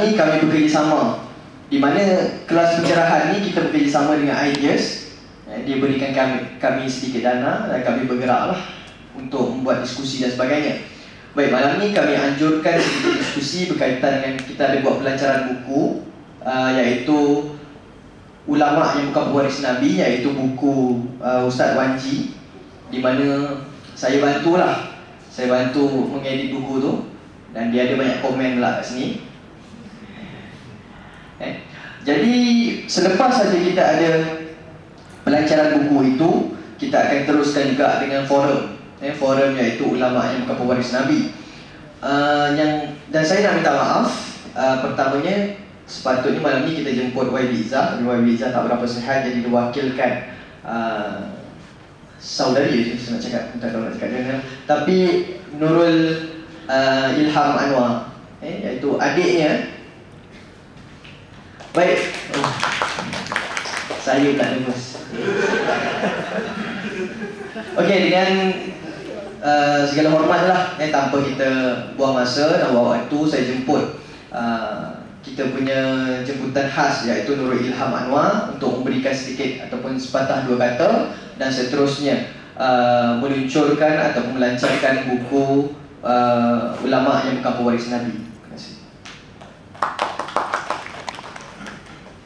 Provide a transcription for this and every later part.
ni kami bekerjasama, di mana kelas pencerahan ni kita bekerjasama dengan Ideas. Dia berikan kami sedikit dana dan kami bergeraklah untuk membuat diskusi dan sebagainya. Baik, malam ni kami anjurkan sedikit diskusi berkaitan dengan kita ada buat pelancaran buku, iaitu ulama yang bukan pewaris Nabi, iaitu buku Ustaz Wanji, di mana saya bantu mengedit buku tu, dan dia ada banyak komen pula kat sini. Jadi selepas saja kita ada pelancaran buku itu, kita akan teruskan juga dengan forum, forum iaitu ulama yang bukan pewaris Nabi. Dan saya nak minta maaf, pertamanya sepatutnya malam ni kita jemput YB Izzah, tapi YB Izzah tak berapa sihat, jadi diwakilkan saudari, saya nak cakap, tak tahu nak cakap jangan, tapi Nurul Ilham Anwar, iaitu adiknya. Baik, saya pula nervous. Okey, dengan segala hormat lah, tanpa kita buang masa dan buang waktu, saya jemput kita punya jemputan khas, iaitu Nurul Ilham Anwar, untuk memberikan sedikit ataupun sepatah dua kata, dan seterusnya meluncurkan ataupun melancarkan buku ulama yang bukan pewaris Nabi. Terima kasih.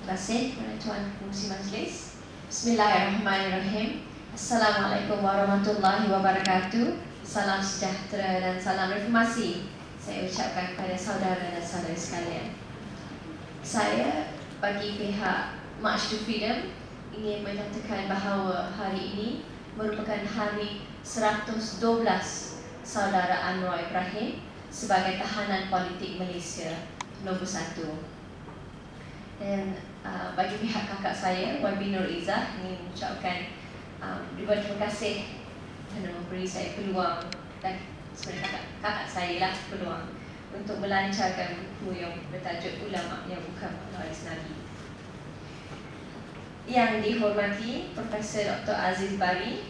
Terima kasih kepada Tuan Pengerusi Majlis. Bismillahirrahmanirrahim. Assalamualaikum warahmatullahi wabarakatuh. Salam sejahtera dan salam reformasi saya ucapkan kepada saudara dan saudari sekalian. Saya bagi pihak March to Freedom ingin menyatakan bahawa hari ini merupakan hari 112 saudara Anwar Ibrahim sebagai tahanan politik Malaysia nombor 1. Dan bagi pihak kakak saya, YB Nur Izzah, ingin mengucapkan ribuan terima kasih kerana memberi saya peluang, dan sebenarnya kakak saya lah peluang untuk melancarkan buku yang bertajuk Ulama yang Bukan Pewaris Nabi. Yang dihormati Profesor Dr. Aziz Bari,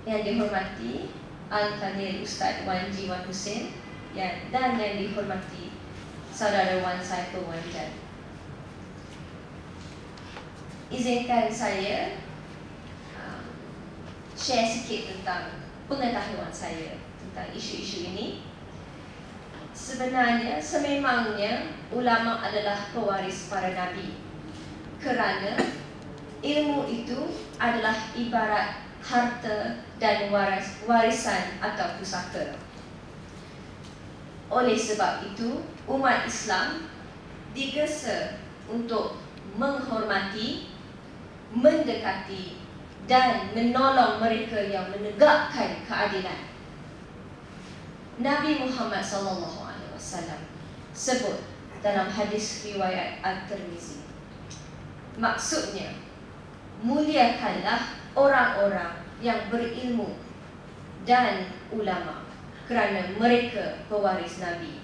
yang dihormati Al-Qadir Ustaz Wanji Wan Hussein, dan yang dihormati Saudara Wan Saiful Wanjan. Izinkan saya share sikit tentang pengetahuan saya tentang isu-isu ini. Sebenarnya, sememangnya ulama adalah pewaris para nabi, kerana ilmu itu adalah ibarat harta dan warisan atau pusaka. Oleh sebab itu, umat Islam digesa untuk menghormati, mendekati dan menolong mereka yang menegakkan keadilan. Nabi Muhammad SAW sebut dalam hadis riwayat At-Tirmizi, maksudnya, muliakanlah orang-orang yang berilmu dan ulama, kerana mereka pewaris Nabi.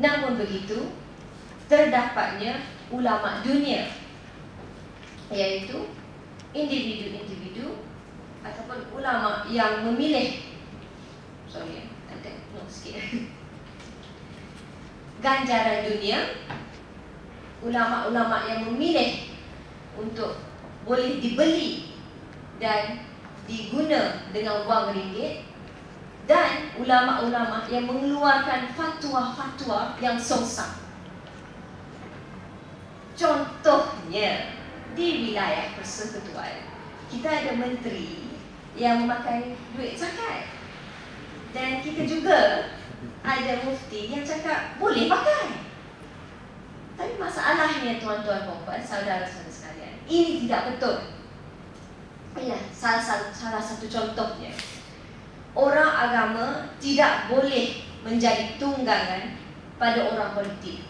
Namun begitu, terdapatnya ulama dunia, iaitu individu-individu ataupun ulama yang memilih ganjaran dunia, ulama-ulama yang memilih untuk boleh dibeli dan diguna dengan wang ringgit, dan ulama-ulama yang mengeluarkan fatwa-fatwa yang songsak. Contohnya, di wilayah persekutuan kita ada menteri yang memakai duit zakat, dan kita juga ada mufti yang cakap boleh pakai. Tapi masalahnya, tuan-tuan dan puan, saudara-saudara sekalian, ini tidak betul. Inilah salah satu contohnya. Orang agama tidak boleh menjadi tunggangan pada orang politik.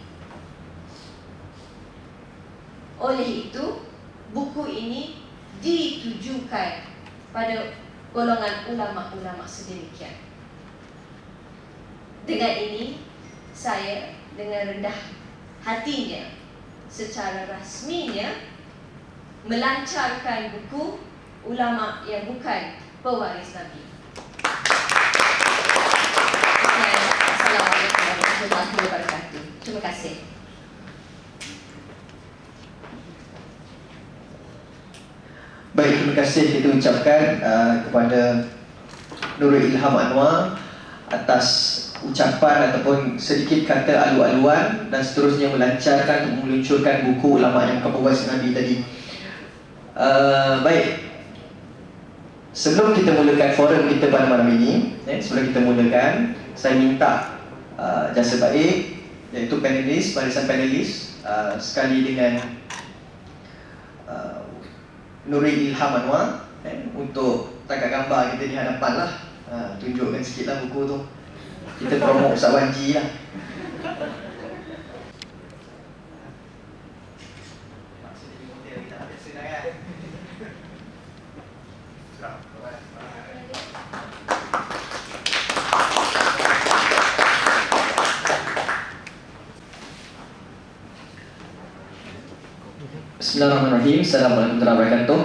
Oleh itu, buku ini ditujukan pada golongan ulama-ulama sedemikian. Dengan ini, saya dengan rendah hatinya, secara rasminya melancarkan buku Ulama yang Bukan Pewaris Nabi. Assalamualaikum warahmatullahi wabarakatuh. warahmatullahi wabarakatuh. Terima kasih. Baik, terima kasih kita ucapkan kepada Nurul Ilham Anwar atas ucapan ataupun sedikit kata alu-aluan dan seterusnya melancarkan untuk meluncurkan buku ulama yang bukan pewaris Nabi tadi. Baik, sebelum kita mulakan forum kita pada malam ini, sebelum kita mulakan, saya minta jasa baik iaitu panelis, barisan panelis sekali dengan Nurul Ilham Anwar untuk tangkap gambar kita di hadapan lah. Tunjukkan sikit lah buku tu. Kita promote Ustaz Wanji lah. Bismillahirrahmanirrahim. Assalamualaikum warahmatullahi wabarakatuh.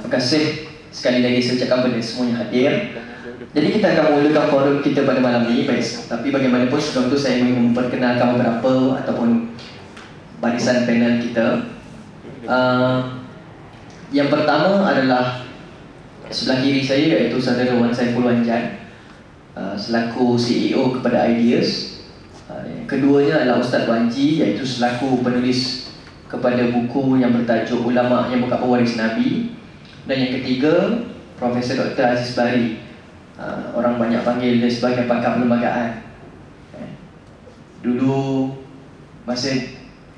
Terima kasih sekali lagi saya ucapkan kepada semuanya hadir. Jadi kita akan mulakan forum kita pada malam ini. Baik, tapi bagaimanapun sebelum itu saya ingin memperkenalkan beberapa ataupun barisan panel kita. Yang pertama adalah sebelah kiri saya iaitu saudara Wan Saiful Wanjan selaku CEO kepada Ideas. Yang keduanya adalah Ustaz Wanji iaitu selaku penulis kepada buku yang bertajuk Ulama yang Bukan Pewaris Nabi. Dan yang ketiga, Profesor Dr. Aziz Bahri, orang banyak panggil dia sebagai pakar perlembagaan. Dulu masa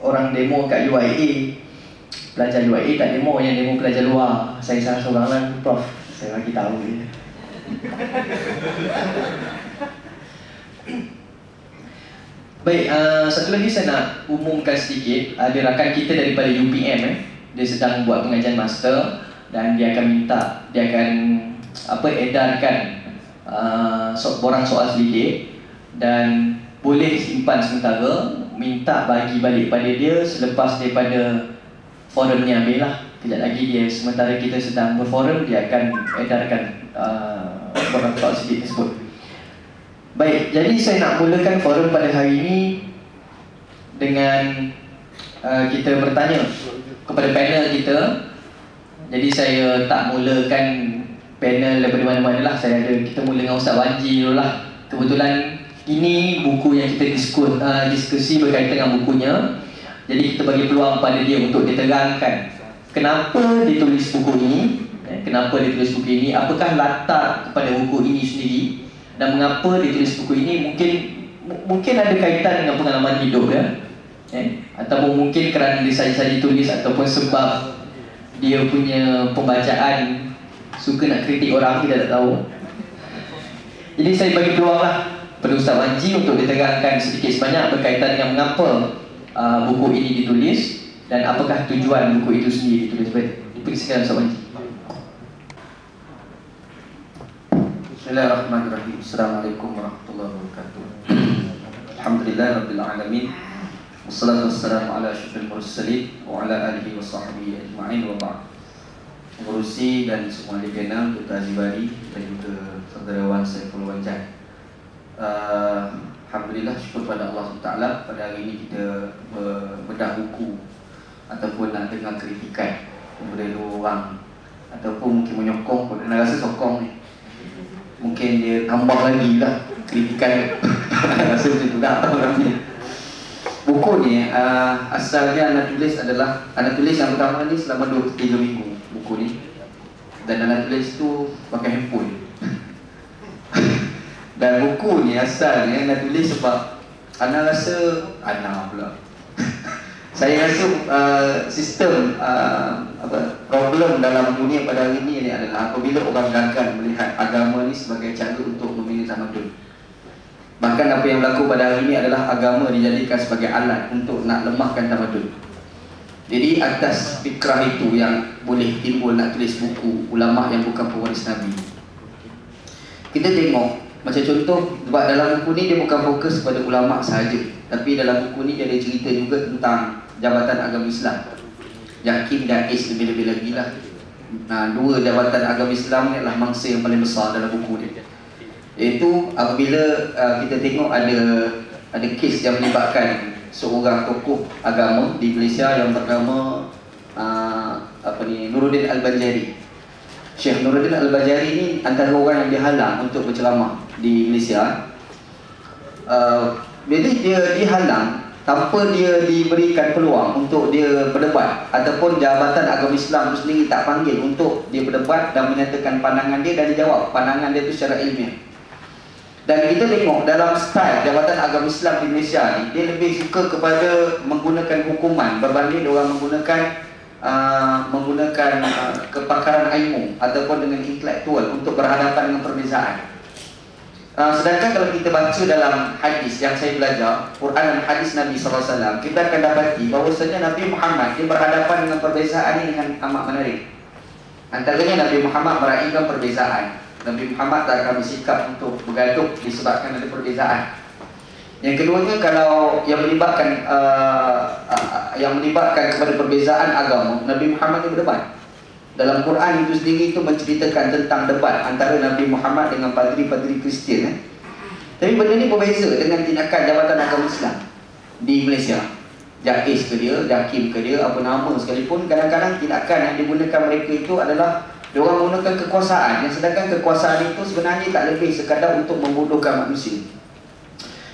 orang demo kat UIA, pelajar UIA tak demo, yang demo pelajar luar. Saya salah seorang lah, Prof. Saya bagi tahu dia. Baik, satu lagi saya nak umumkan sedikit. Ada rakan kita daripada UPM, dia sedang buat pengajian master dan dia akan edarkan borang soal selidik dan boleh simpan sementara, minta bagi balik pada dia selepas daripada forum ni habis lah. Kejap lagi dia, sementara kita sedang berforum, dia akan edarkan borang soal selidik tersebut. Baik, jadi saya nak mulakan forum pada hari ini dengan kita bertanya kepada panel kita. Jadi saya tak mulakan panel daripada mana-mana lah. Kita mula dengan Ustaz Wanji dulu lah. Kebetulan ini buku yang kita diskusi berkaitan dengan bukunya. Jadi kita bagi peluang pada dia untuk diterangkan kenapa dia tulis buku ini, apakah latar kepada buku ini sendiri, dan mengapa dia tulis buku ini. Mungkin ada kaitan dengan pengalaman hidup dia, ataupun mungkin kerana dia saja tulis, ataupun sebab dia punya pembacaan suka nak kritik orang, kita tak tahu. Jadi saya bagi peluang lah pada Ustaz Wanji untuk diterangkan sedikit sebanyak berkaitan dengan mengapa buku ini ditulis dan apakah tujuan buku itu sendiri ditulis. Dipersilakan Ustaz Wanji. Bismillahirrahmanirrahim. Assalamualaikum warahmatullahi wabarakatuh. Alhamdulillahirabbil alamin. Wassalatu wassalamu ala asyrafil mursalin wa ala alihi wa sahbihi ajma'in wa ba'd. Pengurusi dan semua ahli panel, Dr. Aziz Bahri dan juga saudara Wan Saiful Wanjan. Alhamdulillah, syukur pada Allah SWT. Pada hari ini kita bedah buku ataupun nak dengar kritikan daripada dua orang, ataupun mungkin menyokong, nak rasa sokong ni. Mungkin dia tambah lagi lah kritikan. Rasa macam tu dah tahu ni. Buku ni asalnya anak tulis yang pertama ni selama 2-3 minggu buku ni. Dan anak tulis tu pakai handphone. Dan buku ni asalnya anak tulis sebab anak rasa saya rasa sistem problem dalam dunia pada hari ini adalah apabila orang gagal melihat agama ni sebagai cara untuk membina tamadun. Bahkan apa yang berlaku pada hari ini adalah agama dijadikan sebagai alat untuk nak lemahkan tamadun. Jadi atas fikrah itu yang boleh timbul nak tulis buku Ulama yang Bukan Pewaris Nabi. Kita tengok macam contoh, sebab dalam buku ni dia bukan fokus pada ulama sahaja, tapi dalam buku ni dia ada cerita juga tentang Jabatan Agama Islam, Jakim dan Is, lebih-lebih lagi lah. Dua Jabatan Agama Islam ni adalah mangsa yang paling besar dalam buku ni. Iaitu apabila kita tengok ada ada kes yang melibatkan seorang tokoh agama di Malaysia yang bernama Nuruddin Al-Banjari. Syekh Nuruddin Al-Banjari ni antara orang yang dihalang untuk berceramah di Malaysia. Jadi dia dihalang tanpa dia diberikan peluang untuk dia berdebat, ataupun Jabatan Agama Islam itu sendiri tak panggil untuk dia berdebat dan menyatakan pandangan dia dan dijawab pandangan dia itu secara ilmiah. Dan kita tengok dalam style Jabatan Agama Islam di Malaysia ni, dia lebih suka kepada menggunakan hukuman berbanding orang menggunakan kepakaran ilmu ataupun dengan intelektual untuk berhadapan dengan perbezaan. Sedangkan kalau kita baca dalam hadis yang saya belajar, Quran dan hadis Nabi SAW, kita akan dapati bahawasanya Nabi Muhammad dia berhadapan dengan perbezaan ini dengan amat menarik. Antaranya Nabi Muhammad meraihkan perbezaan. Nabi Muhammad tak akan bersikap untuk bergaduh disebabkan ada perbezaan. Yang keduanya, kalau yang melibatkan kepada perbezaan agama, Nabi Muhammad dia berdebat. Dalam Quran itu sendiri itu menceritakan tentang debat antara Nabi Muhammad dengan padri-padri Kristian. Tapi benda ni berbeza dengan tindakan Jabatan Agama Islam di Malaysia. Jais ke dia, Jakim ke dia, apa nama sekalipun, kadang-kadang tindakan yang digunakan mereka itu adalah diorang menggunakan kekuasaan, yang sedangkan kekuasaan itu sebenarnya tak lebih sekadar untuk membodohkan manusia.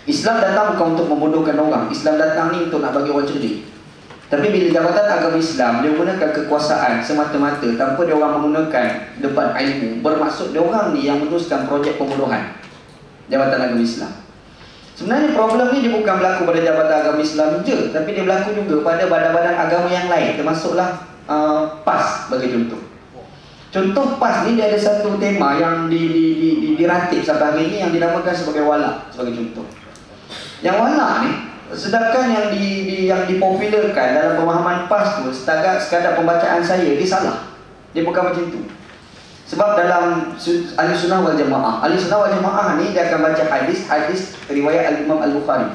Islam datang bukan untuk membodohkan orang. Islam datang ni untuk nak bagi orang cerdik. Tapi bila Jabatan Agama Islam dia menggunakan kekuasaan semata-mata tanpa dia orang menggunakan debat ilmu, bermaksud dia orang ni yang meneruskan projek pembodohan Jabatan Agama Islam. Sebenarnya problem ni dia bukan berlaku pada Jabatan Agama Islam je, tapi dia berlaku juga pada badan-badan agama yang lain, termasuklah PAS bagi contoh. Contoh PAS ni dia ada satu tema yang diratib sampai hari ni yang dinamakan sebagai walak sebagai contoh. Yang walak ni, sedangkan yang dipopularkan dalam pemahaman PAS tu sekadar pembacaan saya, dia salah. Dia bukan macam tu. Sebab dalam Ahli Sunnah wal Jamaah, Ahli Sunnah wal Jamaah ni dia akan baca hadis riwayat Al-Imam Al-Bukhari.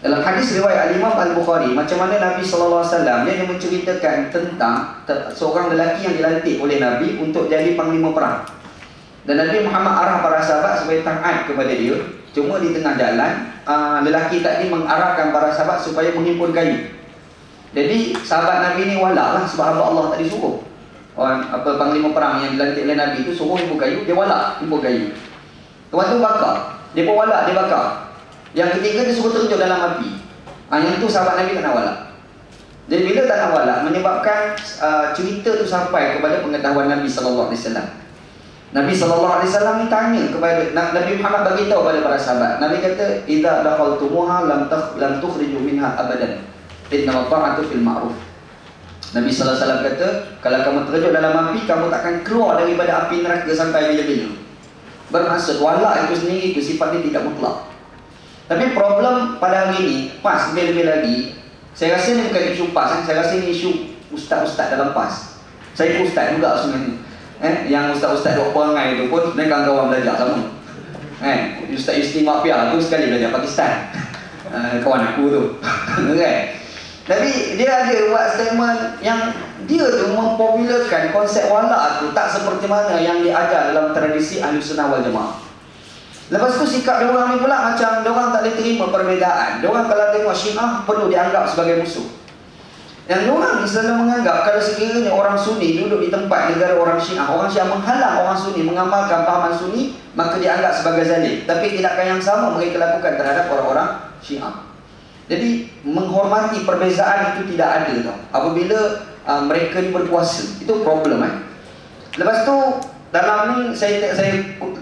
Dalam hadis riwayat Al-Imam Al-Bukhari, macam mana Nabi SAW dia menceritakan tentang seorang lelaki yang dilantik oleh Nabi untuk jadi panglima perang. Dan Nabi Muhammad arah para sahabat supaya taat kepada dia. Cuma di tengah jalan, lelaki tadi mengarahkan para sahabat supaya menghimpun kayu. Jadi sahabat Nabi ni walak lah, sebab Allah tadi suruh. Panglima perang yang dilantik oleh Nabi itu suruh himpun kayu, dia walak himpun kayu. Tuan tu bakar, dia pun walak, dia bakar. Yang ketiga dia suruh terjun dalam api. Yang tu sahabat Nabi tak nak walak. Jadi bila tak nak walak, menyebabkan cerita tu sampai kepada pengetahuan Nabi SAW. Nabi SAW ni tanya kepada Nabi Muhammad bagi tahu kepada para sahabat. Nabi kata, "Idza dakhaltumuha lam tukhriju minha abadan. Inna ta'atu fil ma'ruf." Nabi SAW kata, kalau kamu terjun dalam api, kamu takkan keluar daripada api neraka sampai bila-bila. Bermaksud walak itu sendiri itu sifatnya tidak mutlak. Tapi problem pada hari ini, PAS lebih-lebih lagi, saya rasa ni bukan isu PAS, saya rasa ni isu ustaz-ustaz dalam PAS. Saya pun ustaz juga sebenarnya. Yang ustaz-ustaz duk perangai tu pun sebenarnya kawan-kawan belajar sama. Ustaz Yusni Mafia tu sekali belajar Pakistan. Kawan aku tu. Tapi dia ada buat statement yang dia tu mempopularkan konsep walak tu tak seperti mana yang diajar dalam tradisi Ahli Sunnah wal Jamaah. Lepas tu sikap diorang ni pula macam diorang tak boleh terima perbezaan. Diorang kalau tengok Syiah perlu dianggap sebagai musuh. Yang diorang ni selalu menganggap kalau sekiranya orang Sunni duduk di tempat negara orang Syiah menghalang orang Sunni mengamalkan pahaman Sunni, maka dianggap sebagai zalim. Tapi tindakan yang sama mereka lakukan terhadap orang-orang Syiah. Jadi menghormati perbezaan itu tidak ada tau. Apabila mereka ni berkuasa, itu problem Lepas tu dalam ni saya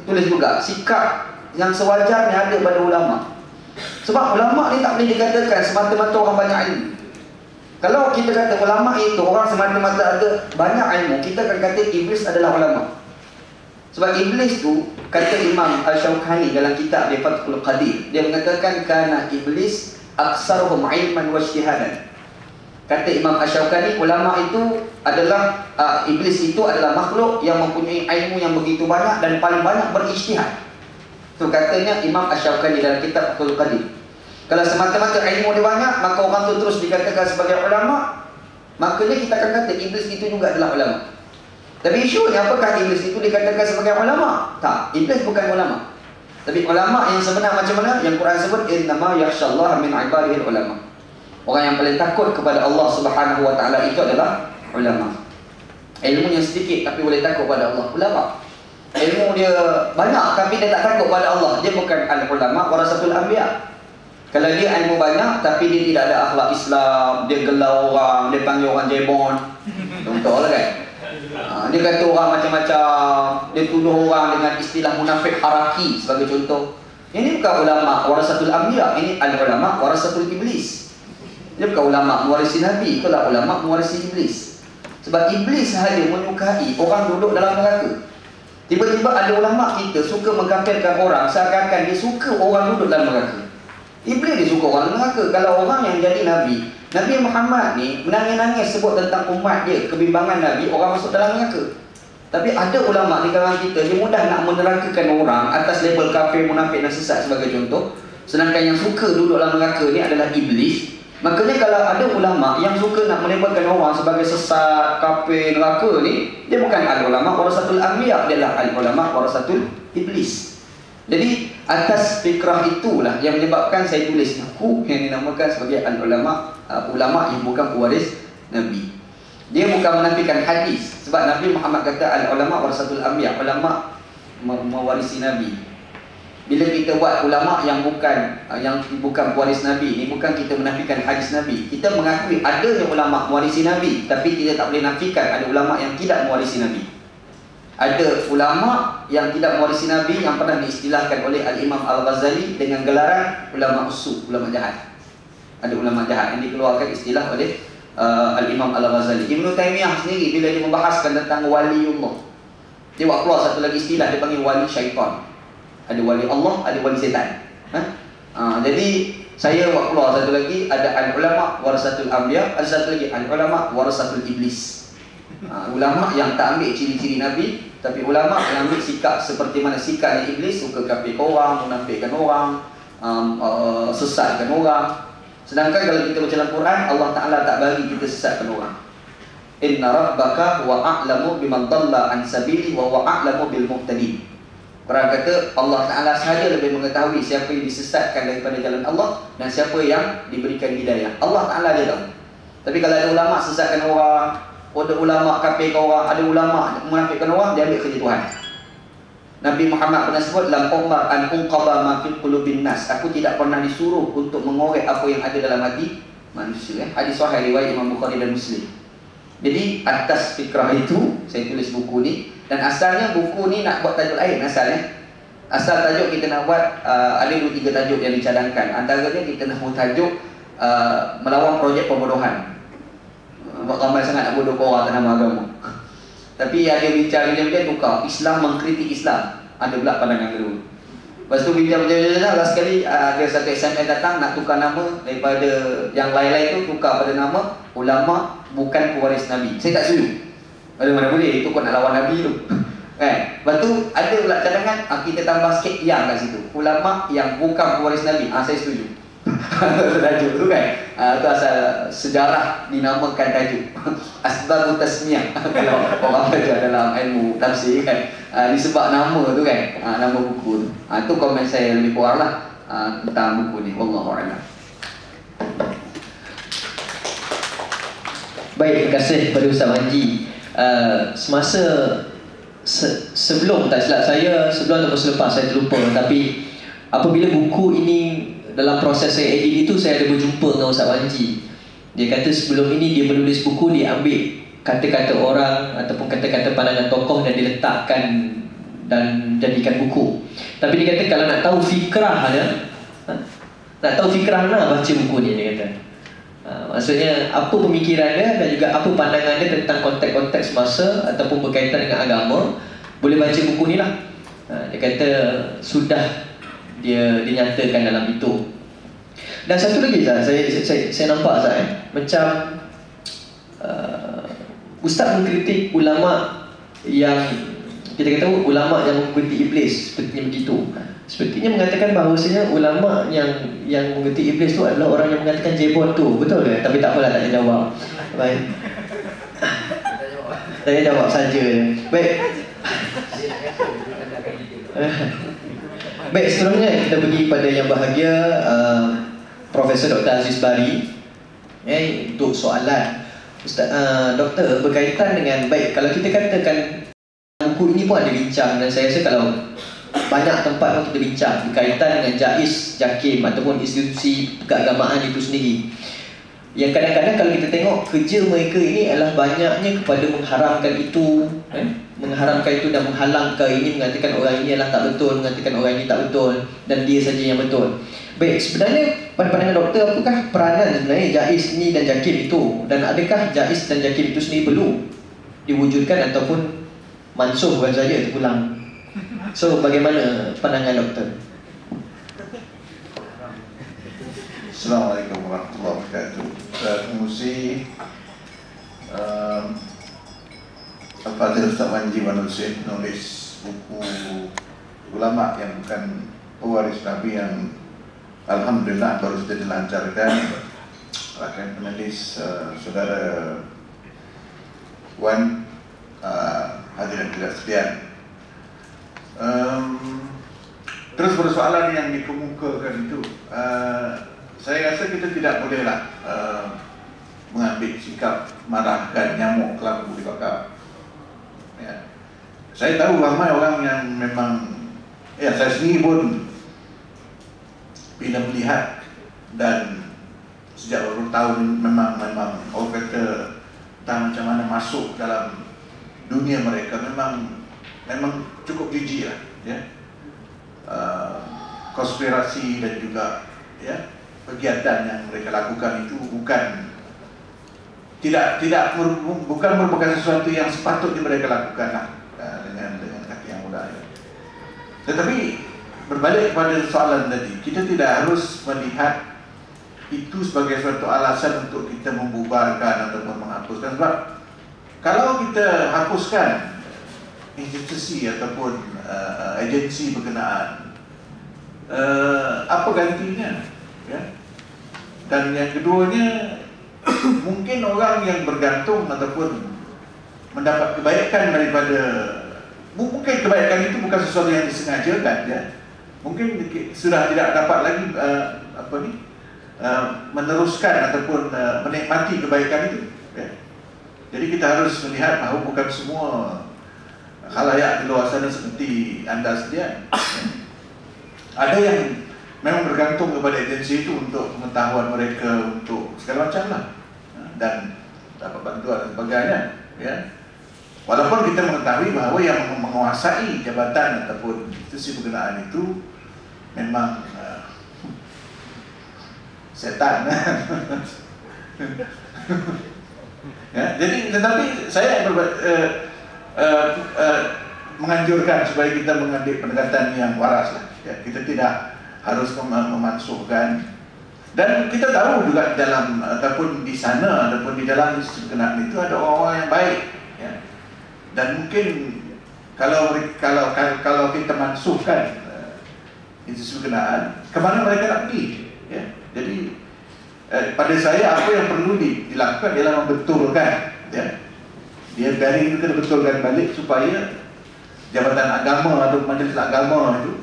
tulis juga sikap yang sewajarnya ada pada ulama. Sebab ulama ni tak boleh dikatakan semata-mata orang banyak ilmu. Kalau kita kata ulama itu orang semata-mata ada banyak ilmu, kita akan kata iblis adalah ulama. Sebab iblis tu, kata Imam Al-Shawkani dalam kitab dia Fathul Qadir, dia mengatakan kana iblis aksaruhum ilman wa ijtihadan. Kata Imam Al-Shawkani, ulama itu adalah iblis itu adalah makhluk yang mempunyai ilmu yang begitu banyak dan paling banyak berijtihad. Tu katanya Imam Al-Shawkani dalam kitab Fathul Qadir. Kalau semata-mata ilmu dia banyak, maka orang tu terus dikatakan sebagai ulama, makanya kita akan kata iblis itu juga adalah ulama. Tapi isunya apakah iblis itu dikatakan sebagai ulama? Tak, iblis bukan ulama. Tapi ulama yang sebenar macam mana? Yang Quran sebut innama yakhsyallaha min ibadihil ulama. Orang yang paling takut kepada Allah Subhanahu wa taala itu adalah ulama. Ilmu yang sedikit tapi boleh takut pada Allah, ulama. Ilmu dia banyak tapi dia tak takut pada Allah, dia bukan al-ulama warasatul anbiya. Kalau dia ilmu banyak tapi dia tidak ada akhlak Islam, dia gelar orang, dia panggil orang jebon, contohlah kan. Dia kata orang macam-macam, dia tuduh orang dengan istilah munafik haraki sebagai contoh. Ini bukan ulama warasatul anbiya, ini al-ulama warasatul iblis. Dia bukan ulama mewarisi Nabi, itulah ulama mewarisi iblis. Sebab iblis sahaja menyukai orang duduk dalam neraka. Tiba-tiba ada ulama kita suka mengkafirkan orang seakan-akan dia suka orang duduk dalam neraka. Iblis dia suka orang neraka. Kalau orang yang jadi Nabi, Nabi Muhammad ni menangis-nangis sebut tentang umat dia, kebimbangan Nabi, orang masuk dalam neraka. Tapi ada ulama di kalangan kita, dia mudah nak menerakakan orang atas label kafir, munafik dan sesat sebagai contoh. Sedangkan yang suka duduk dalam neraka ni adalah iblis. Makanya kalau ada ulama yang suka nak melabelkan orang sebagai sesat, kafir, neraka ni, dia bukan al-ulama warasatul anbiya, dia adalah al-ulama warasatul iblis. Jadi atas fikrah itulah yang menyebabkan saya tulis buku yang dinamakan sebagai al-ulama, ulama yang bukan pewaris Nabi. Dia bukan menafikan hadis, sebab Nabi Muhammad kata al-ulama warasatul anbiya, ulama mewarisi Nabi. Bila kita buat ulama yang bukan pewaris Nabi, ni bukan kita menafikan hadis Nabi. Kita mengakui adanya ulama mewarisi Nabi, tapi kita tak boleh nafikan ada ulama yang tidak mewarisi Nabi. Ada ulama yang tidak mewarisi Nabi yang pernah diistilahkan oleh Al-Imam Al-Ghazali dengan gelaran ulama usul, ulama jahat. Ada ulama jahat yang dikeluarkan istilah oleh Al-Imam Al-Ghazali. Ibn Taymiyah sendiri bila dia membahaskan tentang waliullah, dia buat keluar satu lagi istilah, dia panggil wali syaitan. Ada wali Allah, ada wali setan. Jadi saya buat keluar satu lagi, ada al-ulama warasatul anbiya, ada satu lagi al-ulama warasatul iblis. Ulama yang tak ambil ciri-ciri Nabi, tapi ulama yang ambil sikap seperti mana sikapnya iblis, suka kafirkan orang, munafikkan orang, sesatkan orang. Sedangkan kalau kita baca dalam Quran, Allah Ta'ala tak bagi kita sesatkan orang. Inna rabbaka huwa a'lamu biman dhalla an sabili wa huwa a'lamu bil muhtadin. Quran kata Allah Ta'ala sahaja lebih mengetahui siapa yang disesatkan daripada jalan Allah dan siapa yang diberikan hidayah. Allah Ta'ala dia tahu. Tapi kalau ada ulama sesatkan orang, ada ulama kafirkan orang, ada ulama munafikkan orang, dia ambil kerja Tuhan. Nabi Muhammad pernah sebut, lam umar an unqaba ma fil qulubin nas. Aku tidak pernah disuruh untuk mengorek apa yang ada dalam hati manusia. Hadis sahih riwayat Imam Bukhari dan Muslim. Jadi atas fikrah itu saya tulis buku ni. Dan asalnya buku ni nak buat tajuk lain asalnya. Asal tajuk kita nak buat ada 2-3 tajuk yang dicadangkan. Antaranya kita nak buat tajuk melawan projek pembodohan. Buat ramai sangat nak bodoh orang atas nama agama. Tapi ada bincang dia tukar Islam mengkritik Islam. Ada pula pandangan kedua. Lepas tu bincang last sekali ada satu SMS datang nak tukar nama daripada yang lain-lain tu, tukar pada nama ulama bukan pewaris Nabi. Saya tak setuju. Mana boleh, itu kau nak lawan Nabi tu. Kan? Lepas tu ada pula cadangan, kita tambah sikit yang kat situ, ulama yang bukan pewaris Nabi. Saya setuju. Tajuk tu kan, tu asal sejarah dinamakan tajuk asbabut tasmiyah. Kalau orang belajar dalam ilmu tafsir kan, disebab nama tu kan, nama buku tu. Tu komen saya lebih kurang lah tentang buku ni. Wallahu a'lam. Baik, terima kasih kepada Ustaz Manji. Semasa sebelum, tak silap saya, sebelum atau selepas saya terlupa, tapi apabila buku ini dalam proses saya edit itu, saya ada berjumpa dengan Ustaz Manji. Dia kata sebelum ini dia menulis buku, dia ambil kata-kata orang ataupun kata-kata pandangan tokoh dan diletakkan dan jadikan buku. Tapi dia kata kalau nak tahu fikrahnya, nak tahu fikrahnya, baca buku ni, dia kata. Maksudnya apa pemikiran dia dan juga apa pandangan dia tentang konteks-konteks masa ataupun berkaitan dengan agama, boleh baca buku ni lah. Dia kata sudah dia nyatakan dalam itu. Dan satu lagi saya nampak macam Ustaz mengkritik ulama yang kita kata ulama yang mengkritik iblis, sepertinya begitu. Sepertinya mengatakan bahawasanya ulama yang mengkritik iblis tu adalah orang yang mengatakan jebon tu, betul ke? Tapi tak apalah, tak payah jawab. Baik. Saya jawab saja. Baik. Baik, seterusnya kita pergi pada yang bahagia, Profesor Dr. Aziz Bari, untuk soalan. Ustaz, Doktor, berkaitan dengan, baik, kalau kita katakan buku ini pun ada bincang, dan saya rasa kalau banyak tempat pun kita bincang berkaitan dengan JAIS, JAKIM ataupun institusi keagamaan itu sendiri. Yang kadang-kadang kalau kita tengok kerja mereka ini adalah banyaknya kepada mengharamkan itu, mengharamkan itu dan menghalang perkara ini, mengatakan orang ini adalah tak betul, mengatakan orang ini tak betul, dan dia saja yang betul. Baik, sebenarnya pada pandangan doktor, apakah peranan sebenarnya JAIS ini dan JAKIM itu, dan adakah JAIS dan JAKIM itu sendiri perlu diwujudkan ataupun mansuh bukan saja terpulang? So, bagaimana pandangan doktor? Assalamualaikum warahmatullahi wabarakatuh. Pengurusi Al-Fadhil Ustaz Manji Manusin nulis buku ulama yang bukan pewaris Nabi yang alhamdulillah baru saja dilancarkan. Akan penulis saudara Wan, hadirin tidak sekalian. Terus persoalan yang dikemukakan itu, saya rasa kita tidak bolehlah mengambil sikap marahkan nyamuk kelabu dibakar. Ya. Saya tahu ramai orang yang memang, ya saya sendiri pun bila melihat dan sejak beberapa tahun memang orang kata tak macam mana masuk dalam dunia mereka, memang cukup jijik lah, ya. Konspirasi dan juga ya kegiatan yang mereka lakukan itu bukan merupakan sesuatu yang sepatutnya mereka lakukan lah, dengan kaki yang mudah, ya. Tetapi berbalik kepada soalan tadi, kita tidak harus melihat itu sebagai suatu alasan untuk kita membubarkan ataupun menghapuskan. Sebab kalau kita hapuskan institusi ataupun agensi berkenaan, apa gantinya, ya? Dan yang keduanya, mungkin orang yang bergantung ataupun mendapat kebaikan daripada, mungkin kebaikan itu bukan sesuatu yang disengajakan, ya. Mungkin sudah tidak dapat lagi meneruskan ataupun menikmati kebaikan itu, ya. Jadi kita harus melihat bahawa bukan semua khalayak di luar sana seperti anda sedia. Ada yang memang bergantung kepada agensi itu untuk pengetahuan mereka, untuk segala macam lah, dan dapat bantuan dan sebagainya, ya. Walaupun kita mengetahui bahawa yang menguasai jabatan ataupun institusi berkenaan itu memang setan. Ya, jadi tetapi saya menganjurkan supaya kita mengambil pendekatan yang waras lah, ya. Kita tidak harus memansuhkan, dan kita tahu juga dalam ataupun di sana ataupun di dalam institusi berkenaan itu ada orang-orang yang baik, ya. Dan mungkin kalau kita mansuhkan institusi berkenaan, kemana mereka nak pergi, ya. Jadi pada saya apa yang perlu dilakukan ialah membetulkan, ya. Dia dari itu kena betulkan balik supaya jabatan agama atau majlis agama itu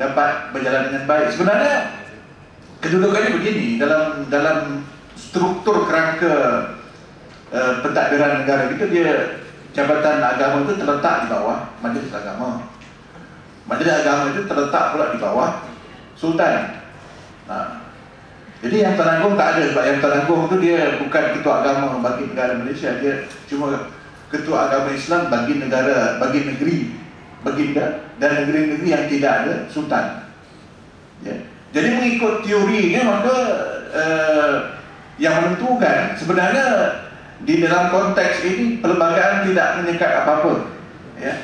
dapat berjalan dengan baik. Sebenarnya kedudukannya begini, dalam struktur kerangka pentadbiran negara kita, dia jabatan agama itu terletak di bawah majlis agama. Majlis agama itu terletak pula di bawah sultan. Nah, jadi yang Tuan Agong tak ada, sebab yang Tuan Agong itu dia bukan ketua agama bagi negara Malaysia, dia cuma ketua agama Islam bagi negara, bagi negeri baginda dan negeri-negeri yang tidak ada sultan, ya. Jadi mengikut teorinya, maka yang menentukan sebenarnya di dalam konteks ini perlembagaan tidak menyekat apa-apa, ya.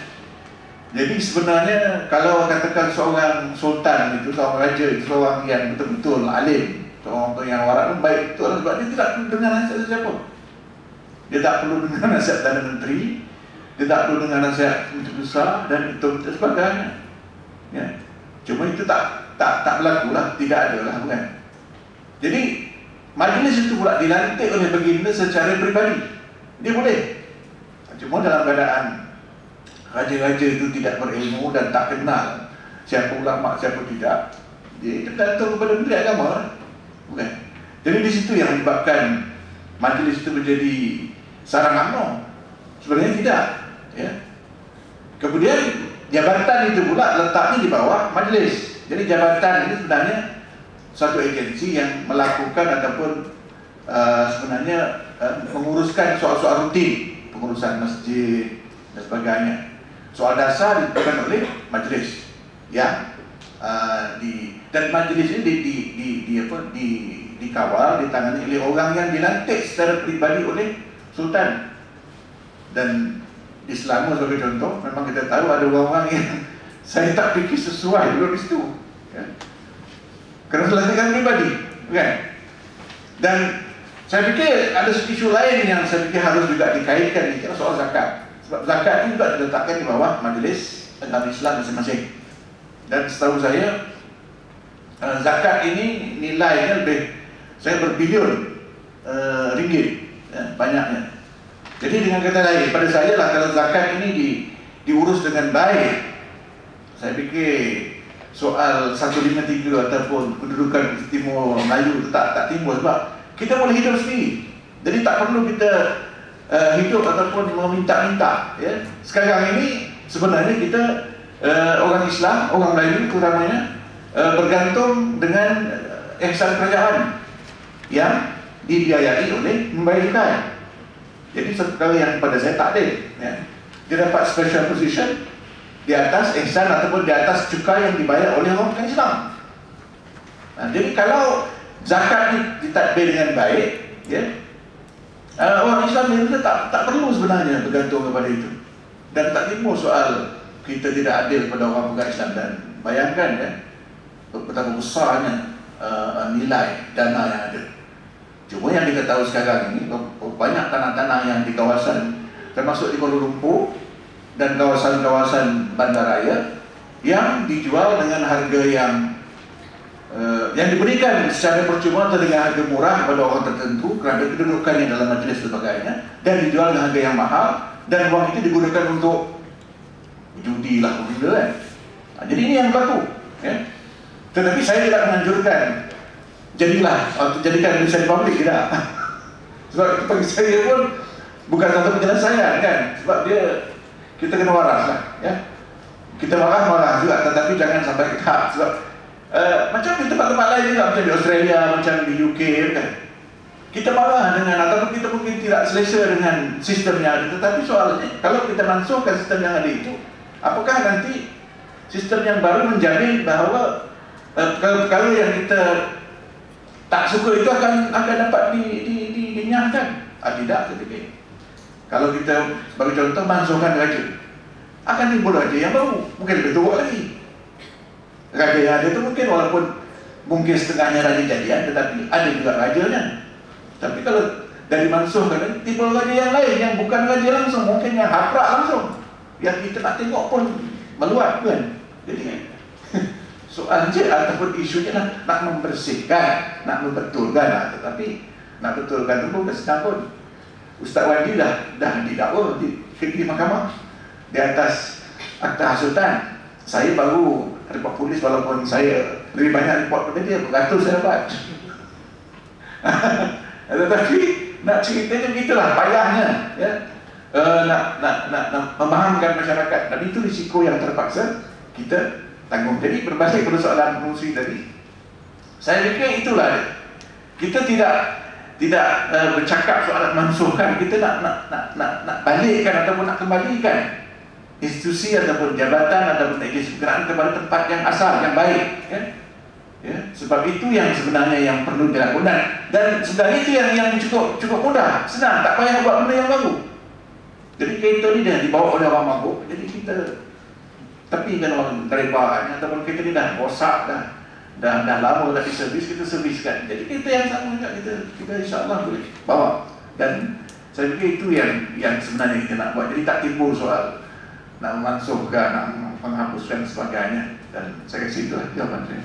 Jadi sebenarnya kalau katakan seorang sultan itu, seorang raja itu, seorang yang betul-betul alim, seorang yang warak, baik betul, sebab dia tidak perlu dengar nasihat siapa. Dia tak perlu dengar nasihat Perdana Menteri, dia tak perlu dengar nasihat Menteri Besar dan itu sebagainya, ya. Cuma itu tak berlaku lah, tidak ada lah, bukan. Jadi majlis itu pula dilantik oleh baginda secara peribadi, dia boleh. Cuma dalam keadaan raja-raja itu tidak berilmu dan tak kenal siapa ulama, siapa tidak, dia tergantung kepada Menteri Agama, bukan? Jadi di situ yang menyebabkan majlis itu menjadi sarang UMNO. Sebenarnya tidak, ya. Kemudian jabatan itu pula letaknya di bawah majlis. Jadi jabatan ini sebenarnya satu agensi yang melakukan ataupun sebenarnya menguruskan soal-soal rutin, pengurusan masjid dan sebagainya. Soal dasar dilakukan oleh majlis, ya. Dan majlis ini dikawal, ditangani oleh orang yang dilantik secara pribadi oleh Sultan. Dan di Selangor sebagai contoh, memang kita tahu ada orang-orang yang saya tak fikir sesuai dulu di situ, ya. Kerana dilantikkan pribadi, kan? Dan saya fikir ada isu lain yang saya fikir harus juga dikaitkan, ini soal zakat. Sebab zakat ini juga diletakkan di bawah majlis agama Islam masing-masing. Dan setahu saya zakat ini nilainya lebih, saya berbilion ringgit, ya, banyaknya. Jadi dengan kata lain, pada saya lah, kalau zakat ini diurus dengan baik, saya fikir soal 153 ataupun kedudukan Timur Melayu itu tak timbul, sebab kita boleh hidup sendiri. Jadi tak perlu kita hidup ataupun meminta-minta, ya. Sekarang ini sebenarnya kita orang Islam, orang Melayu terutamanya bergantung dengan ihsan kerajaan yang dibiayai oleh membayar zakat. Jadi satu kali yang pada saya tak ada, ya. Dia dapat special position di atas ihsan ataupun di atas cukai yang dibayar oleh orang bukan Islam. Nah, jadi kalau zakat ini ditadbir dengan baik, ya, orang Islam itu tak perlu sebenarnya bergantung kepada itu. Dan tak timbul soal kita tidak adil kepada orang bukan Islam. Dan bayangkan, ya, betapa besarnya nilai dana yang ada. Cuma yang kita tahu sekarang ini, banyak tanah-tanah yang di kawasan, termasuk di Kuala Lumpur dan kawasan-kawasan bandaraya, yang dijual dengan harga yang diberikan secara percuma atau dengan harga murah kepada orang tertentu kerana kedudukannya dalam majlis dan sebagainya, dan dijual dengan harga yang mahal, dan uang itu digunakan untuk judi lah, kan? Jadi ini yang berlaku, ya? Tetapi saya tidak menganjurkan jadikan Indonesia di publik, tidak. Sebab itu bagi saya pun bukan satu penyelesaian, kan? Sebab kita kena waras lah, ya. Kita marah juga, tetapi jangan sampai ke tahap. Sebab macam di tempat-tempat lain juga, macam di Australia, macam di UK, kan? Kita marah dengan, ataupun kita mungkin tidak selesa dengan sistem yang ada. Tetapi soalnya, kalau kita mansuhkan sistem yang ada itu, apakah nanti sistem yang baru menjamin bahawa kalau yang kita tak suka itu akan dapat dinyahkan? Tidak, saya fikir. Kalau kita sebagai contoh mansuhkan raja, akan timbul raja yang baru, mungkin lebih tua lagi. Raja yang ada itu mungkin walaupun mungkin setengahnya raja jadian, tetapi ada juga rajanya. Tapi kalau dari mansuhkan, timbul raja yang lain yang bukan raja langsung, mungkin yang haprak langsung, yang kita nak tengok pun meluat, kan? Jadi soalnya ataupun isunya lah, nak membersihkan, nak membetulkan lah. Tetapi nak betulkan itu bukan senang pun. Ustaz Wadi dah didakwa di mahkamah di atas akta hasutan. Saya baru report polis, walaupun saya lebih banyak report pada dia, beratus saya dapat. Tetapi nak ceritanya begitulah payahnya, ya. Nak memahamkan masyarakat, dan itu risiko yang terpaksa kita tanggung. Jadi berbalik pada soalan fungsi tadi, saya fikir itulah kita tidak bercakap soal mansuhkan, kita nak balikkan ataupun nak kembalikan institusi ataupun jabatan ataupun agensi bergerak kepada tempat yang asal, yang baik, kan? Ya, sebab itu yang sebenarnya yang perlu dilakukan, dan sebenarnya itu yang cukup mudah, senang, tak payah buat benda yang baru. Jadi kereta ni dah dibawa oleh orang mabuk, jadi kita tepikan orang driver, ataupun kereta ni dah rosak, dah lama dah diservis, kita serviskan. Jadi kereta yang sama juga kita insyaAllah boleh bawa. Dan saya fikir itu yang sebenarnya kita nak buat. Jadi tak timbul soal nak memansuhkan, nak menghapuskan sebagainya. Dan saya rasa itulah jawapan saya.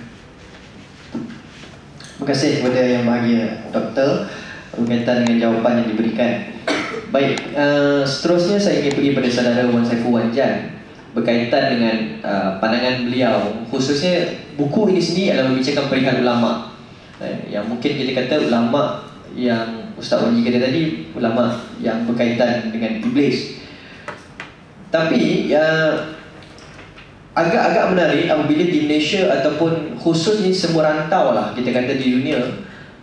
Terima kasih kepada Yang Bahagia Doktor berkaitan dengan jawapan yang diberikan. Baik, seterusnya saya ingin pergi pada saudara Wan Saiful Wan Jan. berkaitan dengan pandangan beliau, khususnya buku ini sendiri adalah membicarakan perihal ulama. Yang mungkin kita kata ulama yang Ustaz Wanji kata tadi, ulama yang berkaitan dengan iblis. Tapi agak-agak menarik apabila di Malaysia ataupun khususnya semua rantau lah kita kata di dunia,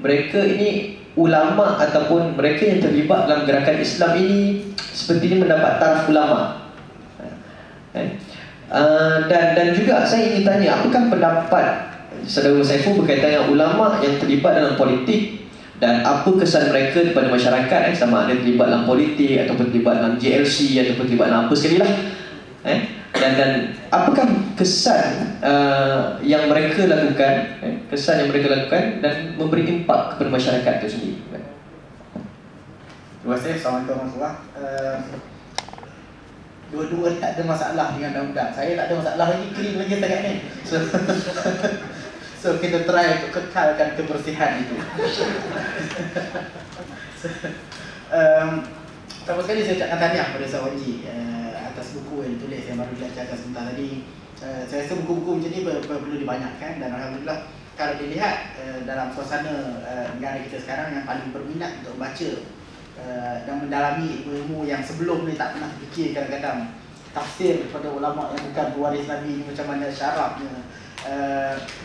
mereka ini ulama ataupun mereka yang terlibat dalam gerakan Islam ini sepertinya mendapat taraf ulama. Dan juga saya ingin tanya, apakah pendapat Saudara Saiful berkaitan dengan ulama yang terlibat dalam politik dan apa kesan mereka kepada masyarakat, sama ada terlibat dalam politik ataupun terlibat dalam JLC ataupun terlibat dalam apa sekali lah, dan apakah kesan yang mereka lakukan, dan memberi impak kepada masyarakat itu sendiri. Terima kasih. Assalamualaikum warahmatullahi wabarakatuh. Dua-dua tak ada masalah dengan undang-undang. Saya tak ada masalah lagi, clean lagi sangat ni. So kita try untuk kekalkan kebersihan itu. Pertama sekali saya ucapkan tahniah kepada Ustaz Wanji atas buku yang ditulis yang baru dilancarkan sebentar tadi. Saya rasa buku-buku macam ni perlu dibanyakkan, dan alhamdulillah kalau dilihat dalam suasana negara kita sekarang yang paling berminat untuk membaca dan mendalami ilmu-ilmu yang sebelum ni tak pernah terfikir, kadang-kadang tafsir kepada ulama yang bukan pewaris Nabi ni macam mana syarabnya.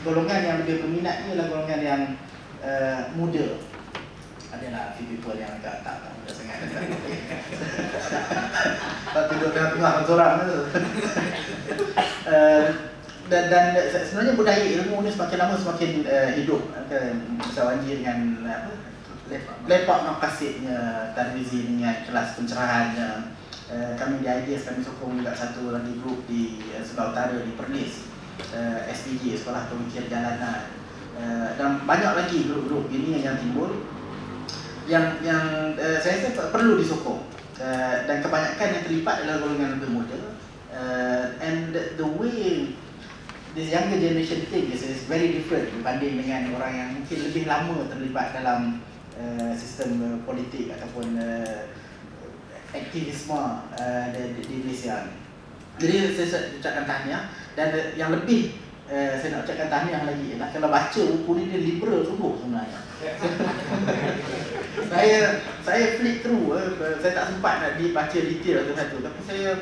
Golongan yang lebih berminat ni adalah golongan yang muda. Adalah few people yang agak tak muda sangat. Tak tidur tengah-tengah seorang tu. Dan sebenarnya budaya ilmu ni semakin lama semakin hidup. Ustaz Wanji dengan lepak maqasidnya, Tarmizi dengan kelas pencerahannya. Kami di IDS kami sokong juga satu lagi grup di sebelah utara di Perlis, SPJ, Sekolah Pemikir Jalanan, dan banyak lagi grup-grup ini yang timbul yang saya rasa perlu disokong, dan kebanyakan yang terlibat adalah golongan lebih muda, and the way this younger generation think is very different berbanding dengan orang yang mungkin lebih lama terlibat dalam sistem politik ataupun aktivisme di Malaysia. Jadi saya ucapkan tahniah, dan yang lebih saya nak ucapkan tahniah lagi ialah kalau baca buku ni dia liberal sungguh sebenarnya. saya flick through, saya tak sempat nak dibaca detail satu-satu, tapi saya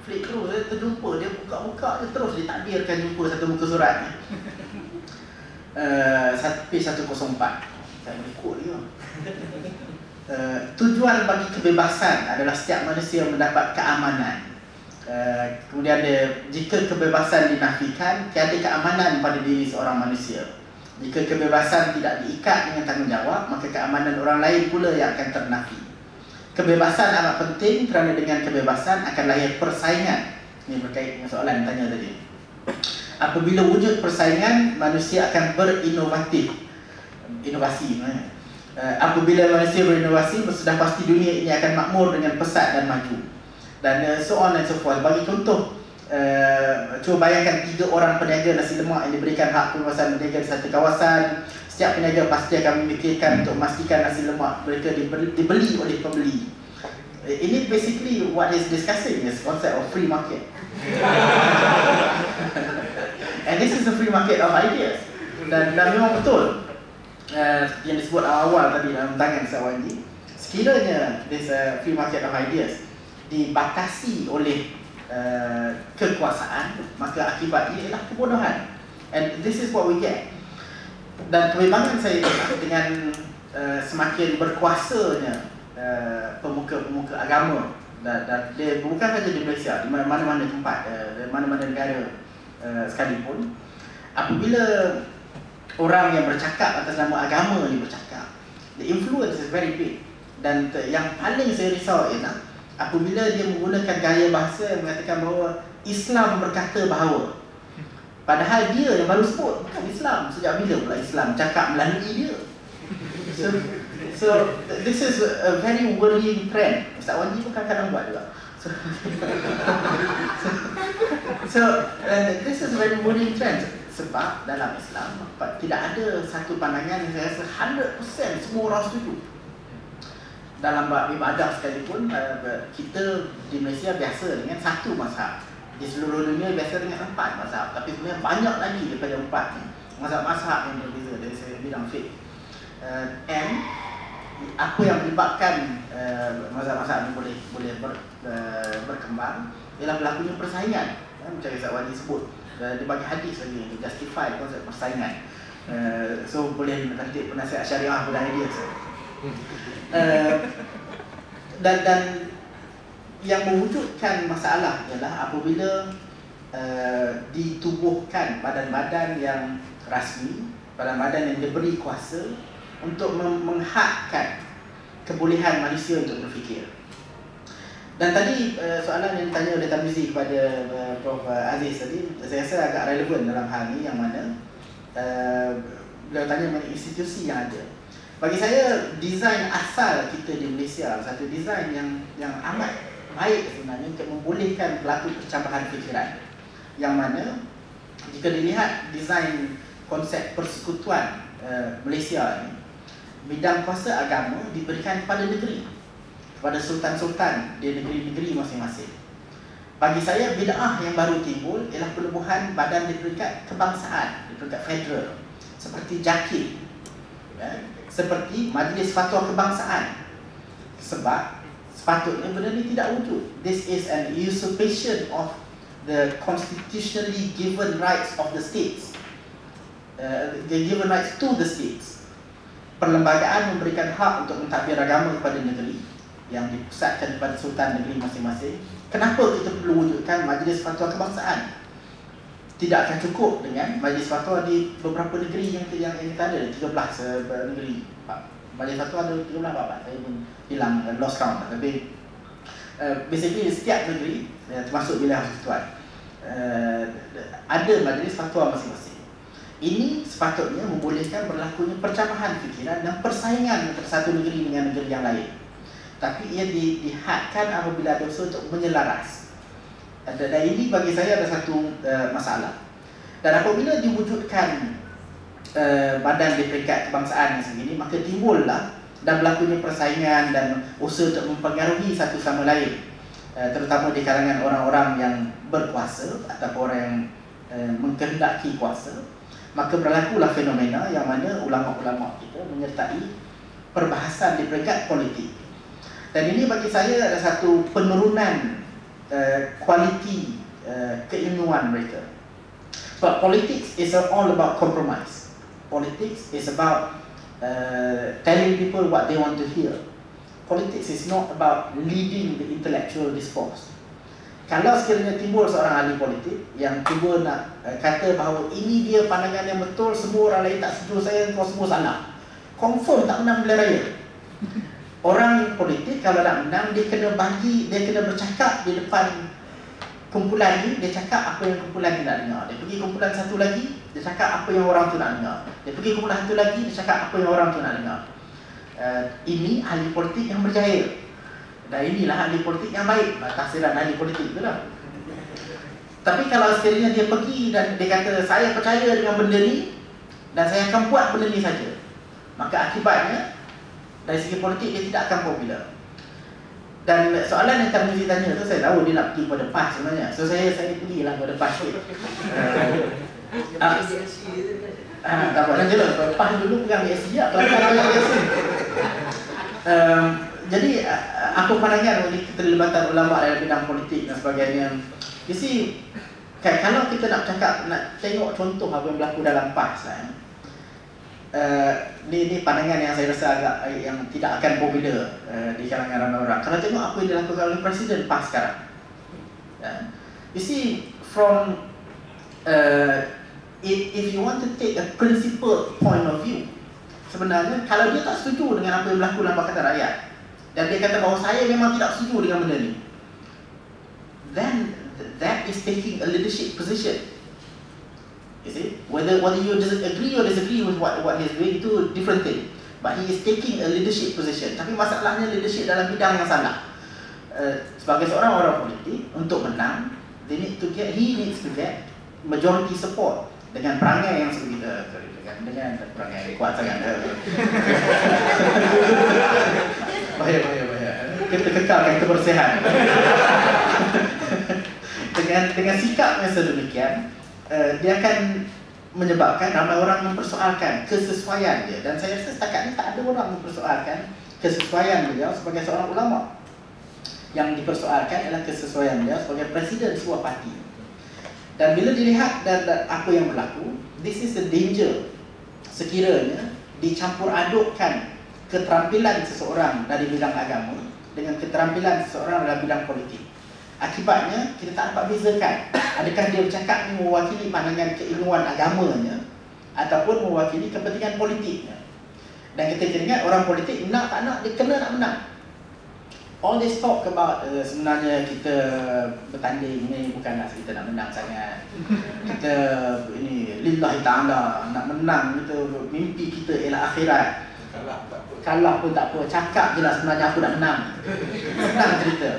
flick through, saya terjumpa dia buka-buka dia terus ditakdirkan jumpa satu muka surat ni. Page 104. Saya berikut dia. Tujuan bagi kebebasan adalah setiap manusia mendapat keamanan. Kemudian ada, jika kebebasan dinafikan, tiada keamanan pada diri seorang manusia. Jika kebebasan tidak diikat dengan tanggungjawab, maka keamanan orang lain pula yang akan ternafi. Kebebasan amat penting kerana dengan kebebasan akan lahir persaingan. Ini berkait dengan soalan yang tanya tadi. Apabila wujud persaingan, manusia akan inovasi. Apabila manusia berinovasi, sudah pasti dunia ini akan makmur dengan pesat dan maju, dan so on and so forth. Bagi contoh, cuba bayangkan 3 orang peniaga nasi lemak yang diberikan hak kebebasan berniaga di satu kawasan. Setiap peniaga pasti akan memikirkan untuk memastikan nasi lemak mereka dibeli oleh pembeli. Ini basically what is discussing is concept of free market. And this is a free market of ideas. Dan memang betul yang disebut awal tadi dalam tangan Ustaz Wanji, sekiranya this free market of ideas dibatasi oleh kekuasaan, maka akibatnya ialah kebodohan. And this is what we get. Dan kebimbangan saya dengan semakin berkuasanya pemuka-pemuka agama, dan dia bukan saja di Malaysia, di mana-mana tempat, di mana-mana negara sekalipun, apabila orang yang bercakap atas nama agama ni bercakap, the influence is very big. Dan yang paling saya risau ialah apabila dia menggunakan gaya bahasa yang mengatakan bahawa Islam berkata bahawa, padahal dia yang baru sebut bukan Islam. Sejak bila pula Islam cakap melalui dia? So this is a very worrying trend. Ustaz Wanji pun kadang-kadang buat juga. So this is a very worrying trend. Sebab dalam Islam tidak ada satu pandangan yang saya rasa 100% semua orang setuju. Dalam bab ibadah sekalipun, kita di Malaysia biasa dengan satu mazhab. Di seluruh dunia biasa dengan 4 mazhab, tapi sebenarnya banyak lagi daripada 4 ni mazhab-mazhab yang berbeza dari segi bidang fiqh. And apa yang menyebabkan mazhab-mazhab ini boleh berkembang ialah berlakunya persaingan. Macam Ustaz Wadi sebut, dia bagi hadis lagi untuk justify konsep persaingan. So boleh nanti penasihat syariah boleh idea. Dan yang mewujudkan masalah ialah apabila ditubuhkan badan-badan yang rasmi, badan-badan yang diberi kuasa untuk menghadkan kebolehan manusia untuk berfikir. Dan tadi soalan yang ditanya oleh Tamizi kepada Prof Aziz tadi, saya rasa agak relevan dalam hal ini, yang mana beliau tanya mengenai institusi yang ada. Bagi saya, desain asal kita di Malaysia satu desain yang amat baik sebenarnya untuk membolehkan berlaku percambahan fikiran, yang mana jika dilihat desain konsep persekutuan Malaysia ini, bidang kuasa agama diberikan kepada negeri, kepada sultan-sultan di negeri-negeri masing-masing. Bagi saya, bid'ah yang baru timbul ialah penubuhan badan di peringkat kebangsaan, di peringkat federal, seperti JAKIM, seperti Majlis Fatwa Kebangsaan. Sebab sepatutnya benda ini tidak wujud. This is an usurpation of the constitutionally given rights of the states, the given rights to the states. Perlembagaan memberikan hak untuk mentadbir agama kepada negeri yang dipusatkan kepada sultan negeri masing-masing. Kenapa kita perlu wujudkan Majlis Fatwa Kebangsaan? Tidak akan cukup dengan Majlis Fatwa di beberapa negeri yang kita ada, 13 negeri. Majlis Fatwa ada 13 apa? Saya pun hilang, lost count. Tapi basically setiap negeri, termasuk wilayah persekutuan, ada Majlis Fatwa masing-masing. Ini sepatutnya membolehkan berlakunya percambahan fikiran dan persaingan antara satu negeri dengan negeri yang lain. Tapi ia dihadkan apabila ada usaha untuk menyelaras. Dan ini bagi saya ada satu masalah. Dan apabila diwujudkan badan di peringkat kebangsaan yang segini, maka timbullah dan berlakunya persaingan dan usaha untuk mempengaruhi satu sama lain, terutama di kalangan orang-orang yang berkuasa atau orang yang mengkehendaki kuasa. Maka berlakulah fenomena yang mana ulama-ulama kita menyertai perbahasan di peringkat politik. Dan ini bagi saya ada satu penurunan kualiti keilmuan mereka. But politics is all about compromise. Politics is about telling people what they want to hear. Politics is not about leading the intellectual discourse. Kalau sekiranya timbul seorang ahli politik yang cuba nak kata bahawa ini dia pandangan yang betul, semua orang lain tak setuju saya, kau semua salah, confirm tak menang pilihan raya. Orang politik kalau nak menang, dia kena bercakap di depan kumpulan ni, dia cakap apa yang kumpulan ni nak dengar. Dia pergi kumpulan satu lagi, dia cakap apa yang orang tu nak dengar. Dia pergi kumpulan satu lagi, dia cakap apa yang orang tu nak dengar. Ini ahli politik yang berjaya. Dan inilah ahli politik yang baik. Tafsiran ahli politik tu lah. Tapi kalau sekiranya dia pergi dan dia kata saya percaya dengan benda ni dan saya akan buat benda ni saja, maka akibatnya dari segi politik dia tidak akan popular. Dan soalan yang Tamizi tanya tu, saya tahu dia nak pergi pada PAS sebenarnya. So saya pergilah pada PAS sikit. Tak apa, nanti lah PAS dulu pegang BSC lah, kelakar BSC. Jadi apa pandangan bagi keterlibatan ulama dalam bidang politik dan sebagainya? You see, kalau kita nak cakap, nak tengok contoh apa yang berlaku dalam PAS lah, ni pandangan yang saya rasa agak yang tidak akan popular di kalangan ramai orang. Kalau tengok apa yang dilakukan oleh Presiden PAS sekarang, you see, from if you want to take a principled point of view, sebenarnya kalau dia tak setuju dengan apa yang berlaku dalam Pakatan Rakyat dan dia kata bahawa saya memang tidak setuju dengan benda ni, then that is taking a leadership position. You see, whether you agree or disagree with what he's doing, itu different thing. But he is taking a leadership position. Tapi masalahnya leadership dalam bidang yang salah. Sebagai seorang orang politik, untuk menang, he needs to get majority support dengan perangai yang seperti dengan perangai kuat sangat. Bahaya. Kita kekalkan kebersihan. dengan sikap yang sedemikian, dia akan menyebabkan ramai orang mempersoalkan kesesuaian dia. Dan saya rasa setakat ni tak ada orang mempersoalkan kesesuaian beliau sebagai seorang ulama. Yang dipersoalkan adalah kesesuaian beliau sebagai presiden sebuah parti. Dan bila dilihat dan apa yang berlaku, this is a danger sekiranya dicampur adukkan keterampilan seseorang dari bidang agama dengan keterampilan seseorang dalam bidang politik. Akibatnya kita tak dapat bezakan adakah dia bercakap ni mewakili pandangan keilmuan agamanya ataupun mewakili kepentingan politiknya. Dan kita ingat orang politik nak tak nak, dia kena nak menang. All this talk about sebenarnya kita bertanding ni bukanlah kita nak menang sangat. Kita ini lillahi ta'ala nak menang, kita mimpi kita ialah akhirat. Kalah pun tak apa, cakap je lah sebenarnya aku nak menang. Senang cerita.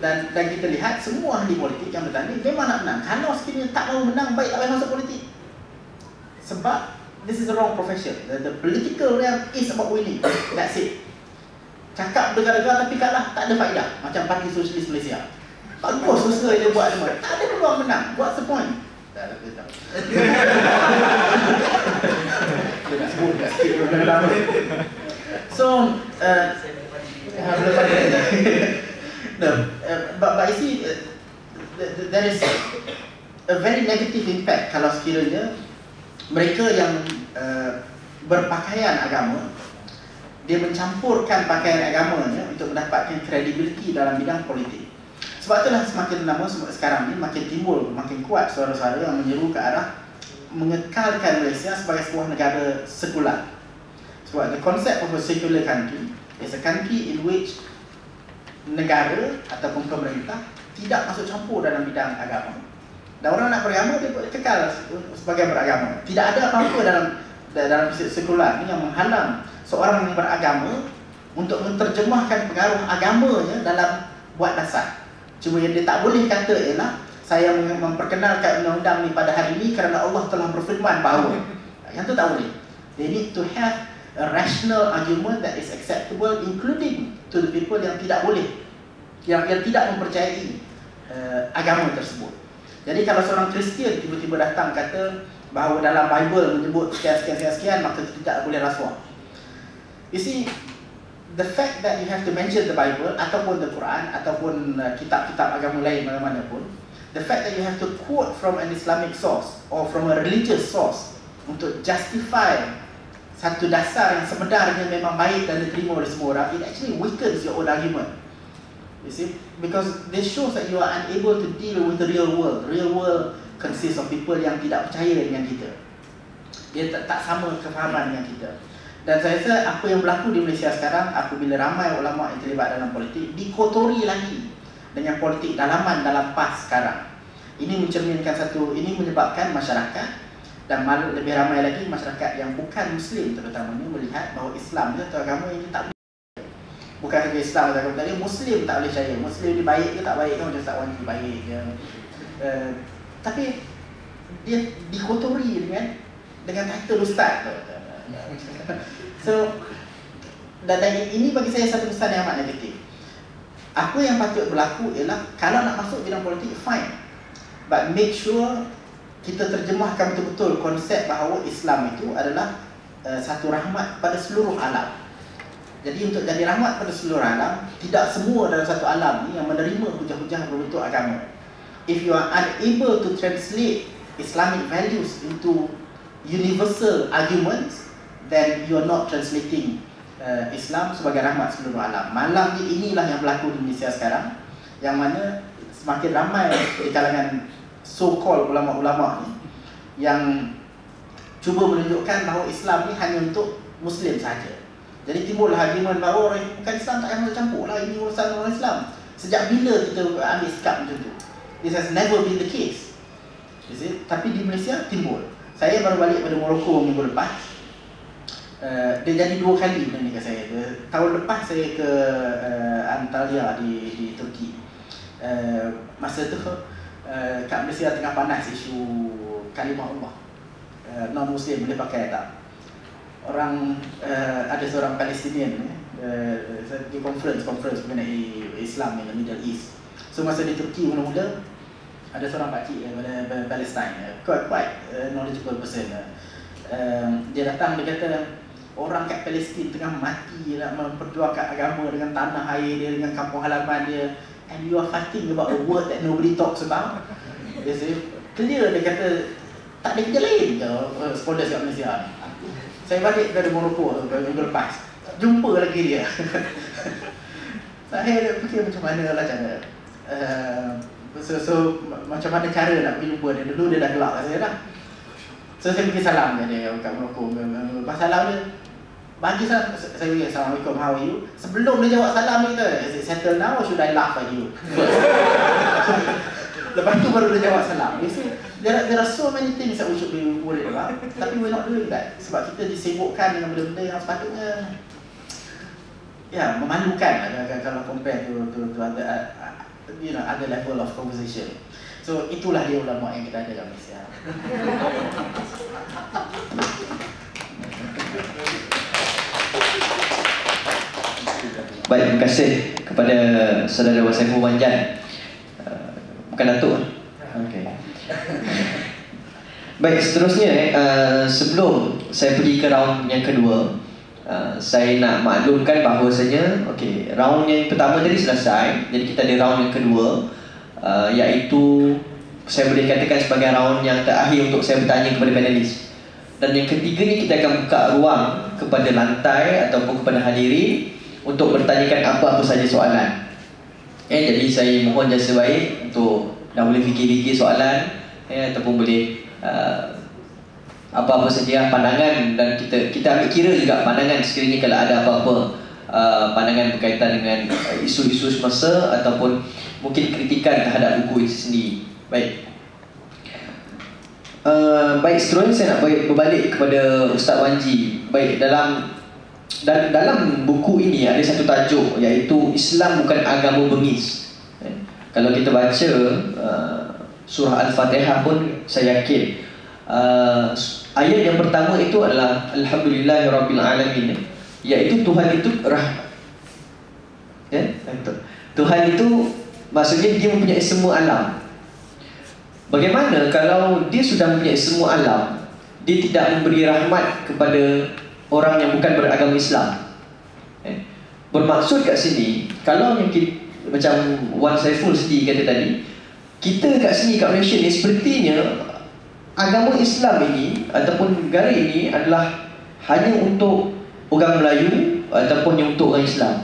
Dan kita lihat semua ahli politik yang bertanding memang nak menang. Kalau sekiranya tak mahu menang, baik tak payah masuk politik. Sebab this is the wrong profession. The political realm is about winning. That's it. Cakap bergara-gara tapi kalah, tak ada faedah. Macam Parti Sosialis Malaysia. Bagus usaha dia buat semua, tak ada peluang menang. What's the point? Tak ada kita tahu. Dia nak sebut kat sikit lama. So no, but you see, there is a very negative impact kalau sekiranya mereka yang berpakaian agama, dia mencampurkan pakaian agamanya untuk mendapatkan kredibiliti dalam bidang politik. Sebab itulah semakin lama sekarang ni makin timbul, makin kuat suara-suara yang menyeru ke arah mengekalkan Malaysia sebagai sebuah negara sekular. Sebab the concept of a secular country is a country in which negara ataupun pemerintah tidak masuk campur dalam bidang agama. Dan orang nak beragama, dia kekal sebagai beragama. Tidak ada apa-apa dalam sekular ni yang menghalang seorang yang beragama untuk menterjemahkan pengaruh agamanya dalam buat dasar. Cuma yang dia tak boleh kata ialah saya memperkenalkan undang-undang ni pada hari ini kerana Allah telah berfirman bahawa. Yang tu tak boleh. They need to have a rational argument that is acceptable, including to the people yang tidak boleh, yang tidak mempercayai agama tersebut. Jadi kalau seorang Kristian tiba-tiba datang kata bahawa dalam Bible menyebut sekian, maka tidak boleh rasuah. You see, the fact that you have to mention the Bible ataupun the Quran ataupun kitab-kitab agama lain mana-mana pun, the fact that you have to quote from an Islamic source or from a religious source untuk justify satu dasar yang sebenarnya memang baik dan diterima oleh semua orang, it actually weakens your own argument. You see, because this shows that you are unable to deal with the real world. The real world consists of people yang tidak percaya dengan kita. Dia tak sama kefahaman dengan kita. Dan saya rasa apa yang berlaku di Malaysia sekarang apabila ramai ulama yang terlibat dalam politik dikotori lagi dengan politik dalaman dalam PAS sekarang. Ini mencerminkan ini menyebabkan masyarakat dan lebih ramai lagi masyarakat yang bukan Muslim terutamanya melihat bahawa Islam itu satu agama yang tak boleh. Bukan saja Islam atau agama tadi, Muslim tak boleh percaya. Muslim ni baik ke tak baik ke, macam Ustaz Wanji baik je. Tapi dia dikotori dengan title Ustaz tu. So dan ini bagi saya satu pesan yang amat negatif. Apa yang patut berlaku ialah kalau nak masuk bidang politik, fine, but make sure kita terjemahkan betul-betul konsep bahawa Islam itu adalah satu rahmat pada seluruh alam. Jadi untuk jadi rahmat pada seluruh alam, tidak semua dalam satu alam ni yang menerima hujah-hujah berbentuk agama. If you are unable to translate Islamic values into universal arguments, then you are not translating Islam sebagai rahmat seluruh alam. Malam ni inilah yang berlaku di Malaysia sekarang, yang mana semakin ramai di kalangan so-called ulama-ulama ni yang cuba menunjukkan bahawa Islam ni hanya untuk Muslim saja. Jadi timbullah argument bahawa orang bukan Islam tak payah masuk campur lah, ini urusan orang Islam. Sejak bila kita ambil sikap macam tu? This has never been the case. Tapi di Malaysia timbul. Saya baru balik pada Morocco minggu lepas. Dia jadi 2 kali benda ni kat saya. Tahun lepas saya ke Antalya di Turki. Masa tu kat Malaysia tengah panas isu kalimah Allah. Non-Muslim boleh pakai tak? Orang ada seorang Palestinian di conference mengenai Islam in the Middle East. So masa di Turki mula-mula ada seorang pakcik daripada Palestine, quite knowledgeable person. Dia datang, dia kata orang kat Palestin tengah mati nak memperjuangkan agama dengan tanah air dia, dengan kampung halaman dia, and you are fighting about a word that nobody talks about. Dia say, clear, dia kata tak ada kerja lain ke scholars kat Malaysia ni. Saya balik dari Morocco minggu lepas, jumpa lagi dia. Saya fikir macam mana lah cara so macam mana cara nak pergi jumpa dia. Dulu dia dah gelak kat saya dah. So saya pergi salam dia kat Morocco. Lepas salam dia, bagi salam, saya pergi Assalamualaikum, how are you? Sebelum dia jawab salam ni, is it settled now or should I laugh at you? Lepas tu baru dia jawab salam. You see, there are so many things that we should be worried about, tapi we're not doing that. Sebab kita disibukkan dengan benda-benda yang sepatutnya memalukan kalau compare to other, other level of conversation. So itulah dia ulama yang kita ada dalam Malaysia. Baik, terima kasih kepada saudara Wasaiful Manjan. Bukan Datuk. Okey. Baik, seterusnya sebelum saya pergi ke round yang kedua, saya nak maklumkan bahawasanya round yang pertama tadi selesai. Jadi kita ada round yang kedua, iaitu saya boleh katakan sebagai round yang terakhir untuk saya bertanya kepada panelis. Dan yang ketiga ni kita akan buka ruang kepada lantai ataupun kepada hadirin untuk bertanyakan apa-apa saja soalan. Jadi saya mohon jasa baik untuk dah boleh fikir-fikir soalan, ataupun boleh apa-apa saja pandangan, dan kita ambil kira juga pandangan sekiranya kalau ada apa-apa pandangan berkaitan dengan isu-isu semasa ataupun mungkin kritikan terhadap buku itu sendiri. Baik. Baik, seterusnya saya nak berbalik kepada Ustaz Wanji. Baik, dalam buku ini ada satu tajuk, iaitu Islam bukan agama bengis. Kalau kita baca surah Al-Fatihah pun saya yakin ayat yang pertama itu adalah Alhamdulillahirabbil alamin, iaitu Tuhan itu Tuhan itu maksudnya dia mempunyai semua alam. Bagaimana kalau dia sudah mempunyai semua alam, dia tidak memberi rahmat kepada orang yang bukan beragama Islam? Bermaksud kat sini, kalau yang kita, macam Wan Saiful sendiri kata tadi, kita kat sini kat Malaysia ni sepertinya agama Islam ini ataupun negara ini adalah hanya untuk orang Melayu ataupun untuk orang Islam.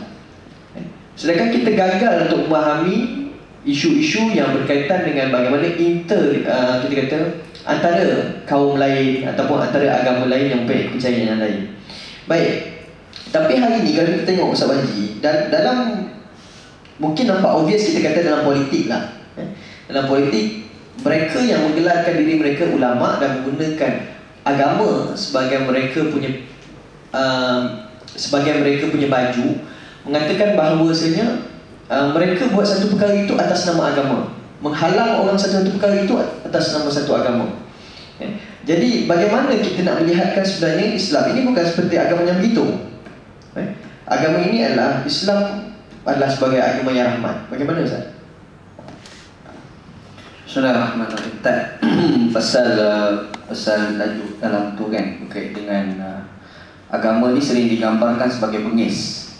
Sedangkan kita gagal untuk memahami isu-isu yang berkaitan dengan bagaimana kita kata antara kaum lain ataupun antara agama lain yang baik kepercayaan yang lain. Baik, tapi hari ini kalau kita tengok Ustaz Wanji, dalam mungkin nampak obvious, kita kata dalam politik lah. Dalam politik, mereka yang menggelarkan diri mereka ulama dan menggunakan agama sebagai mereka punya baju, mengatakan bahawasanya mereka buat satu perkara itu atas nama agama, menghalang orang satu perkara itu atas nama satu agama. Jadi bagaimana kita nak melihatkan sebenarnya Islam ini bukan seperti agama yang begitu. Agama ini adalah, Islam adalah sebagai agama yang rahmat. Bagaimana Ustaz? Bismillahirrahmanirrahim. Pasal tajuk dalam tu kan, berkait dengan agama ni sering digambarkan sebagai bengis.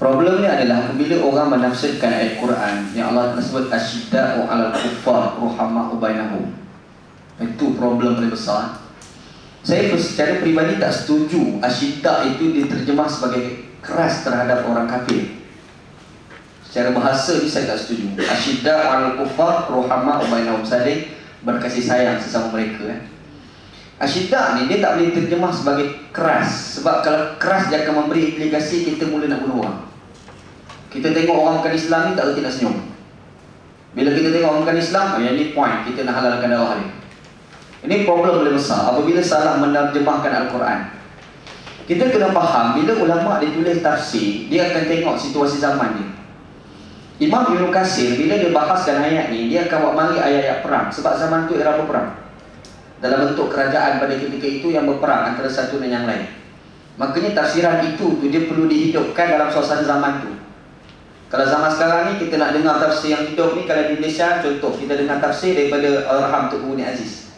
Problemnya adalah apabila orang menafsirkan ayat Quran yang Allah sebut asyidda'u 'alal kuffar ruhama'u bainahum. Itu problem paling besar. Saya secara peribadi tak setuju asyidda' itu diterjemah sebagai keras terhadap orang kafir. Secara bahasa ni saya tak setuju. Asyidda'u 'alal kuffar ruhama'u bainahum, saling berkasih sayang sesama mereka. Asyidda' ni dia tak boleh terjemah sebagai keras, sebab kalau keras dia akan memberi implikasi kita mula nak bunuh orang. Kita tengok orang bukan Islam ni tak reti nak senyum. Bila kita tengok orang bukan Islam, yang ni point, kita nak halalkan darah dia. Ini problem paling besar apabila salah menerjemahkan Al-Quran. Kita kena faham, bila ulama' dia tulis tafsir, dia akan tengok situasi zaman dia. Imam Ibn Katsir bila dia bahaskan ayat ni, dia akan buat mari ayat-ayat perang, sebab zaman tu era berperang. Dalam bentuk kerajaan pada ketika itu yang berperang antara satu dan yang lain. Makanya tafsiran itu dia perlu dihidupkan dalam suasana zaman tu. Kalau zaman sekarang ni kita nak dengar tafsir yang hidup ni, kalau di Malaysia contoh kita dengar tafsir daripada Al-Raham Tuku Ni Aziz.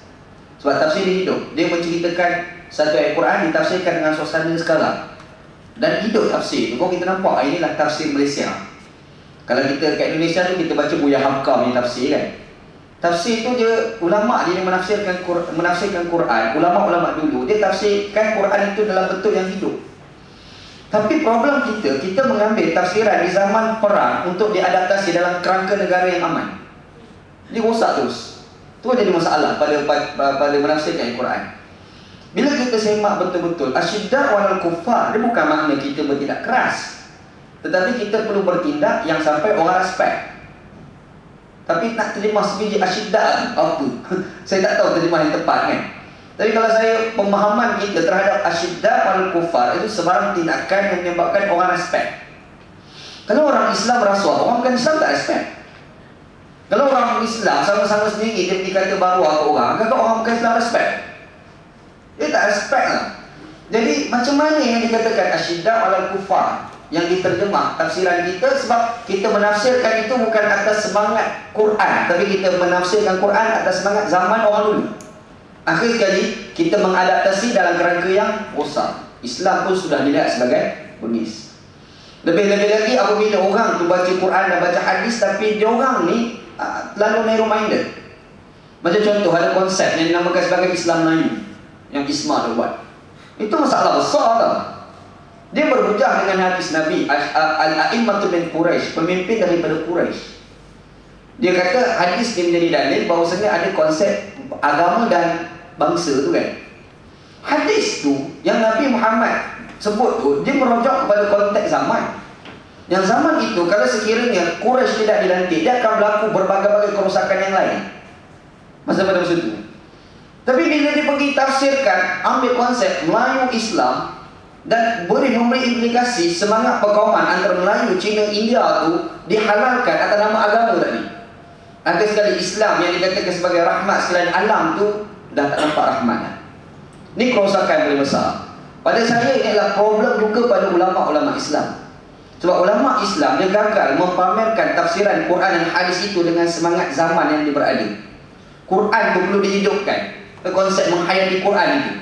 Sebab tafsir dia hidup. Dia menceritakan satu ayat Quran ditafsirkan dengan suasana sekarang. Dan hidup tafsir tu. Kalau kita nampak inilah tafsir Malaysia. Kalau kita kat Indonesia tu kita baca Buya Hamka punya tafsir kan. Tafsir tu dia ulama dia menafsirkan Quran. Ulama-ulama dulu dia tafsirkan Quran itu dalam bentuk yang hidup. Tapi problem kita mengambil tafsiran di zaman perang untuk diadaptasi dalam kerangka negara yang aman. Dia rosak terus. Itu jadi masalah pada menafsirkan Al-Quran. Bila kita semak betul-betul asyidda' walal kuffar, dia bukan makna kita bertindak keras, tetapi kita perlu bertindak yang sampai orang respect. Tapi nak terjemah sebiji asyidda' apa? Saya tak tahu terjemah yang tepat kan. Tapi kalau saya, pemahaman kita terhadap asyidda' walal kuffar itu sebarang tindakan yang menyebabkan orang respect. Kalau orang Islam rasuah, orang bukan Islam tak respect. Kalau orang Islam sama-sama sendiri dia pergi kata baruah ke orang, agak orang bukan Islam respect. Dia tak respect lah. Jadi macam mana yang dikatakan asyidda' walal kuffar yang diterjemah tafsiran kita, sebab kita menafsirkan itu bukan atas semangat Quran, tapi kita menafsirkan Quran atas semangat zaman orang dulu. Akhir sekali kita mengadaptasi dalam kerangka yang rosak. Islam pun sudah dilihat sebagai bengis. Lebih-lebih lagi apabila orang tu baca Quran dan baca hadis, tapi dia orang ni terlalu narrow minded. Macam contoh ada konsep yang dinamakan sebagai Islam Melayu yang Isma dah buat. Itu masalah besar tau. Dia berhujah dengan hadis Nabi Al-A'immatu min Quraisy, pemimpin daripada Quraisy. Dia kata hadis ni menjadi dalil bahawasanya ada konsep agama dan bangsa tu kan. Hadis tu yang Nabi Muhammad sebut tu, dia merujuk kepada konteks zaman. Yang zaman itu kalau sekiranya Quraisy tidak dilantik, dia akan berlaku berbagai-bagai kerosakan yang lain pada masa itu. Tapi bila dia pergi tafsirkan, ambil konsep Melayu Islam dan memberi implikasi semangat perkauman antara Melayu, Cina, India tu dihalalkan atas nama agama tadi. Akhir sekali Islam yang dikatakan sebagai rahmat sekalian alam tu dah tak nampak rahmat dah. Ini kerosakan paling besar. Pada saya ini adalah problem juga pada ulama-ulama Islam. Sebab ulama Islam dia gagal mempamerkan tafsiran Quran dan hadis itu dengan semangat zaman yang dia berada. Quran tu perlu dihidupkan, konsep menghayati Quran itu.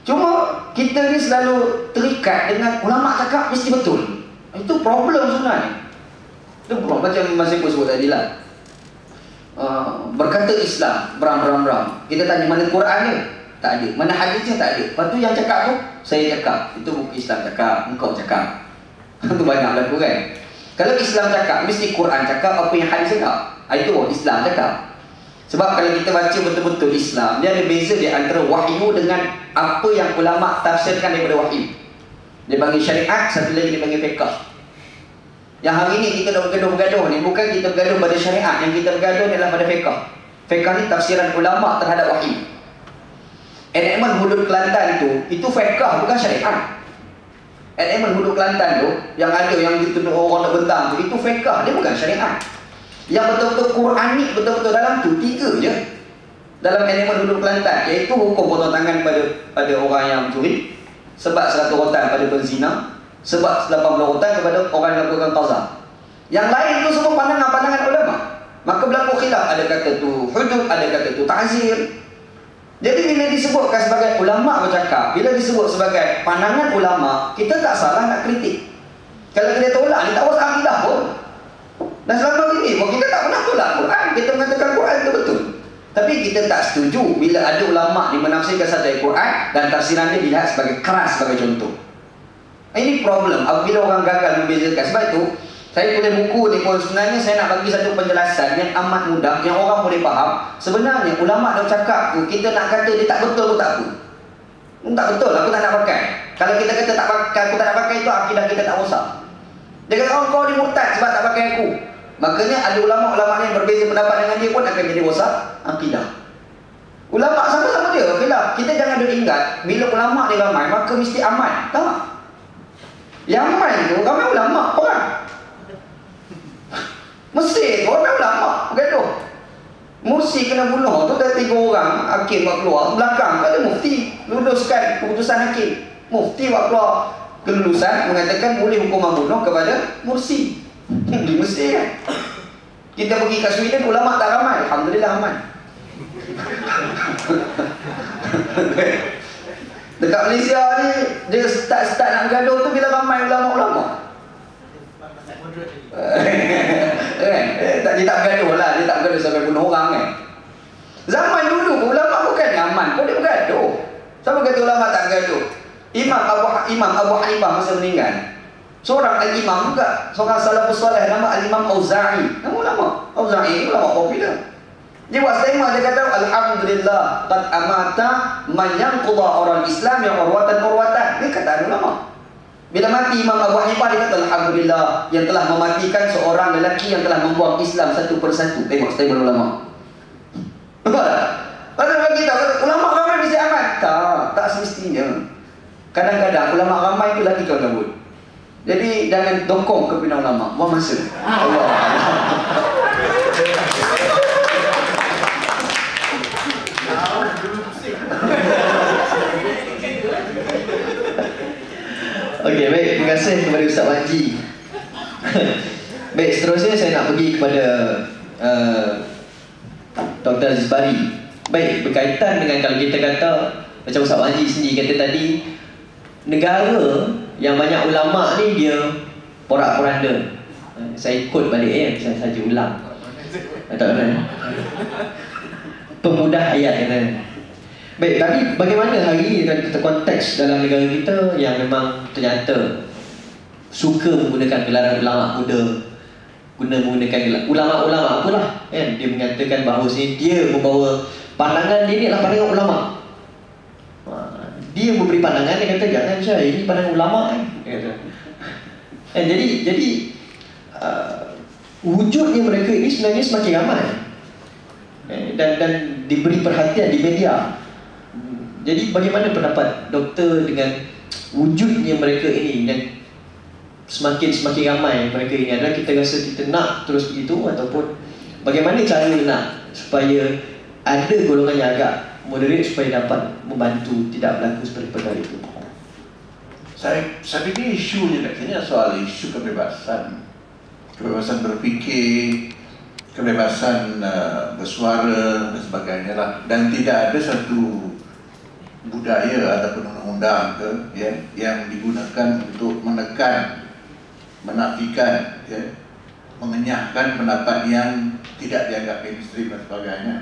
Cuma kita ni selalu terikat dengan ulama cakap mesti betul. Itu problem sebenarnya. Itu problem macam masa aku sebut tadi lah. Berkata Islam beram. Kita tanya mana Quran dia? Tak ada. Mana hadisnya? Tak ada. Lepas tu yang cakap tu saya cakap. Itu bukan Islam cakap, engkau cakap. Itu banyak berlaku kan. Kalau Islam cakap mesti Quran cakap, apa yang hadis cakap, itu Islam cakap. Sebab kalau kita baca betul-betul Islam, dia ada beza di antara wahyu dengan apa yang ulama tafsirkan daripada wahyu. Dia bagi syariat, satu lagi dia bagi fiqh. Yang hari ni kita dah bergaduh ni, bukan kita bergaduh pada syariat, yang kita bergaduh ni adalah pada fiqh. Fiqh ni tafsiran ulama terhadap wahyu. Enakmen hudud Kelantan tu, itu fiqh bukan syariat. Enakmen hudud Kelantan tu, yang ada yang dituduh orang nak bentang tu, itu fiqh, dia bukan syariat. Yang betul-betul Quranik, betul-betul dalam tu, 3 je dalam enakmen hudud Kelantan, iaitu hukum potong tangan pada orang yang mencuri, sebab 100 rotan pada berzina, sebab 80 rotan kepada orang yang melakukan qazah. Yang lain tu semua pandangan-pandangan ulama. Maka berlaku khilaf, ada kata tu hudud, ada kata tu ta'zir. Jadi bila disebutkan sebagai ulama bercakap, bila disebut sebagai pandangan ulama, kita tak salah nak kritik. Kalau kita tolak ni tak usah akidah pun. Dan selama ini pun kita tak pernah tolak Quran, kita mengatakan Quran itu betul. Tapi kita tak setuju bila ada ulama yang menafsirkan satu ayat Quran dan tafsiran dia dilihat sebagai keras sebagai contoh. Ini problem apabila orang gagal membezakan. Sebab itu saya tulis buku ni pun sebenarnya saya nak bagi satu penjelasan yang amat mudah, yang orang boleh faham. Sebenarnya ulama dah cakap tu, kita nak kata dia tak betul pun tak apa. Tak betul, aku tak nak pakai. Kalau kita kata tak pakai, aku tak nak pakai, itu akidah kita tak rosak. Dia kata, oh kau ni murtad sebab tak pakai aku. Makanya ada ulama-ulama yang berbeza pendapat dengan dia pun akan jadi rosak akidah. Ulama sama-sama dia khilaf. Kita jangan duk ingat bila ulama dia ramai maka mesti aman. Tak. Yang aman tu ramai ulama orang. Mesir tu ramai ulama bergaduh. Mursi kena bunuh tu dah 3 orang, hakim buat keluar. Belakang tak ada mufti luluskan keputusan hakim. Mufti buat keluar kelulusan mengatakan boleh hukuman bunuh kepada Mursi. Di Mesir kan. Kita pergi kat Sweden, ulama tak ramai. Alhamdulillah aman. Dekat Malaysia ni, dia start nak bergaduh tu bila ramai ulama-ulama. Dia tak bergaduh lah, dia tak bergaduh sampai bunuh orang kan. Zaman dulu ulama bukan aman pun dia bergaduh. Siapa kata ulama tak bergaduh? Imam Abu Hanifah masa meninggal, seorang al-imam juga, seorang salafus salih nama al-Imam Auza'i. Nama ulama Auza'i, ulama popular. Dia buat statement, dia kata alhamdulillah qad amata man yanqudha orang Islam yang urwatan. Dia kata ulama. Bila mati Imam Abu Hanifah, dia kata alhamdulillah yang telah mematikan seorang lelaki yang telah membuang Islam satu persatu. Tengok statement ulama. Nampak tak? Kalau kita kata ulama ramai mesti aman. Tak semestinya. Kadang-kadang ulama ramai itu lagi kau gabut. Jadi jangan dongkong kepimpinan ulama. Buang masa. Allah. Okey, baik. Terima kasih kepada Ustaz Wanji. Baik, seterusnya saya nak pergi kepada Dr. Aziz Bari. Baik, berkaitan dengan kalau kita kata macam Ustaz Wanji sendiri kata tadi, negara yang banyak ulama ni dia porak-poranda. Saya ikut balik saya saja ulang. Tak benar. Pemudah ayat kata. Baik, tapi bagaimana hari ini kalau kita konteks dalam negara kita yang memang ternyata suka menggunakan gelaran ulama muda, menggunakan ulama-ulama apalah kan, dia mengatakan bahawa dia membawa pandangan dia ni adalah pandangan ulama. Dia memberi pandangan, dia kata jangan Syah, ini pandangan ulama kan. Jadi wujudnya mereka ini sebenarnya semakin ramai dan diberi perhatian di media. Jadi bagaimana pendapat doktor dengan wujudnya mereka ini dan semakin ramai mereka ini? Adalah kita rasa kita nak terus begitu ataupun bagaimana cara nak supaya ada golongan yang agak moderate supaya dapat membantu tidak berlaku seperti perkara itu? Saya fikir isunya kat sini soal isu kebebasan berfikir, kebebasan bersuara dan sebagainya lah. Dan tidak ada satu budaya ataupun undang-undang yang digunakan untuk menekan, menafikan, mengenyahkan pendapat yang tidak dianggap mainstream dan sebagainya.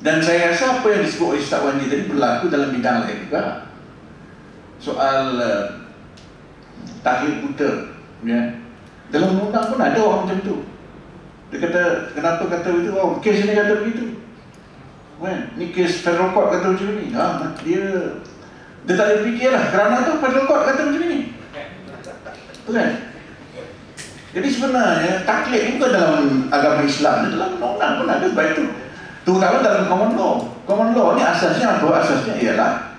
Dan saya rasa apa yang disebut oleh Ustaz Wanji tadi berlaku dalam bidang lain juga. Soal tahlil buta, dalam undang pun ada orang macam tu. Dia kata, kenapa kata begitu? Oh, kes ni kata begitu. Ni kes federal court kata macam ni. Dia tak ada fikir lah, kerana tu federal court kata macam ni. Kan? Jadi sebenarnya taklid ni bukan dalam agama Islam, dalam undang-undang pun ada sebab itu. Terutama dalam common law. Common law ni asasnya apa? Asasnya ialah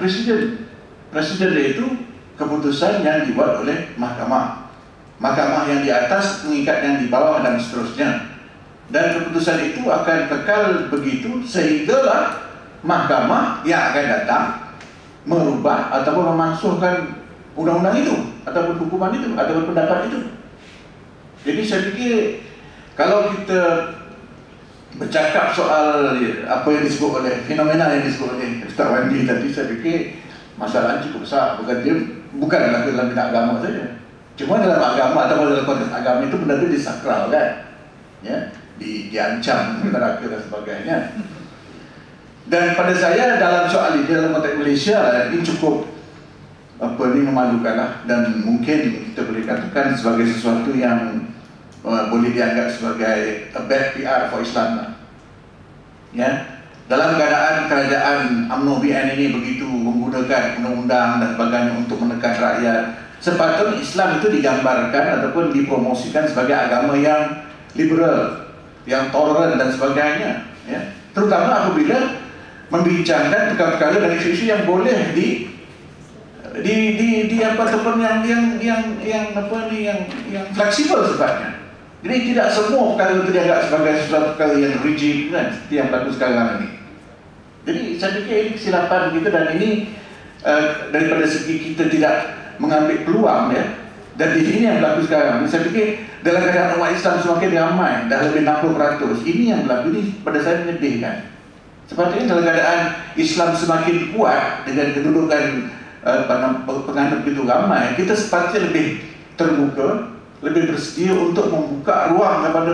Presiden dia itu keputusan yang dibuat oleh mahkamah. Mahkamah yang di atas mengikat yang di bawah dan seterusnya. Dan keputusan itu akan kekal begitu sehinggalah mahkamah yang akan datang merubah ataupun memansuhkan undang-undang itu ataupun hukuman itu ataupun pendapat itu. Jadi saya fikir kalau kita bercakap soal apa yang disebut oleh fenomena yang disebut oleh Ustaz Wanji tadi, saya fikir masalah cukup besar. Bukan dalam bidang agama saja. Cuma dalam agama atau dalam konteks agama itu benda itu disakralkan, diancam neraka dan sebagainya. Dan pada saya dalam soal ini dalam konteks Malaysia ini cukup memalukan lah, dan mungkin kita boleh katakan sebagai sesuatu yang boleh dianggap sebagai a bad PR for Islam lah. Dalam keadaan kerajaan UMNO BN ini begitu menggunakan undang-undang dan sebagainya untuk menekan rakyat, sepatutnya Islam itu digambarkan ataupun dipromosikan sebagai agama yang liberal, yang toleran dan sebagainya, terutama apabila membincangkan perkara-perkara dan isu-isu yang boleh di apa ataupun yang fleksibel sifatnya. Jadi tidak semua perkara itu dianggap sebagai sesuatu perkara yang rigid kan, seperti yang berlaku sekarang ini. Jadi saya fikir ini kesilapan kita, dan ini daripada segi kita tidak mengambil peluang Dan di sini yang berlaku sekarang. Saya fikir dalam keadaan umat Islam semakin ramai, dah lebih 60%, ini yang berlaku. Ini pada saya menyedihkan. Sepatutnya dalam keadaan Islam semakin kuat dengan kedudukan penganut begitu ramai, kita sepatutnya lebih terbuka, lebih bersedia untuk membuka ruang kepada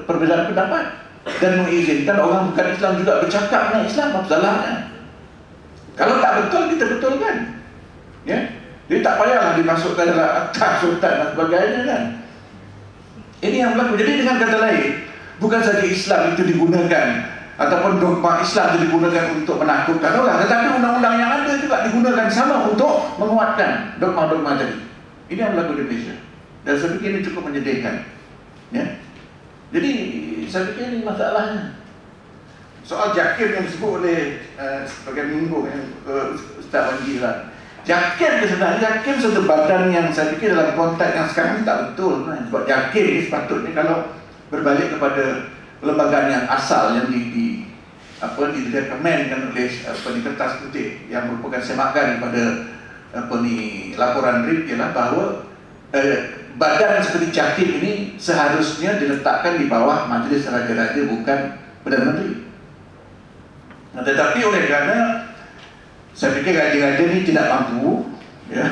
perbezaan pendapat dan mengizinkan orang bukan Islam juga bercakap dengan Islam. Apa salahnya? Kalau tak betul, kita betulkan. Ya? Jadi tak payahlah dimasukkan dalam akta sultan dan sebagainya kan. Ini yang berlaku. Jadi dengan kata lain, bukan saja Islam itu digunakan ataupun dogma Islam itu digunakan untuk menakutkan orang, tetapi undang-undang yang ada juga digunakan sama untuk menguatkan dogma-dogma tadi. Ini yang berlaku di Malaysia. Dan saya fikir ini cukup menyedihkan. Ya? Jadi saya fikir ini masalahnya. Soal JAKIM yang disebut oleh sebagai minggu Ustaz Wanji lah. JAKIM sebenarnya, JAKIM satu badan yang saya fikir dalam konteks yang sekarang tak betul. Sebab JAKIM ini sepatutnya kalau berbalik kepada lembagaan yang asal yang direkomendkan oleh kertas putih yang merupakan semakan pada laporan RIP ialah bahawa badan seperti JAKIM ini seharusnya diletakkan di bawah Majlis Raja-Raja, bukan Perdana Menteri. Nah, tetapi oleh kerana saya fikir raja-raja ini tidak mampu, ya,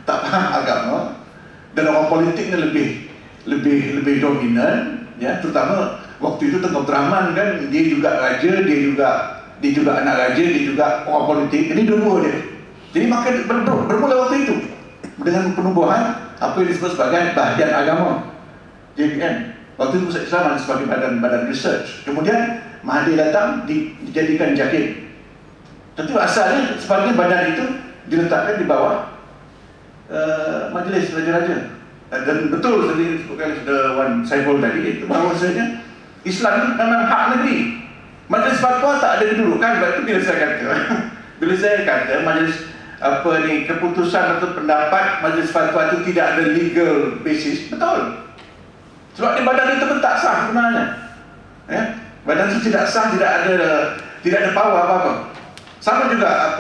tak faham agama, dan orang politik ini lebih dominan, ya, terutama waktu itu Tengku Abdul Rahman kan, dia juga raja, dia juga anak raja, dia juga orang politik. Ini dua dia. Jadi maka bermula waktu itu dengan penubuhan apa yang disebut sebagai bahagian agama, JPN. Waktu itu Pusat Islam ada sebagai badan research. Kemudian Mahathir datang dijadikan JAKIM. Tentu asalnya sepatutnya badan itu diletakkan di bawah Majlis Raja-Raja. Dan betul tadi disebutkan sudah Wan Saiful tadi, itu bahawasanya Islam itu memang hak negeri. Majlis Fatwa tak ada kedudukan. Sebab itu bila saya kata majlis keputusan atau pendapat Majlis Fatwa itu tidak ada legal basis, betul. Sebab di badan itu pun tak sah sebenarnya. Ya? Badan itu tidak sah, tidak ada power apa-apa. Sama juga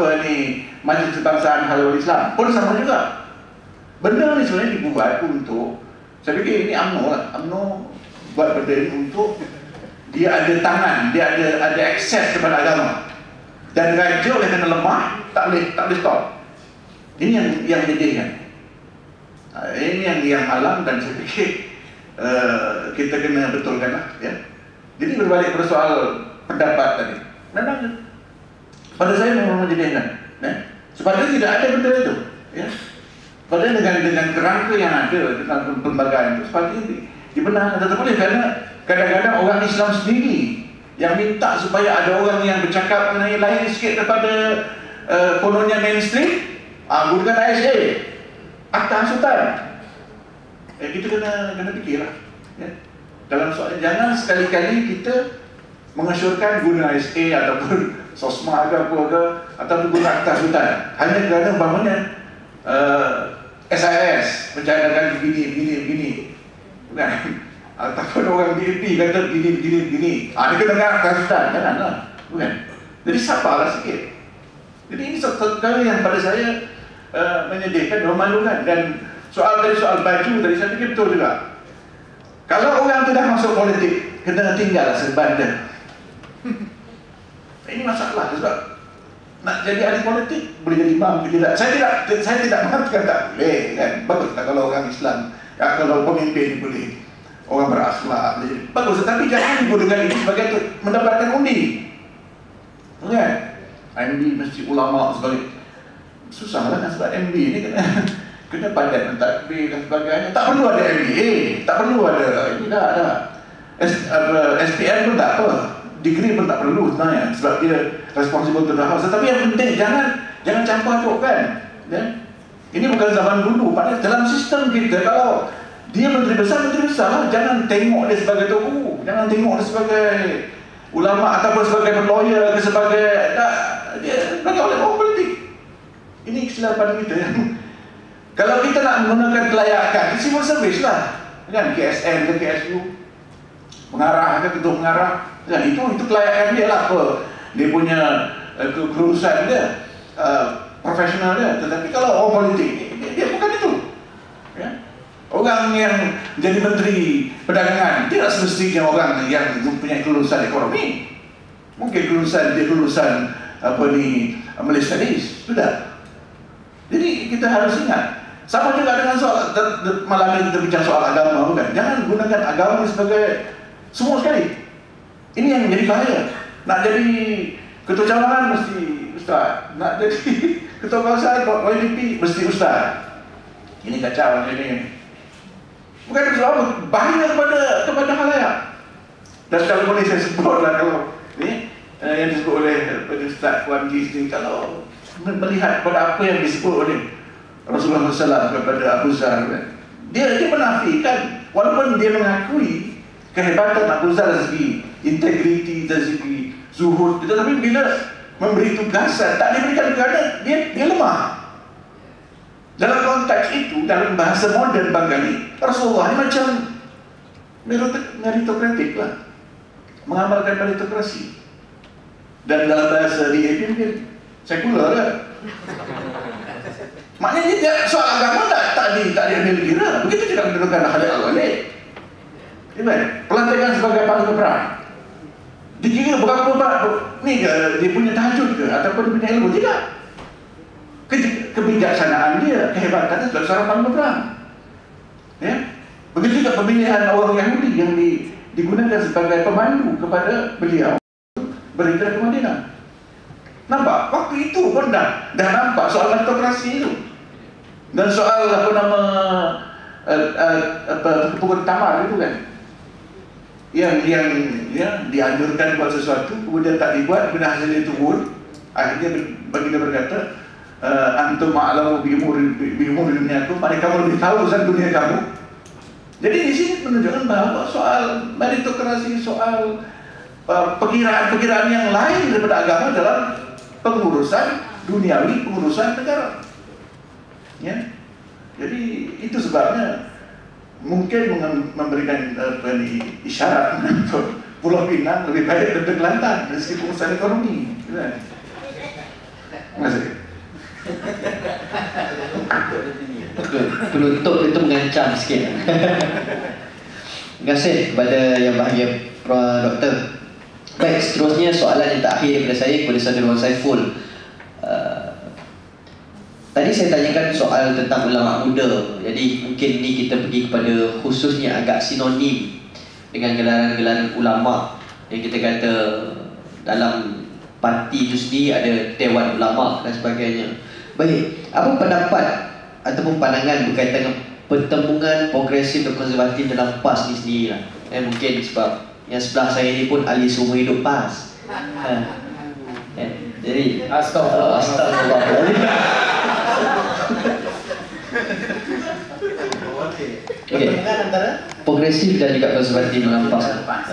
Majlis Kebangsaan Halal Islam pun sama juga. Benda ni sebenarnya dibuat untuk, saya fikir ini UMNO lah. UMNO buat benda ini untuk dia ada tangan, dia ada akses kepada agama. Dan raja oleh kerana lemah tak boleh stop. Ini yang menyedihkan. Ini yang halang, dan saya fikir kita kena betulkan lah, ya. Jadi berbalik pada soal pendapat tadi, memang pada saya memang menyedihkan, ya. Sepatutnya tidak ada benda itu, ya. Padahal dengan kerangka yang ada dalam perlembagaan itu sepatutnya dibenarkan. Tetapi boleh kerana kadang-kadang orang Islam sendiri yang minta supaya ada orang yang bercakap mengenai lain sikit daripada kononnya mainstream, gunakan ISA, Akta Sultan. Kita kena fikirlah, ya. Dalam soal jangan sekali-kali kita mengesyorkan guna ISA ataupun SOSMA ke apa ke, ataupun guna Akta Sultan hanya kerana umpamanya SIS mencadangkan begini, bukan? Ataupun orang DAP kata begini. Dia kena dengar Akta Sultan, janganlah, bukan? Jadi sabarlah sikit. Jadi ini satu kali yang pada saya menyedihkan, memalukan. Dan soal baju tadi saya fikir betul juga. Kalau orang tu dah masuk politik, kena tinggal sebanda. Ini masalah sebab nak jadi ahli politik boleh jadi imam ke tidak. Saya tidak mengatakan tak boleh kan. Bagus tak kalau orang Islam, kalau pemimpin boleh, orang berakhlak boleh. Bagus, tetapi jangan digunakan ini sebagai mendapatkan undi. Kan? MD mesti ulama sebagainya. Susahlah kan, sebab MD ni kena padat mentadbir dan sebagainya. Tak perlu ada MBA, tak perlu ada ini dah. SPM pun tak apa, degree pun tak perlu sebenarnya, sebab dia responsible to the house. Tetapi yang penting jangan campur adukkan, ya? Ini bukan zaman dulu. Pada dalam sistem kita, kalau dia menteri besar lah. Jangan tengok dia sebagai tokoh, jangan tengok dia sebagai ulama ataupun sebagai lawyer ke sebagai dia sebagai orang politik. Ini kesilapan kita. Kalau kita nak menggunakan kelayakan, civil service lah, kan? KSN ke KSU, mengarah ke ketua mengarah, kan? Itu kelayakan dia lah, apa dia punya kelulusan dia, profesional dia. Tetapi kalau orang politik, dia bukan itu, ya? Orang yang jadi menteri perdagangan tidak semestinya orang yang mempunyai kelulusan ekonomi. Mungkin kelulusan dia kelulusan Malaysia Studies, sudah. Jadi kita harus ingat. Sama juga dengan soal malam ini kita bicara soal agama, bukan? Jangan gunakan agama sebagai semua sekali. Ini yang menjadi bahaya. Nak jadi ketua cawangan mesti ustaz, nak jadi ketua kawasan YDP mesti ustaz. Ini kacau ini. Bukan sebab bahaya kepada khalayak. Dan kalau boleh saya sebutlah, kalau ni yang disebut oleh Ustaz Wan Giz ni, kalau melihat pada apa yang disebut oleh Rasulullah SAW kepada Abu Zar, dia menafikan, walaupun dia mengakui kehebatan Abu Zar dari segi integriti, dari segi zuhud, tetapi bila memberi tugasan tak diberikan kerana dia lemah. Dalam konteks itu, dalam bahasa moden Bengali, Rasulullah ini macam meritokratik lah, mengamalkan meritokrasi. Dan dalam bahasa dia mungkin sekular lah. Maknanya dia soal agama tak diambil kira. Begitu juga menentukan Khalid Al-Walid. Pelantikan sebagai panglima perang, dikira berapa ni dia punya tahajud ke ataupun dia punya ilmu? Tidak. Kebijaksanaan dia, kehebatannya sebagai seorang panglima perang. Ya? Begitu juga pemilihan orang Yahudi yang digunakan sebagai pemandu kepada beliau berhijrah ke Madinah. Nampak? Waktu itu pun dah nampak soal meritokrasi itu. Dan soal kepukuhan tamar itu kan, yang dianjurkan buat sesuatu, kemudian tak dibuat, kemudian hasilnya turun. Akhirnya baginda berkata, antum ma'lamu bi umuri dunyakum, mereka kamu lebih tahu urusan dunia kamu. Jadi di sini menunjukkan bahwa soal meritokrasi, soal perkiraan-perkiraan yang lain daripada agama dalam pengurusan duniawi, pengurusan negara. Ya, jadi itu sebabnya mungkin memberikan isyarat untuk Pulau Pinang lebih baik daripada Kelantan dari segi pengurusan ekonomi. Terima kasih. Penutup itu mengancam sikit. Terima kasih kepada yang bahagia Doktor. Baik, seterusnya soalan yang terakhir daripada saya kepada Saudara Wan Saiful. Tadi saya tanyakan soal tentang ulama muda. Jadi mungkin ni kita pergi kepada khususnya agak sinonim dengan gelaran-gelaran ulama yang kita kata dalam parti itu sendiri ada Dewan Ulama dan sebagainya. Baik, apa pendapat ataupun pandangan berkaitan dengan pertembungan progresif dan konservatif dalam PAS ni sendiri lah. Mungkin sebab yang sebelah saya ni pun ahli seumur hidup PAS. Jadi Astagfirullah. Pertembungan antara progresif dan juga konservatif dalam PAS.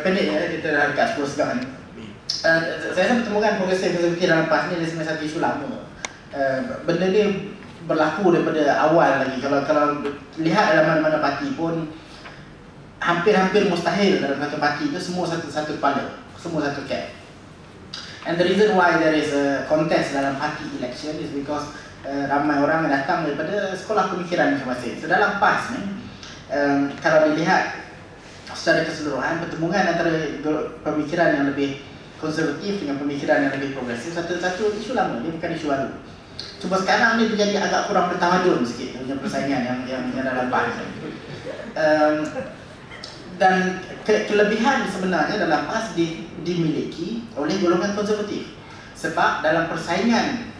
Pendeknya kita dah dekat 10 sekarang. Saya rasa pertembungan progresif dan konservatif dalam PAS ni adalah sebenarnya satu isu lama. Benda ni berlaku daripada awal lagi. Kalau lihat dalam mana-mana parti pun hampir-hampir mustahil dalam satu parti itu semua satu kepala, semua satu cap. And the reason why there is a contest dalam party election is because ramai orang yang datang daripada sekolah pemikiran masing-masing. So dalam PAS ni, kalau dilihat secara keseluruhan, pertembungan antara pemikiran yang lebih konservatif dengan pemikiran yang lebih progresif satu isu lama, dia bukan isu baru. Cuma sekarang ni menjadi agak kurang bertamadun sikit punya persaingan yang dalam PAS. Dan kelebihan sebenarnya dalam PAS dimiliki oleh golongan konservatif. Sebab dalam persaingan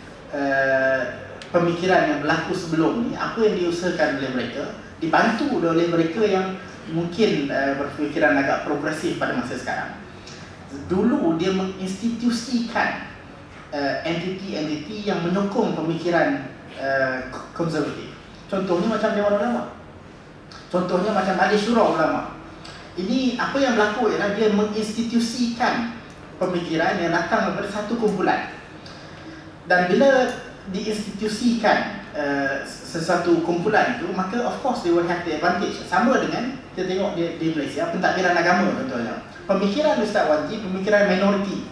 pemikiran yang berlaku sebelum ni, apa yang diusahakan oleh mereka dibantu oleh mereka yang mungkin berfikiran agak progresif pada masa sekarang. Dulu dia menginstitusikan entiti-entiti yang menyokong pemikiran konservatif. Contohnya macam Dewan Ulama, contohnya macam Majlis Syura Ulama. Ini apa yang berlaku ialah dia menginstitusikan pemikiran yang datang daripada satu kumpulan. Dan bila diinstitusikan sesuatu kumpulan itu, maka of course they will have the advantage. Sama dengan kita tengok di Malaysia, pentadbiran agama contohnya. Pemikiran Ustaz Wan Giz, pemikiran minoriti.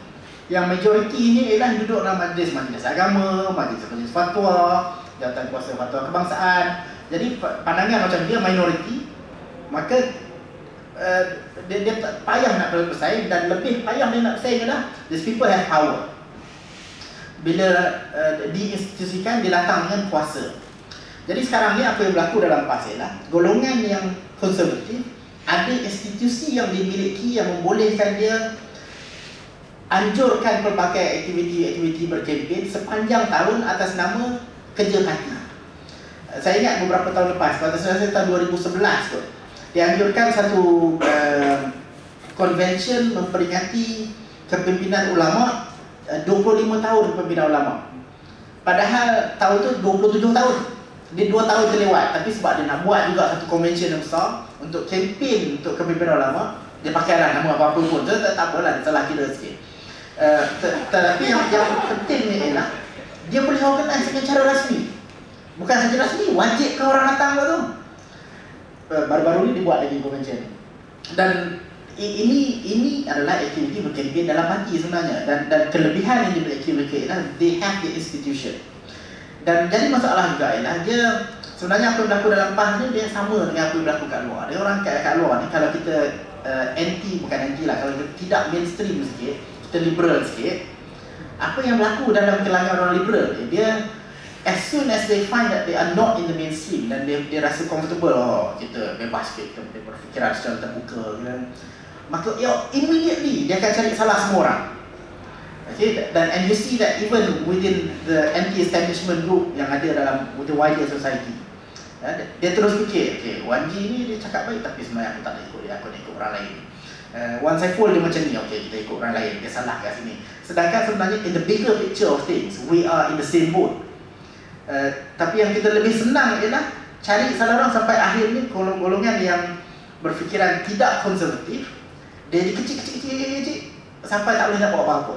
Yang majoriti ini ialah duduk dalam majlis agama, majlis fatwa, jawatan kuasa fatwa kebangsaan, Jadi pandangan macam dia minoriti, maka dia payah nak bersaing, dan lebih payah dia nak bersaing adalah these people have power. Bila diinstitusikan, dia datang dengan kuasa. Jadi sekarang ni apa yang berlaku dalam PAS ialah golongan yang konservatif ada institusi yang dimiliki yang membolehkan dia anjurkan pelbagai aktiviti berkempen sepanjang tahun atas nama kerja parti. Saya ingat beberapa tahun lepas, pada saya tahun 2011 tu, dianjurkan satu convention memperingati kepimpinan ulama, 25 tahun kepimpinan ulama. Padahal tahun tu 27 tahun. Dia 2 tahun terlewat, tapi sebab dia nak buat juga satu convention yang besar untuk kempen untuk kepimpinan ulama, dia pakailah nama apa-apa pun. Tak apalah, dia salah kira sikit. Tetapi yang penting ni ialah dia boleh organize dengan cara rasmi. Bukan saja rasmi, wajib ke orang datang tu. Baru-baru ni dibuat lagi convention. Dan ini adalah aktiviti berkempen dalam parti sebenarnya, dan kelebihan yang dimiliki mereka ialah they have the institution. Dan jadi masalah juga ialah dia sebenarnya apa yang berlaku dalam PAS ni dia sama dengan apa yang berlaku kat luar. Dia orang kat luar ni, kalau kita bukan anti lah, kalau kita tidak mainstream sikit, kita liberal sikit, apa yang berlaku dalam kalangan orang liberal ni, dia as soon as they find that they are not in the mainstream dan dia rasa comfortable, kita bebas sikit, kita berfikiran secara terbuka, maka immediately dia akan cari salah semua orang. Okay, and you see that even within the anti-establishment group yang ada dalam the wider society, dia terus fikir, okay, Wan G ni dia cakap baik, tapi sebenarnya aku tak nak ikut dia, aku nak ikut orang lain. Wan Saiful dia macam ni, okay, kita ikut orang lain, dia salah kat sini. Sedangkan sebenarnya in the bigger picture of things, we are in the same boat. Tapi yang kita lebih senang ialah cari salah orang sampai akhir ni golongan yang berfikiran tidak konservatif, dia dikecil sampai tak boleh nak buat apa-apa.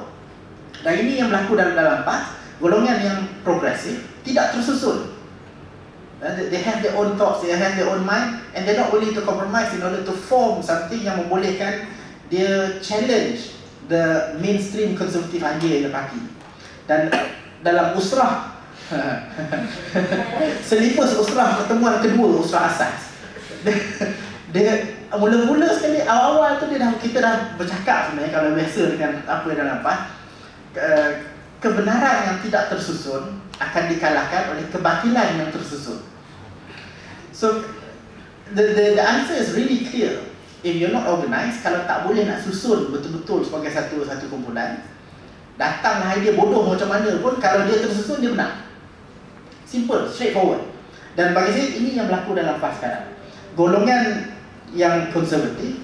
Dan ini yang berlaku dalam PAS, golongan yang progresif tidak tersusun. They have their own thoughts, they have their own mind, and they're not willing to compromise in order to form something yang membolehkan dia challenge the mainstream conservative idea in the party. Dan dalam usrah selipus usrah pertemuan kedua usrah asas, dia mula-mula sekali awal-awal tu kita dah bercakap sebenarnya, kalau biasa dengan apa yang dalam PAS, kebenaran yang tidak tersusun akan dikalahkan oleh kebatilan yang tersusun. So the answer is really clear. If you're not organized, kalau tak boleh nak susun betul-betul sebagai satu kumpulan, datanglah idea bodoh macam mana pun, kalau dia tersusun dia menang. Simple, straightforward. Dan bagi saya ini yang berlaku dalam PAS sekarang. Golongan yang konservatif,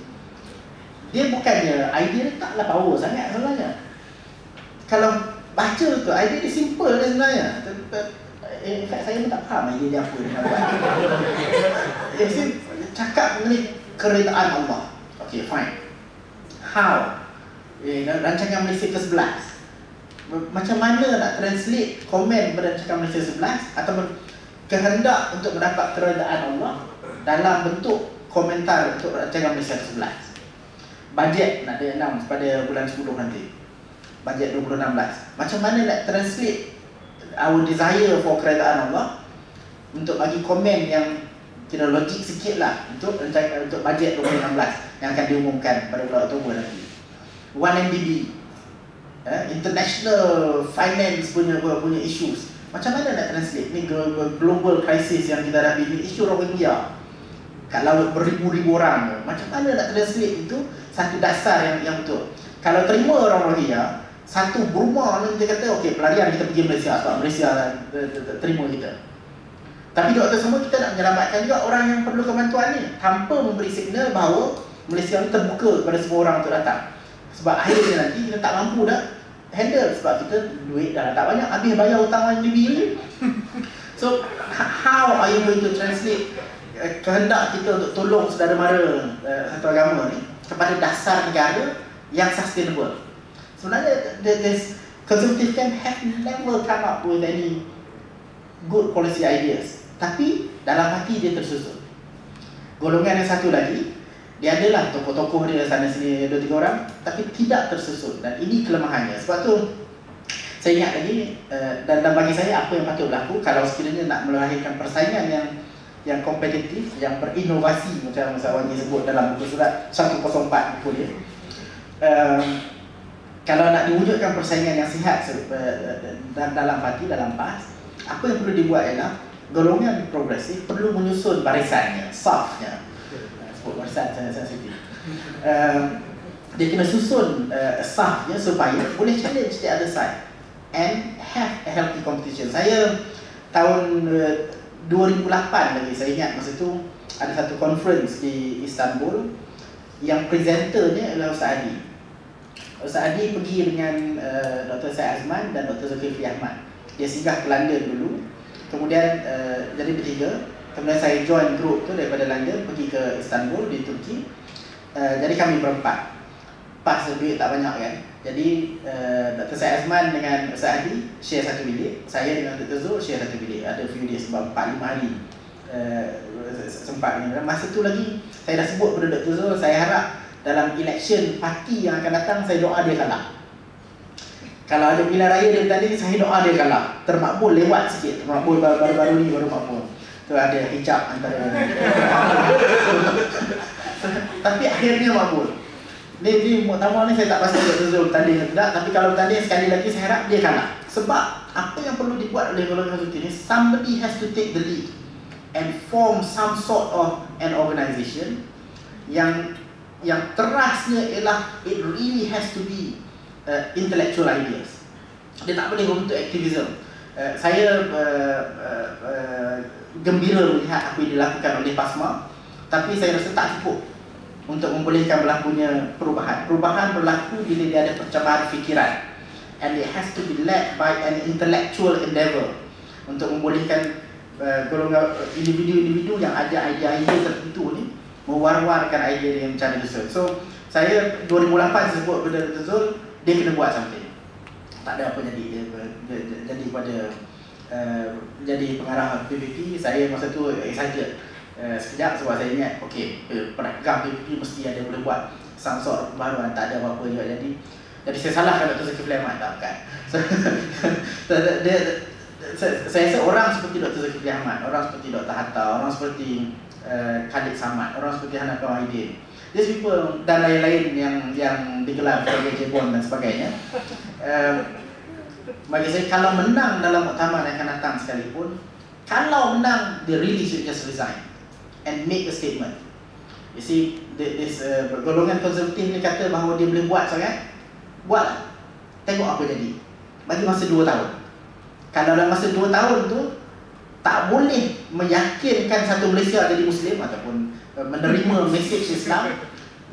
dia bukannya idea dia taklah power sangat sebenarnya. Kalau baca tu, idea dia simple dia sebenarnya. In fact, saya pun tak faham idea dia apa dia nak buat. Dia cakap mengenai keredaan Allah. Okay, fine. How? Rancangan Malaysia ke-11. Macam mana nak translate komen pada rancangan Malaysia 11 ataupun kehendak untuk mendapat keredaan Allah dalam bentuk komentar untuk rancangan Malaysia ke-11. Bajet nak di-announce pada bulan 10 nanti. Bajet 2016. Macam mana nak translate our desire for keredaan Allah untuk bagi komen yang kira logik sikit lah untuk bajet 2016 yang akan diumumkan pada bulan Oktober nanti. 1MDB, international finance punya issues. Macam mana nak translate ni global crisis yang kita hadapi ni, isu Rohingya kat laut beribu-ribu orang. Macam mana nak translate itu satu dasar yang betul. Kalau terima orang Rohingya, satu Burma ni dia kata okey, pelarian kita pergi Malaysia sebab Malaysia terima kita. Tapi di waktu sama kita nak menyelamatkan juga orang yang perlu bantuan ni tanpa memberi signal bahawa Malaysia ni terbuka kepada semua orang untuk datang. Sebab akhirnya nanti kita tak mampu dah handle sebab kita duit dah tak banyak, habis bayar hutang YDB ni. So how are you going to translate kehendak kita untuk tolong saudara mara satu agama ni kepada dasar negara yang sustainable? Sebenarnya this conservative camp have never come up with any good policy ideas, tapi dalam hati dia tersusun. Golongan yang satu lagi, dia adalah tokoh-tokoh dia sana sini 2-3 orang, tapi tidak tersusun, dan ini kelemahannya. Sebab tu saya ingat lagi, dan bagi saya apa yang patut berlaku kalau sekiranya nak melahirkan persaingan yang kompetitif, yang berinovasi macam Ustaz Wani sebut dalam buku surat 104 buku dia. Kalau nak diwujudkan persaingan yang sihat dalam parti, dalam PAS, apa yang perlu dibuat ialah golongan progresif perlu menyusun barisannya, safnya. Sebut barisan saya sedih. Dia kena susun safnya supaya boleh challenge the other side and have a healthy competition. Saya tahun 2008 lagi, saya ingat masa tu ada satu conference di Istanbul yang presenternya adalah Ustaz Adi. Ustaz Adi pergi dengan Dr. Syed Azman dan Dr. Zulkifli Ahmad. Dia singgah ke London dulu, kemudian jadi bertiga, kemudian saya join group tu daripada London pergi ke Istanbul di Turki. Jadi kami berempat, pas duit tak banyak kan. Jadi Dr. Syed Azman dengan Ustaz Adi share satu bilik, saya dengan Dr. Zul share satu bilik. Ada few days, sebab 4-5 hari sempat ni. Masa tu lagi saya dah sebut pada Dr. Zul, saya harap dalam election parti yang akan datang saya doa dia kalah. Kalau ada pilihan raya dia bertanding, saya doa dia kalah. Termakbul lewat sikit, termakbul baru-baru ni baru makbul. Tu ada hijab antara tapi akhirnya makbul. Ni muktamar ni saya tak pasti Dr. Zul bertanding atau tidak, tapi kalau bertanding sekali lagi saya harap dia kalah. Sebab apa yang perlu dibuat oleh golongan seperti ini, somebody has to take the lead and form some sort of an organisation yang terasnya ialah it really has to be intellectual ideas. Dia tak boleh untuk aktivism. Saya gembira melihat apa yang dilakukan oleh PASMA, tapi saya rasa tak cukup untuk membolehkan berlakunya perubahan. Perubahan berlaku bila dia ada percabaran fikiran, and it has to be led by an intellectual endeavour untuk membolehkan golongan individu-individu yang ada idea-idea tertentu ni mewar-warkan idea dia yang macam disusun. So saya 2008 saya sebut pada Dr. Zul, dia kena buat something. Tak ada apa jadi, dia jadi pada jadi pengarah PPP. Saya masa tu excited sekejap sebab saya ingat pegang PPP mesti ada boleh buat some sort of pembaharuan. Tak ada apa-apa juga jadi saya salahkan Dr. Zulkifli Ahmad, tak kan. Saya rasa orang seperti Dr. Zulkifli Ahmad, orang seperti Dr. Hatta, orang seperti Khalid Samad, orang seperti Hanafi Wahidin, these people dan lain-lain yang digelar sebagai Jebon dan sebagainya, bagi saya kalau menang dalam muktamar yang akan datang sekalipun, kalau menang, they really should just resign and make a statement. You see, this golongan konservatif ni kata bahawa dia boleh buat sangat, buatlah. Tengok apa jadi. Bagi masa 2 tahun. Kalau dalam masa 2 tahun tu tak boleh meyakinkan satu Malaysia jadi Muslim ataupun menerima message Islam,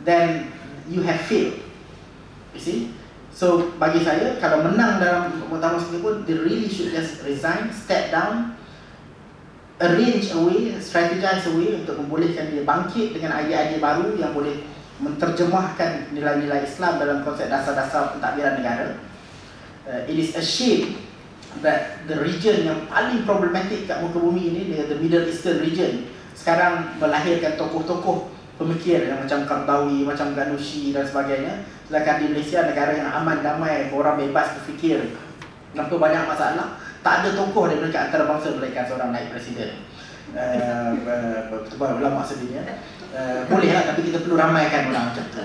then you have failed. You see? So bagi saya, kalau menang dalam muktamar sekalipun, they really should just resign, step down, arrange a way, strategize a way untuk membolehkan dia bangkit dengan idea-idea baru yang boleh menterjemahkan nilai-nilai Islam dalam konsep dasar-dasar pentadbiran negara. It is a shame that the region yang paling problematik kat muka bumi ini, the Middle Eastern region, sekarang melahirkan tokoh-tokoh pemikir yang macam Qardawi, macam Ghanouchi dan sebagainya. Sedangkan di Malaysia, negara yang aman, damai, orang bebas berfikir tanpa banyak masalah, tak ada tokoh daripada mereka antarabangsa melainkan seorang naib presiden. Ulama sedunia. Bolehlah, tapi kita perlu ramaikan orang macam tu.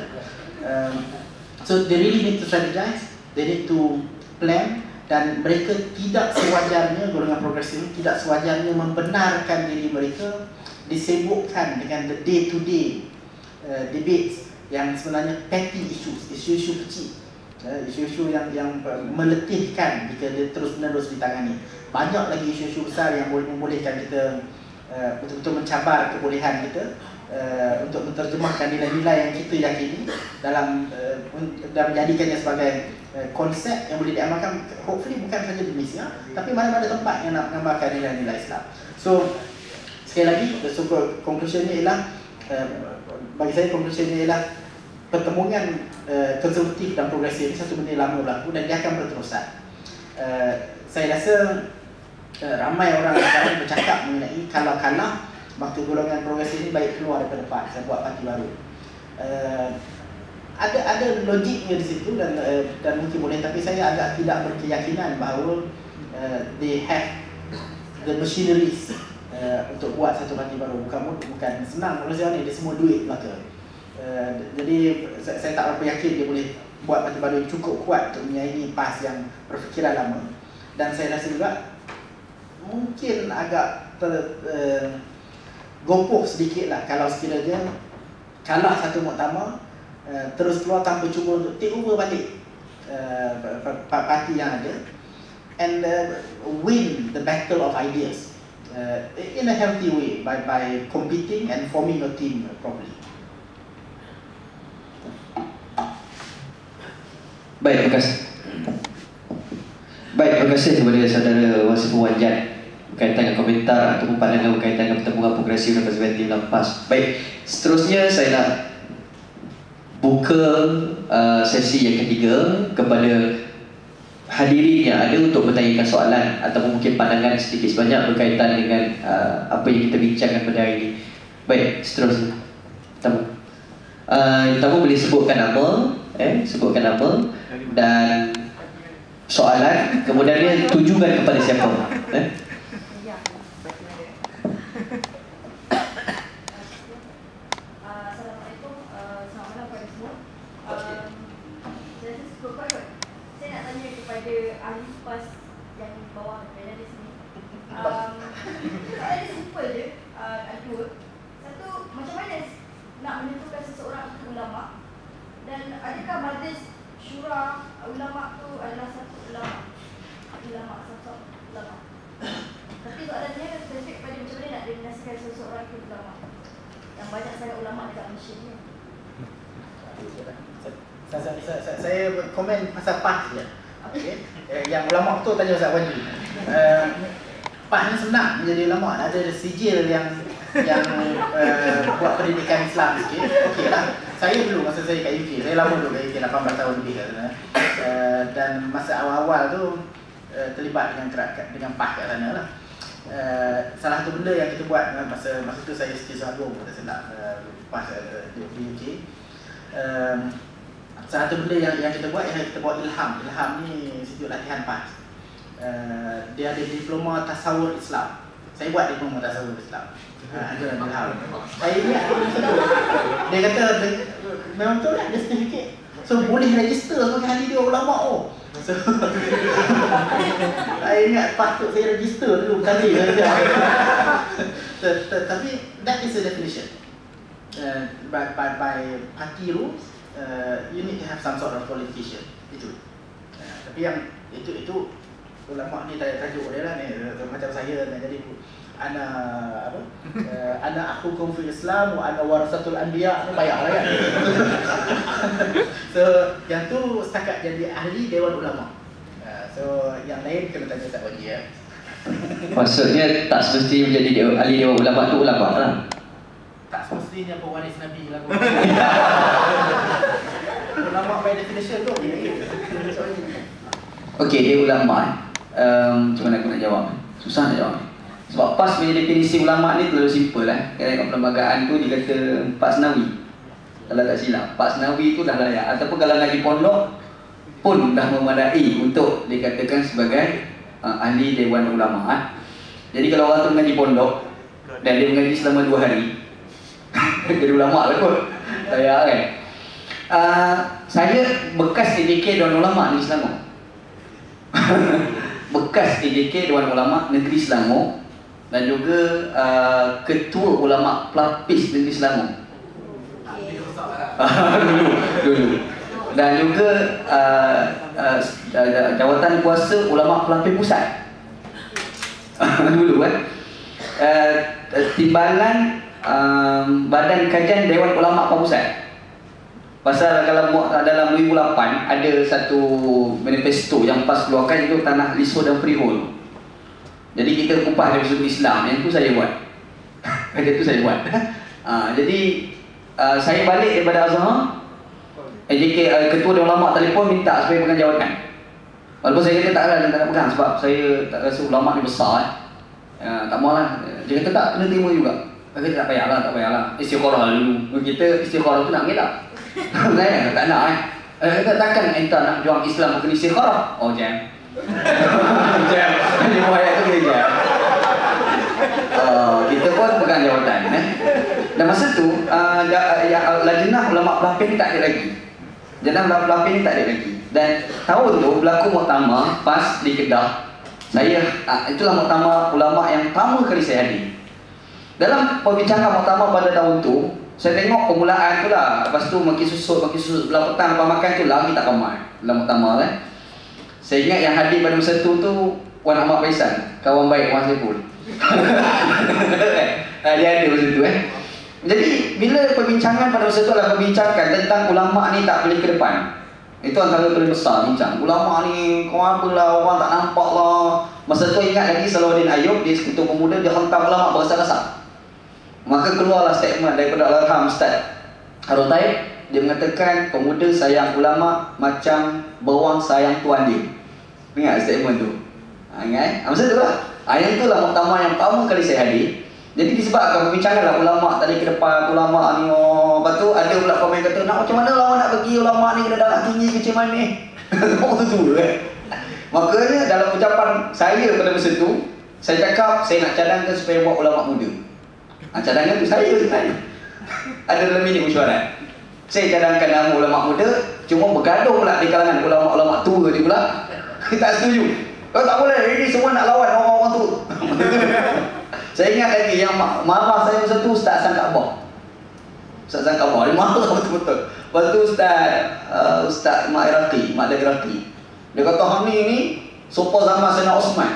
So they really need to strategize, they need to plan, dan mereka tidak sewajarnya, golongan progresif tidak sewajarnya membenarkan diri mereka disibukkan dengan the day to day debates yang sebenarnya petty issues, isu-isu kecil, isu-isu yang meletihkan jika dia terus-menerus ditangani. Banyak lagi isu-isu besar yang boleh membolehkan kita betul-betul mencabar kebolehan kita untuk menerjemahkan nilai-nilai yang kita yakini dalam dan menjadikannya sebagai konsep yang boleh diamalkan, hopefully bukan saja di Malaysia, tapi mana-mana tempat yang nak mengamalkan nilai-nilai Islam. So sekali lagi, conclusionnya ialah, bagi saya conclusionnya ialah pertemuan konservatif dan progresif ini satu benda yang lama berlaku dan dia akan berterusan. Saya rasa ramai orang sekarang bercakap mengenai kalau kalah, maka golongan progresif ini baik keluar daripada PAS, saya buat parti baru. Ada logiknya di situ dan mungkin boleh, tapi saya agak tidak berkeyakinan bahawa they have the machineries untuk buat satu parti baru. Bukan senang Malaysia ni, dia semua duit belaka. Jadi saya tak berapa yakin dia boleh buat parti baru yang cukup kuat untuk menyaingi PAS yang berfikiran lama. Dan saya rasa juga mungkin agak gopoh sedikit lah kalau sekiranya kalah satu muktamar, terus keluar tanpa cuba untuk take over balik parti yang ada, and win the battle of ideas in a healthy way by competing and forming a team properly. Baik, terima kasih. Baik, terima kasih kepada saudara Wasiful Wanjat berkaitan dengan komentar ataupun pandangan berkaitan dengan pertemuan progresif dan konservatif dalam PAS. Baik, seterusnya saya nak buka sesi yang ketiga kepada hadirin yang ada untuk bertanyakan soalan ataupun mungkin pandangan sedikit sebanyak berkaitan dengan apa yang kita bincangkan pada hari ini. Baik, seterusnya. Pertama boleh sebutkan nama, sebutkan nama dan soalan, kemudian tujukan kepada siapa. Assalamualaikum, selamat malam kepada semua. Saya cukup kot. Saya nak tanya kepada ahli PAS yang di bawah dan di sini. Soalan dia simple je, ada dua. Satu, macam mana nak menentukan seseorang itu ulama, dan adakah majlis syura ulama tu adalah satu ulama sosok ulama. Tapi soalannya spesifik kepada macam mana nak denominasikan seseorang itu ulama, yang banyak sangat ulama dekat Malaysia ni. Saya komen pasal PAS je. Okay. Yang ulama tu tanya Ustaz Wanji. PAS ni senang menjadi ulama, ada sijil yang buat pendidikan Islam sikit. Okey lah. Saya dulu masa saya kat UK, saya lama dulu kat UK, 18 tahun lebih kat sana. Dan masa awal-awal tu terlibat dengan PAS kat sana lah. Salah satu benda yang kita buat masa tu saya setiap dua pun tak silap PAS di UK. Salah satu benda yang kita buat ialah kita buat Ilham. Ilham ni institut latihan PAS. Dia ada diploma tasawur Islam. Saya buat diploma tasawur Islam. Ada Ilham. Saya ingat dia kata memang betul lah, ada sertifikat. So boleh register sebagai ahli dia ulama. So saya ingat patut saya register dulu kali. Tapi that is the definition. By party rules, you need to have some sort of qualification. Itu. Tapi yang itu ulama ni tajuk dia lah ni, macam saya nak jadi ana akhukum fil Islam wa ana warasatul anbiya, ni payahlah kan. So yang tu setakat jadi ahli Dewan Ulama. So yang lain kena tanya tak bagi ya. Maksudnya tak semestinya menjadi ahli Dewan Ulama tu ulama lah. Tak semestinya pewaris Nabi lah. Ulama by definition tu. Okey, dia ulama. Macam mana aku nak jawab? Susah nak jawab. Sebab PAS punya definisi ulama ni terlalu simple lah. Kat perlembagaan tu dia kata 4 senawi. Kalau tak silap, 4 senawi tu dah layak. Ataupun kalau ngaji pondok pun dah memadai untuk dikatakan sebagai ahli Dewan Ulama. Jadi kalau orang tu mengaji pondok dan dia mengaji selama 2 hari, jadi ulama lah kot. Layak kan? Saya bekas EJK Dewan Ulama Negeri Selangor. Bekas EJK Dewan Ulama Negeri Selangor dan juga ketua ulama pelapis Negeri Selangor. dulu. Dan juga jawatan kuasa ulama pelapis pusat. Dulu kan. Timbalan Badan Kajian Dewan Ulama Pusat. Pasal dalam 2008 ada satu manifesto yang PAS keluarkan, itu Tanah Liso dan Freehold. Jadi kita kupas dari sudut Islam, yang tu saya buat. Itu saya buat. Jadi saya balik daripada Azhar, EJK ketua Dewan Ulama telefon minta supaya pegang jawatan. Walaupun saya kata tak nak pegang sebab saya tak rasa ulama ni besar. Tak maulah. Dia kata tak, kena terima juga. Saya kata tak payahlah. Istikharah dulu. Kita istikharah tu nak mengelak. Saya tak nak takkan entah nak juang Islam bukan istikharah. Oh jam. Jam. Dia buat ayat tu kena jam. Kita pun pegang jawatan. Dan masa tu lajnah ulama pelapis ni tak ada lagi. Lajnah ulama pelapis ni tak ada lagi. Dan tahun tu berlaku muktamar pas di Kedah. Itulah muktamar ulama yang pertama kali saya hadir. Dalam perbincangan muktamar pada tahun tu, saya tengok permulaan tu lah. Lepas tu makin susut belah petang lepas makan tu lagi tak ramai dalam muktamar kan. Saya ingat yang hadir pada masa tu Wan Ahmad Faisal, kawan baik Wan Saiful. Dia ada masa tu Jadi bila perbincangan pada masa tu adalah perbincangan tentang ulama ni tak boleh ke depan. Itu antara paling besar bincang. Ulama ni kau apalah, orang tak nampak lah. Masa tu ingat lagi Salahuddin Ayub, dia Sekutu Pemuda, dia hentam ulama berasa-rasa. Maka keluarlah statement daripada Al-Arham Ustaz Harun Taib. Dia mengatakan pemuda sayang ulama macam beruang sayang tuan dia. Ingat statement tu? Ingat? Masa tu lah. Yang tu lah muktamar yang pertama kali saya hadir. Jadi disebabkan perbincangan lah ulama tadi ke depan, ulama ni lepas tu ada pula komen kata, nak macam mana lah nak pergi ulama ni kena darah tinggi ke macam mana ni. Orang tu Makanya dalam ucapan saya pada masa tu, saya cakap saya nak cadangkan supaya buat ulama muda. Cadangan tu saya sebenarnya. Ada dalam minit mesyuarat. Saya cadangkan nama ulama muda, cuma bergaduh pula di kalangan ulama-ulama tua ni pula. Tak setuju. Oh tak boleh, ini semua nak lawan orang-orang tu. Saya ingat lagi yang marah saya masa tu Ustaz Hassan Kaabah. Ustaz Hassan Kaabah, dia marah betul-betul. Lepas tu Ustaz Mak Iraqi. Dia kata hang ni sopa zaman Sayyidina Osman.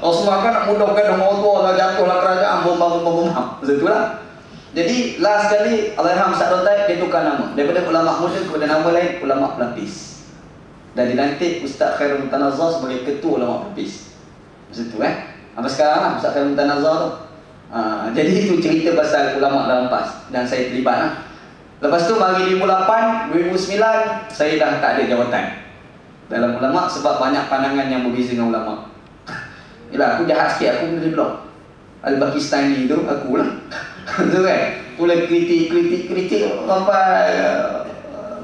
Osman kan nak mudahkan orang tua lah, jatuhlah kerajaan, bom. Masa tu lah. Jadi last kali Allahyarham Ustaz Harun Taib dia tukar nama daripada ulama muda kepada nama lain ulama pelapis. Dan dilantik Ustaz Khairul Mutanazar sebagai ketua ulama pelapis. Masa tu sampai sekarang lah Ustaz Khairul Mutanazar tu. Jadi itu cerita pasal ulama dalam PAS dan saya terlibat lah. Lepas tu bagi 2008, 2009 saya dah tak ada jawatan dalam ulama sebab banyak pandangan yang berbeza dengan ulama. Yalah, aku jahat sikit, aku boleh blok Al-Pakistani tu, aku lah. Tu kan, boleh kritik sampai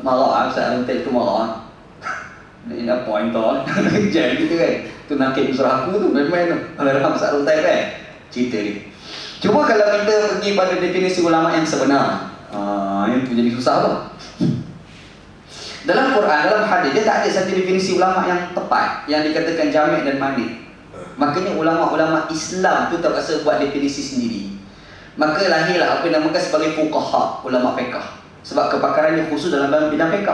marah Ustaz Harun Taib tu marah. Ini dah point tu jam gitu kan. Tu nakik usaha aku tu main-main tu. Allahyarham Ustaz Harun Taib cerita dia. Cuma kalau kita pergi pada definisi ulama yang sebenar, yang tu jadi susah tu. Dalam Quran, dalam hadis, dia tak ada satu definisi ulama yang tepat yang dikatakan jami' dan mani'. Makanya ulama-ulama Islam tu terpaksa buat definisi sendiri. Maka lahirlah apa yang dinamakan sebagai fuqaha, ulama fiqh. Sebab kepakarannya khusus dalam bidang fiqh.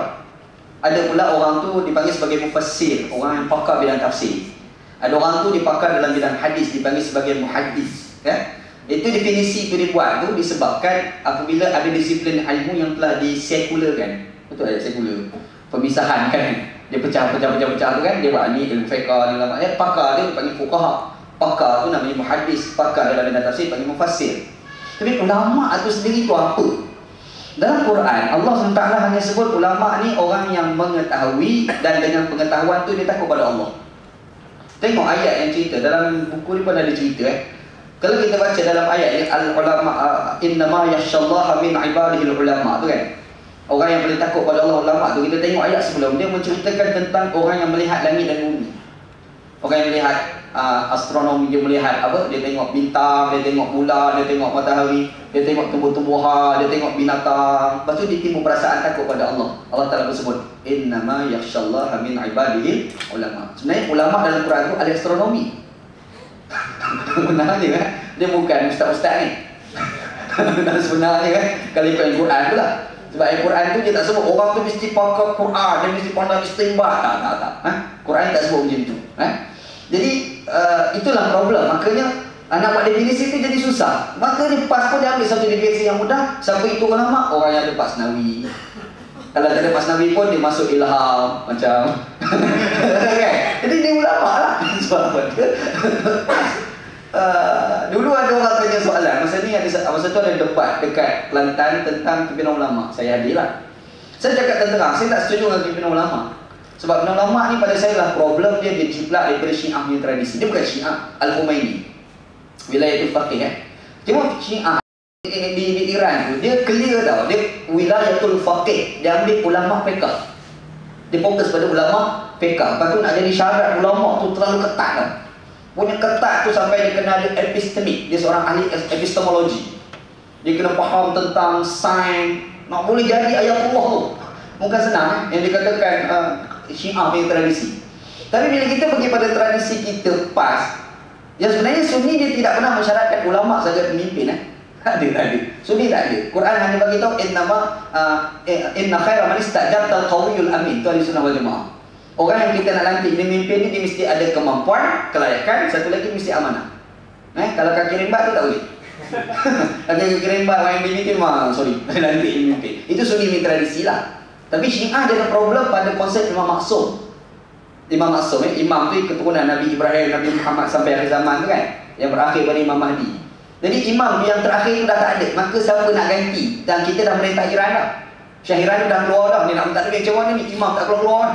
Ada pula orang tu dipanggil sebagai mufassir, orang yang pakar bidang tafsir. Ada orang tu dipakar dalam bidang hadis, dipanggil sebagai muhaddis. Itu definisi itu dibuat tu disebabkan apabila ada disiplin ilmu yang telah disekularkan. Betul ada sekular. Pemisahan kan. Dia pecah tu kan. Dia buat ni ilmu fiqh ni ulama. Pakar dia dipanggil fuqaha. Pakar tu namanya muhaddis. Pakar dalam bidang tafsir dipanggil mufassir. Tapi ulama itu sendiri tu apa? Dalam Quran Allah SWT hanya sebut ulama ni orang yang mengetahui dan dengan pengetahuan tu dia takut pada Allah. Tengok ayat yang cerita dalam buku ni pun ada cerita Kalau kita baca dalam ayat ni al-ulama innama yakhshallaha min ibadihi ulama tu kan. Orang yang paling takut pada Allah ulama tu, kita tengok ayat sebelum dia menceritakan tentang orang yang melihat langit dan bumi. Orang yang melihat astronomi, dia melihat apa? Dia tengok bintang, dia tengok bulan, dia tengok matahari, dia tengok tumbuh-tumbuhan, dia tengok binatang. Lepas tu dia timbul perasaan takut pada Allah. Allah Ta'ala bersebut innama yakhshallaha min ibadihi ulama. Sebenarnya ulama dalam Quran tu ahli astronomi. Sebenarnya kan, dia bukan ustaz-ustaz ni. Dan sebenarnya kan, kalau ikut Al-Quran tu lah. Sebab Al-Quran tu dia tak sebut orang tu mesti pakar Quran, dia mesti pandai istinbat. Tak. Quran tak sebut macam tu. Jadi itulah problem. Makanya nak buat definisi tu jadi susah. Maka dia PAS pun dia ambil satu definisi yang mudah. Siapa itu ulama? Orang yang ada Pasnawi. Kalau tak ada Pasnawi pun dia masuk ilham macam kan? Jadi dia ulama lah. Sebab apa? Dulu ada orang tanya soalan. Masa tu ada debat dekat Kelantan tentang pimpinan ulama. Saya hadir lah. Saya cakap terang, saya tak setuju dengan pimpinan ulama. Sebab pimpinan ulama ni pada saya adalah problem dia jiplak daripada Syiah punya tradisi. Dia bukan Syiah Al-Humaini, wilayatul faqih Cuma Syiah di Iran tu dia clear tau. Dia wilayatul faqih, dia ambil ulama fiqh. Dia fokus pada ulama fiqh. Lepas tu nak jadi syarat ulama tu terlalu ketat tau. punya ketat tu sampai dia kena ada epistemik. Dia seorang ahli epistemologi. Dia kena faham tentang sains. Nak boleh jadi ayatullah tu bukan senang yang dikatakan Syiah punya tradisi. Tapi bila kita pergi pada tradisi kita pas, yang sebenarnya Sunni dia tidak pernah mensyaratkan ulama saja pemimpin. Tak ada. Sunni tak ada. Quran hanya bagi tahu inna khaira man istajarta al-qawiyul amin. Tu ahli sunnah wal jamaah. Orang yang kita nak lantik dia memimpin ni, dia mesti ada kemampuan, kelayakan, satu lagi mesti amanah. Kalau kaki rembat tu tak boleh. Kaki rembat orang yang memimpin sorry, lantik dia memimpin. Itu Sunni punya tradisi lah. Tapi Syiah dia ada problem pada konsep Imam Maksum. Imam Maksum, imam tu keturunan Nabi Ibrahim, Nabi Muhammad sampai akhir zaman tu kan, yang berakhir pada Imam Mahdi. Jadi imam yang terakhir tu dah tak ada, maka siapa nak ganti? Dan kita dah merintah Iran dah. Syah Iran tu dah keluar dah, ni nak minta duit macam mana ni, imam tak keluar-keluar kan.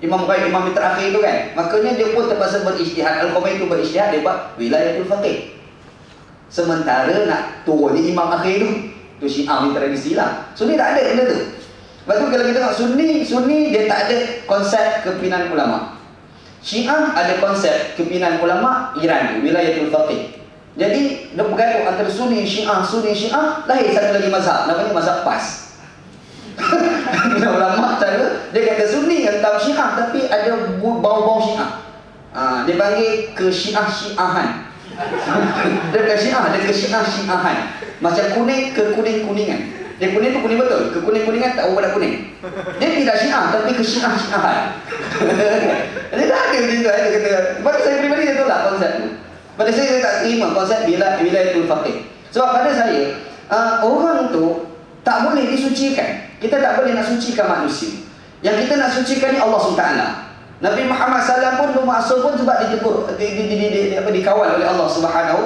Imam yang terakhir tu kan, makanya dia pun terpaksa berijtihad. Al-Qamai tu berijtihad, dia buat wilayatul faqih. Sementara nak turun ni imam akhir tu Syiah ni tradisi lah. Sunni tak ada benda tu. Lepas tu kalau kita tengok Sunni dia tak ada konsep kepimpinan ulama. Syiah ada konsep kepimpinan ulama Iran tu, wilayatul faqih. Jadi dia bergaduh antara Sunni Syiah, lahir satu lagi mazhab, namanya mazhab PAS. Ulama cara dia kata Sunni atau Syiah tapi ada bau-bau Syiah. Dia panggil ke Syiahan. Dia ke Syiah, dia ke Syiahan. Macam kuning ke kuning-kuningan. Dia kuning tu kuning betul, ke kuning-kuningan tak berapa kuning. Dia tidak Syiah tapi ke Syiahan. Dia dah ada macam tu. Dia kata, pada saya pribadi dia tolak konsep tu. Pada saya tak terima konsep wilayatul faqih. Sebab pada saya orang tu tak boleh disucikan. Kita tak boleh nak sucikan manusia. Yang kita nak sucikan ni Allah SWT. Nabi Muhammad SAW pun maksum pun sebab ditegur, dikawal oleh Allah SWT.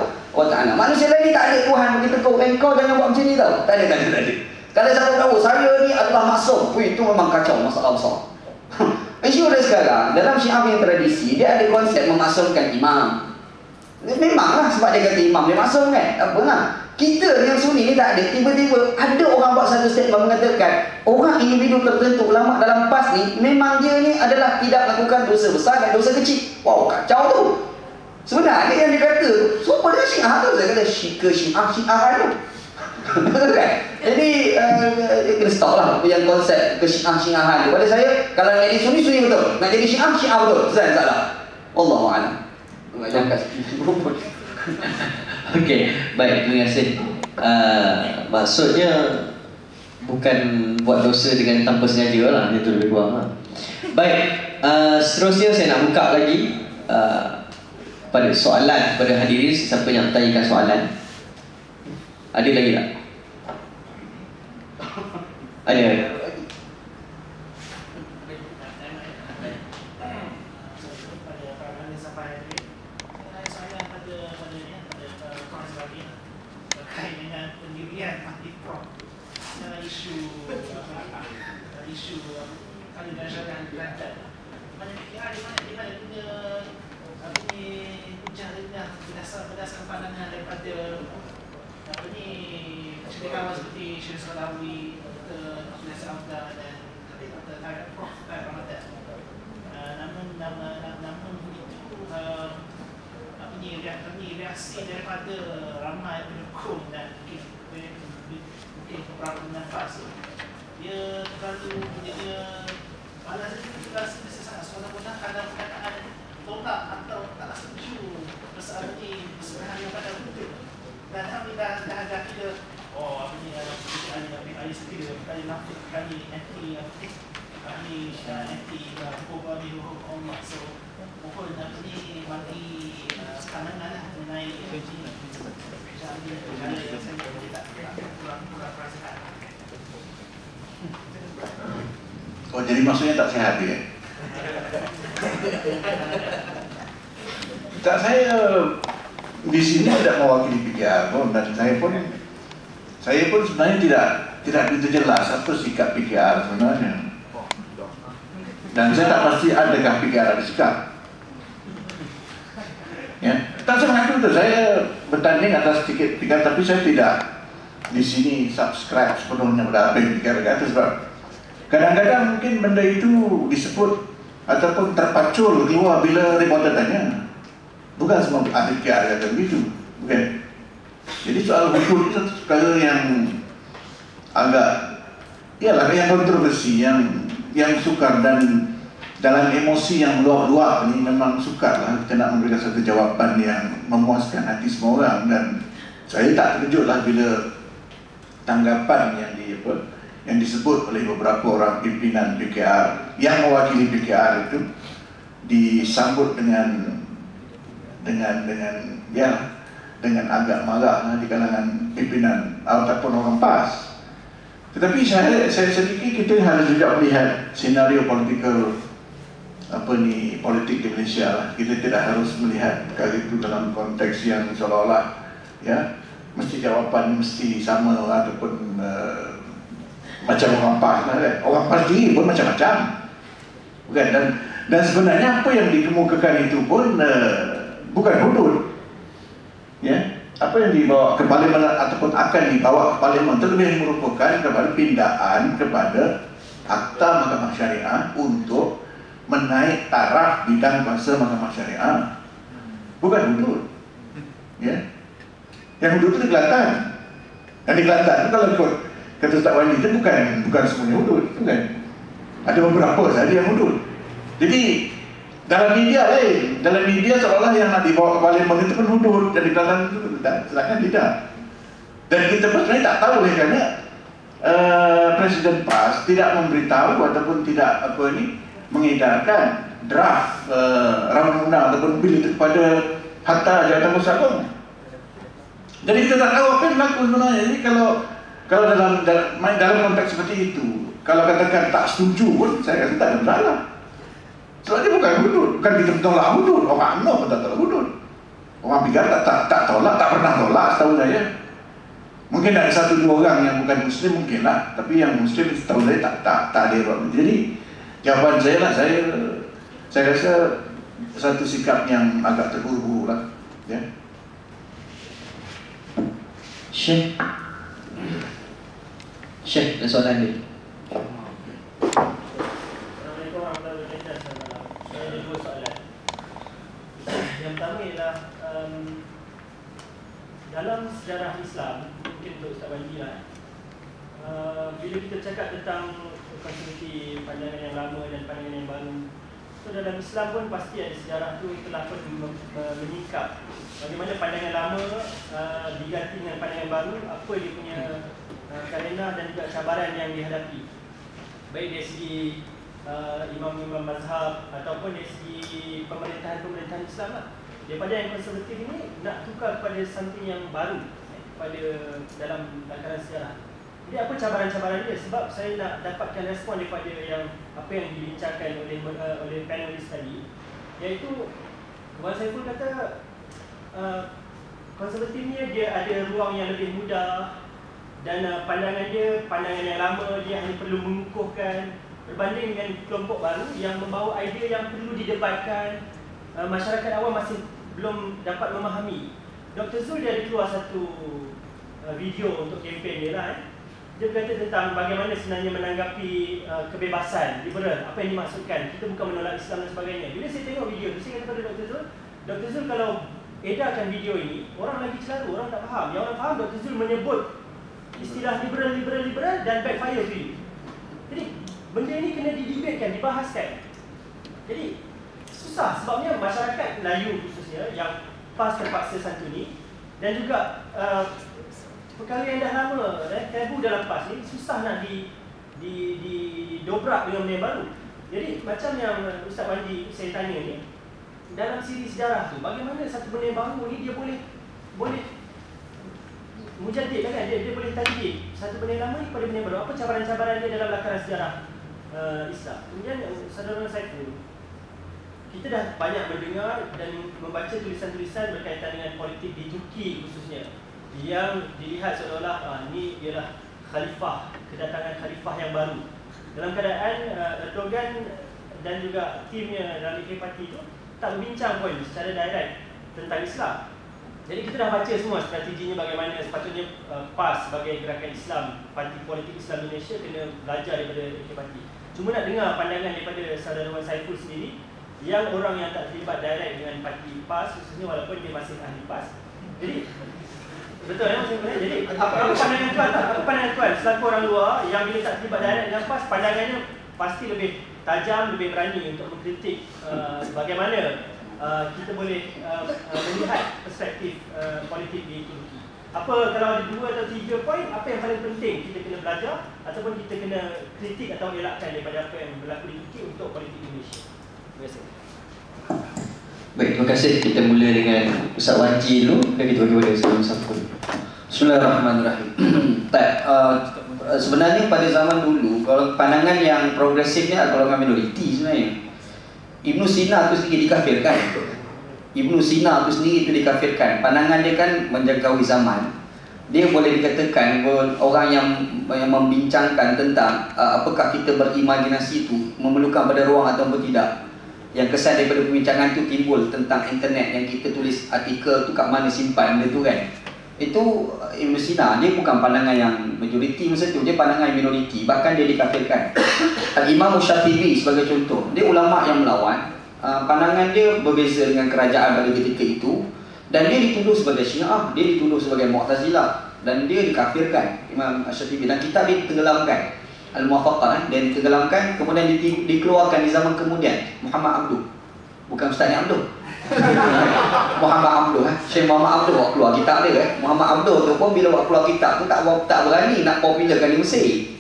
Manusia lain ni tak ada Tuhan begitu engkau jangan buat macam ni tau. Tak ada. Kalau siapa tahu saya ni adalah maksum, itu memang kacau, masalah besar. Isu dia sekarang dalam Syiah punya tradisi dia ada konsep memaksumkan imam. Memanglah sebab dia kata imam dia maksum kan. Apa lah. Kita yang Sunni ni tak ada. Tiba-tiba ada orang buat satu statement mengatakan orang individu tertentu ulama dalam PAS ni memang dia ni adalah tidak melakukan dosa besar dan dosa kecil. Wow, kacau tu. Sebenarnya yang dia kata super dengan Syiah tu. Saya kata Syiahan tu. Kan? Jadi kena stop lah yang konsep ke Syiahan tu. Pada saya kalau nak jadi Sunni betul, nak jadi Syiah betul. Saya salah. Allahu'alam. Okey, baik, terima kasih. Maksudnya bukan buat dosa dengan tanpa sengaja lah, itu lebih kurang lah. Baik, seterusnya saya nak buka lagi pada soalan pada hadirin. Siapa yang bertanyakan soalan? Ada lagi tak? Ada. Berdasarkan pandangan daripada ceritakan seperti Syed Salawi, Dr. Sauda dan Dr. Prof. Ramadan. Namun begitu reaksi daripada ramai pendukung dan mungkin beberapa nafas dia terlalu pada saja kita rasa sangat seronok kadang perkataan tolak atau tak setuju persoalan ini sebenarnya pada betul. Dan kami dah ada kira ahli sekira, ahli nafik, ahli anti hukum Allah. So mohon bagi pandangan mengenai ini. Jadi saya tidak kurang perasaan. Oh, jadi maksudnya tak sehat ya? Tak, saya di sini tidak mewakili PKR pun, dan saya pun sebenarnya tidak begitu jelas apa sikap PKR sebenarnya. Dan saya tak pasti adakah PKR ada sikap. Ya, tak sengaja itu saya bertanding atas sedikit PKR, tapi saya tidak di sini subscribe sepenuhnya pada apa yang PKR kata, sebab kadang-kadang mungkin benda itu disebut ataupun terpacul keluar bila reporter tanya. Bukan semua ahli PKR kata begitu. Bukan. Jadi soal hukum itu satu perkara yang agak, ialah yang kontroversi, yang sukar, dan dalam emosi yang meluap-luap ni memang sukar lah kita nak memberikan satu jawapan yang memuaskan hati semua orang. Dan saya tak terkejut lah bila tanggapan yang disebut oleh beberapa orang pimpinan PKR yang mewakili PKR itu disambut dengan agak marah di kalangan pimpinan ataupun orang PAS. Tetapi saya fikir kita harus juga melihat senario politik di Malaysia lah. Kita tidak harus melihat perkara itu dalam konteks yang seolah-olah ya mesti jawapan mesti sama ataupun macam orang PAS lah kan. Orang PAS diri pun macam-macam, bukan? Dan sebenarnya apa yang dikemukakan itu pun bukan hudud. Ya, apa yang dibawa ke parlimen ataupun akan dibawa ke parlimen itu lebih merupakan kepada pindaan kepada Akta Mahkamah Syariah untuk menaik taraf bidang kuasa Mahkamah Syariah, bukan hudud. Ya, yang hudud itu di Kelantan. Yang di Kelantan itu kalau ikut kata Ustaz Wali itu bukan semuanya hudud, bukan. Ada beberapa sahaja yang hudud. Jadi dalam media lain, dalam media seolah-olah yang nak dibawa ke parlimen itu pun hudud, dan di Kelantan itu sedangkan tidak. Dan kita pun sebenarnya tak tahu kerana Presiden PAS tidak memberitahu ataupun tidak mengedarkan draft rancangan undang ataupun bil itu kepada Hatta Jabatan Kuasa Agung. Jadi kita tak tahu apa yang berlaku sebenarnya. Jadi kalau dalam konteks seperti itu, kalau katakan tak setuju pun saya rasa tak ada masalah. Sebab dia bukan hudud, bukan kita tolak hudud. Orang UMNO pun tak tolak hudud. Orang PKR tak tolak, tak pernah tolak setahu saya. Mungkin ada satu dua orang yang bukan Muslim mungkin lah, tapi yang Muslim setahu saya tak ada. Jadi jawapan saya lah, saya rasa satu sikap yang agak terburu-buru lah. Ya. Syekh, ada soalan ni. Assalamualaikum warahmatullahi wabarakatuh. Saya ada dua soalan. Yang pertama ialah dalam sejarah Islam, mungkin untuk Ustaz Wali lah, bila kita cakap tentang konsepsi pandangan yang lama dan pandangan yang baru, so dalam Islam pun pasti ada sejarah tu telah pun meningkat. Bagaimana pandangan lama diganti dengan pandangan baru, apa dia punya kalender dan juga cabaran yang dihadapi, baik dari segi imam-imam mazhab ataupun dari segi pemerintahan Islam lah. Daripada yang konservatif ini nak tukar kepada something yang baru pada dalam takaran sejarah. Jadi apa cabaran-cabaran dia? Sebab saya nak dapatkan respon daripada apa yang dibincangkan oleh panelis tadi, iaitu Wan Saiful kata konservatifnya dia ada ruang yang lebih mudah, dan pandangan yang lama dia hanya perlu mengukuhkan, berbanding dengan kelompok baru yang membawa idea yang perlu didebatkan. Masyarakat awam masih belum dapat memahami. Dr. Zul dia ada keluar satu video untuk kempen dia lah. Dia berkata tentang bagaimana sebenarnya menanggapi kebebasan liberal, apa yang dimaksudkan. Kita bukan menolak Islam dan sebagainya. Bila saya tengok video tu, saya kata kepada Dr. Zul kalau edarkan video ini, orang lagi celaru, orang tak faham. Yang orang faham, Dr. Zul menyebut istilah liberal dan backfire tu. Jadi benda ini kena didebatkan, dibahaskan. Jadi susah sebabnya masyarakat Melayu khususnya yang PAS terpaksa santuni, dan juga perkara yang dah lama tabu dalam PAS ni susah nak didobrak dengan benda yang baru. Jadi macam yang Ustaz Wandi saya tanya ni, dalam siri sejarah tu bagaimana satu benda yang baru ni dia boleh mujadid kan, dia boleh tajdid satu benda yang lama ni kepada benda yang baru. Apa cabaran-cabaran dia dalam lakaran sejarah Islam. Kemudian Saudara Saiful, kita dah banyak mendengar dan membaca tulisan-tulisan berkaitan dengan politik di Turki khususnya, yang dilihat seolah-olah ini ialah khalifah, kedatangan khalifah yang baru. Dalam keadaan Erdogan dan juga timnya dalam AK Parti itu tak berbincang pun secara direct tentang Islam. Jadi kita dah baca semua strateginya bagaimana sepatutnya PAS sebagai gerakan Islam, parti politik Islam Indonesia kena belajar daripada AK Parti. Cuma nak dengar pandangan daripada Saudara Wan Saiful sendiri, yang orang yang tak terlibat direct dengan parti PAS, khususnya walaupun dia masih ahli PAS. Jadi betul ya maksudnya. Jadi apa pandangan tuan? Apa pandangan tuan selaku orang luar yang bila tak terlibat direct dengan PAS, pandangannya pasti lebih tajam, lebih berani untuk mengkritik bagaimana kita boleh melihat perspektif politik di Turki. Apa kalau ada 2 atau 3 poin, apa yang paling penting kita kena belajar ataupun kita kena kritik atau elakkan daripada apa yang berlaku di Turki untuk politik Indonesia? Terima kasih. Baik, terima kasih. Kita mula dengan Ustaz Wanji dulu dan kita bagi pada Ustaz Musafir. Bismillahirrahmanirrahim. Sebenarnya pada zaman dulu, kalau pandangan yang progresif ni adalah golongan minoriti sebenarnya. Ibnu Sina tu sendiri dikafirkan. Ibnu Sina tu sendiri itu dikafirkan. Pandangan dia kan menjangkaui zaman. Dia boleh dikatakan orang yang membincangkan tentang apakah kita berimajinasi itu memerlukan pada ruang atau tidak. Yang kesan daripada perbincangan itu timbul tentang internet yang kita tulis artikel tu kat mana simpan benda tu kan. Itu Ibn Sina, dia bukan pandangan yang majoriti masa tu, dia pandangan minoriti, bahkan dia dikafirkan. Al-Imam Syafi'i sebagai contoh, dia ulama yang melawan, pandangan dia berbeza dengan kerajaan pada ketika itu, dan dia dituduh sebagai Syiah, dia dituduh sebagai Mu'tazilah, dan dia dikafirkan Imam Syafi'i, dan kitab dia tenggelamkan, Al-Muwafaqah, dan tenggelamkan, kemudian dikeluarkan di zaman kemudian Muhammad Abduh, bukan Ustaz Abduh. Muhammad Abduh, Syekh Muhammad Abduh bawa keluar kitab dia Muhammad Abduh tu pun bila bawa keluar kitab tu tak berani nak popularkan di Mesir.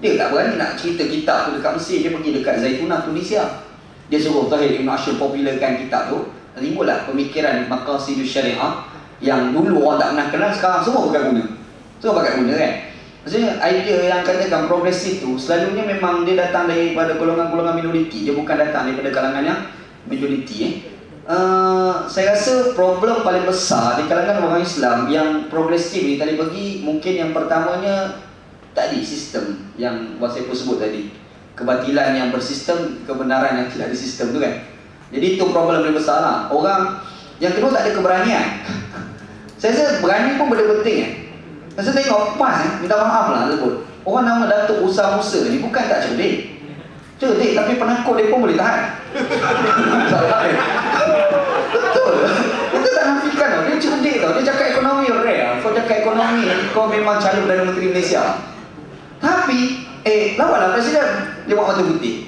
Dia tak berani nak cerita kitab tu dekat Mesir. Dia pergi dekat Zaitunah, Tunisia. Dia suruh Tahir Ibn Ashur popularkan kitab tu. Timbullah pemikiran Maqasidus Syariah yang dulu orang tak pernah kenal, sekarang semua pakai guna. Semua pakai guna kan. Maksudnya idea yang katakan progresif tu selalunya memang dia datang daripada golongan-golongan minoriti. Dia bukan datang daripada kalangan yang majoriti. Saya rasa problem paling besar di kalangan orang Islam yang progresif ni tadi bagi, mungkin yang pertamanya tadi sistem yang saya pun sebut tadi, kebatilan yang bersistem, kebenaran yang tidak ada sistem tu kan. Jadi itu problem paling besar lah. Orang yang kedua tak ada keberanian. Saya rasa berani pun benda penting Saya tengok PAS minta maaf lah sebut orang nama Datuk Usah Musa ni bukan tak cerdik, tapi penakut dia pun boleh tahan. Betul. Kita tak nafikan tau. Dia cerdik tau. Dia cakap ekonomi rare. Kau cakap ekonomi, kau memang calon Perdana Menteri Malaysia. Tapi lawanlah Presiden. Dia buat mata putih.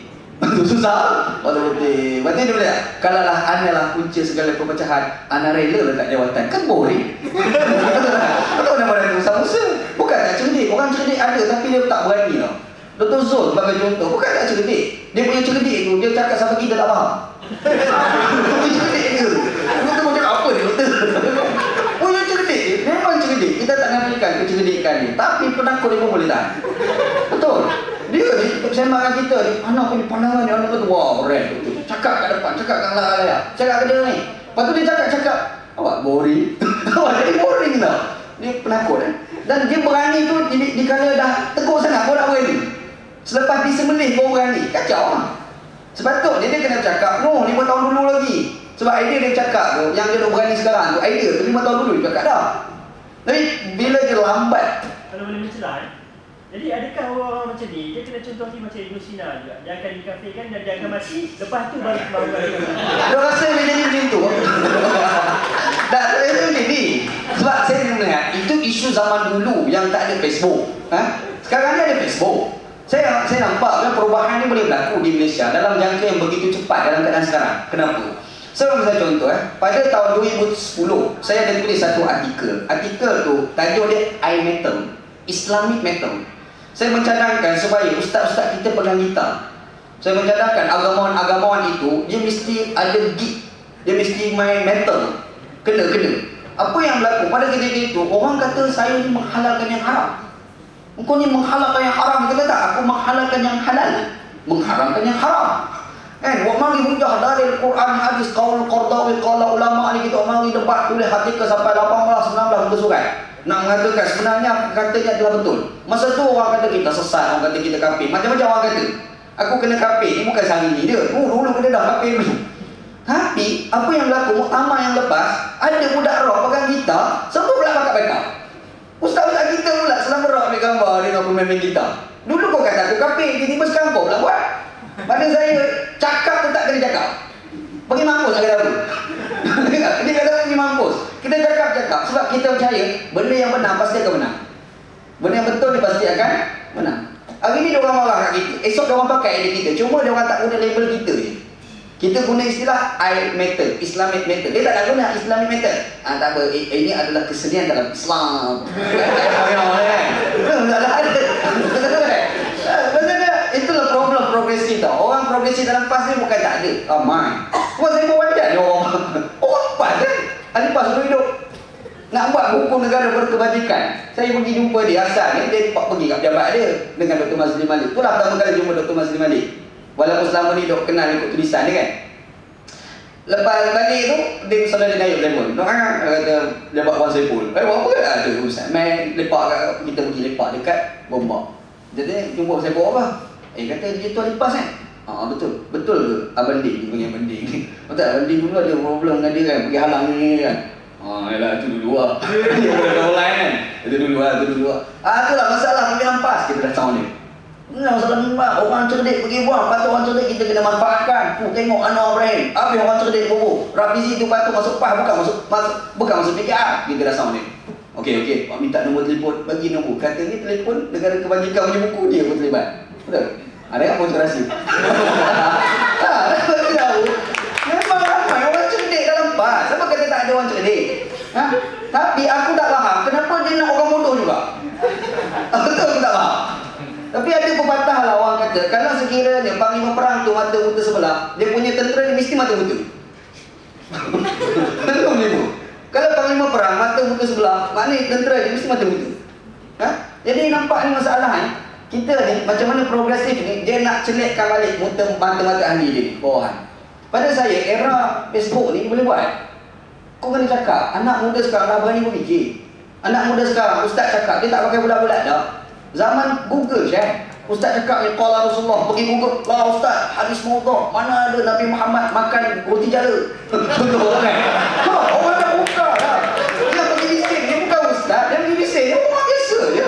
Susah mata putih. Berarti dia bilang, kalau lah anda lah punca segala perpecahan, anda rela letak jawatan. Kan boring. Betul nama Datuk Usah Musa. Bukan tak cerdik. Orang cerdik ada tapi dia tak berani tau. Dr. Zul sebagai contoh, bukan tak cerdik. Dia punya cerdik tu, dia cakap sampai kita tak faham. Punya cerdik dia. Kita mau cakap apa ni doktor? Punya cerdik, memang cerdik. Kita tak nafikan kecerdikan dia, tapi penakut dia pun boleh tahan. Betul. Dia ni, sembang dengan kita ni, anak punya pandangan ni, anak kata, wah, keren. Cakap kat depan, cakap kat layar, cakap ke dia ni. Lepas tu dia cakap, awak boring. Awak jadi boring tau. Dia penakut Dan dia berani tu, dikala dah tegur sangat, kau tak berani. Selepas disemelih baru berani. Kacau lah. Sepatutnya dia kena cakap, no, 5 tahun dulu lagi. Sebab idea dia cakap tu, yang dia dah berani sekarang tu, idea tu 5 tahun dulu dia cakap dah. Tapi bila dia lambat, kalau boleh mencelah jadi adakah orang macam ni, dia kena contoh macam Ibn Sina juga. Dia akan dikafirkan dan dia akan mati, lepas tu baru keluar. dia rasa dia jadi macam tu. Tak, saya ni. Sebab saya dengar, itu isu zaman dulu yang tak ada Facebook. Sekarang ni ada Facebook. Saya nampak kan perubahan ni boleh berlaku di Malaysia dalam jangka yang begitu cepat dalam keadaan sekarang. Kenapa? Saya contoh pada tahun 2010 saya ada tulis satu artikel. Artikel tu tajuk dia iMetal, Islamic Metal. Saya mencadangkan supaya ustaz-ustaz kita pegang gitar. Saya mencadangkan agamawan itu dia mesti ada gig, dia mesti main metal. Kena. Apa yang berlaku pada ketika itu, orang kata saya ni menghalalkan yang haram. Engkau ni menghalalkan yang haram, kata tak? Aku menghalalkan yang halal, mengharamkan yang haram. Buat mari hujah dari Quran, hadis, qaul Qardawi, qala ulama ni, kita mari debat tulis artikel sampai 18, 19 muka surat. Nak mengatakan sebenarnya katanya adalah betul. Masa tu orang kata kita sesat, orang kata kita kafir. Macam-macam orang kata. Aku kena kafir, ni bukan sehari ni dia. Dulu kena dah kafir dulu. Tapi apa yang berlaku muktamar yang lepas, ada budak rock pegang gitar, semua pula pakai backup. Ustaz-ustaz kita pula selama rock ambil gambar dia nak main gitar. Dulu kau kata aku kafir, tiba-tiba sekarang kau pula buat. Pada saya, cakap tu tak kena cakap. Pergi mampus nak kata apa? Dia kata pergi mampus. Kita cakap sebab kita percaya benda yang benar pasti akan menang. Benda yang betul dia pasti akan menang. Hari ni dia orang marah kat kita, esok dia orang pakai idea kita. Cuma dia orang tak guna label kita je. Kita guna istilah I-method, Islamic method. Dia tak nak guna Islamic method. Tak apa, ini adalah kesenian dalam Islam. Itulah problem progresif tau. Orang progresif dalam PAS ni bukan tak ada. Ramai. Cuma saya buat wajar ni orang PAS kan. Ahli PAS dulu hidup nak buat hukum negara berkebajikan. Saya pergi jumpa dia asal ni, dia pergi kat pejabat dia dengan Dr. Mazli Malik. Itulah pertama kali jumpa Dr. Mazli Malik. Walaupun selama ni dok kenal ikut tulisan dia kan. Lepas balik tu, dia misalnya dia naik telefon. Dok kata dia buat Wan Saiful. Buat apa ke? Ada urusan. Main lepak kat, kita pergi lepak dekat Bombak. Jadi jumpa Saiful apa? Kata dia tu ahli PAS kan? Betul. Betul ke? Banding dia punya banding ni. Betul banding dulu ada problem dengan dia kan, pergi halang ni kan. Yalah tu dulu lah. Dia boleh online kan. Itu dulu lah. Itulah masalah pimpinan PAS. Kita dah tahu ni. Masalah memang orang cerdik pergi buang. Patut orang cerdik kita kena manfaatkan. Tengok Anwar Ibrahim. Habis orang cerdik bobo. Rafizi tu patut masuk PAS, bukan masuk PKR. Kita dah tahu ni. Okey. Pak minta nombor telefon, bagi nombor. Kata ni telefon negara kebajikan punya buku dia pun terlibat. Betul? Ada kan bocor rahsia? Dah tahu. Memang ramai orang cerdik dalam PAS. Siapa kata tak ada orang cerdik? Tapi aku tak faham kenapa dia nak orang bodoh juga. Betul aku tak faham. Tapi ada pepatah lah orang kata, kalau sekiranya panglima perang tu mata buta sebelah, dia punya tentera dia mesti mata buta. Betul ni tu. Kalau panglima perang mata buta sebelah, maknanya tentera dia mesti mata buta. Jadi nampak ni masalah ni. Kita ni macam mana progresif ni, dia nak celekkan balik mata-mata ahli dia ni, bawahan. Pada saya, era Facebook ni boleh buat. Kau kena cakap, anak muda sekarang dah berani berfikir. Anak muda sekarang, ustaz cakap, dia tak pakai bulat-bulat dah. Zaman Google Syekh, ustaz cakap ni qala Rasulullah, pergi Google, lah ustaz, hadis maudhu', mana ada Nabi Muhammad makan roti jala. Betul kan? Orang dah buka dah. Dia pergi bising, dia bukan ustaz, dia pergi bising, dia orang biasa je.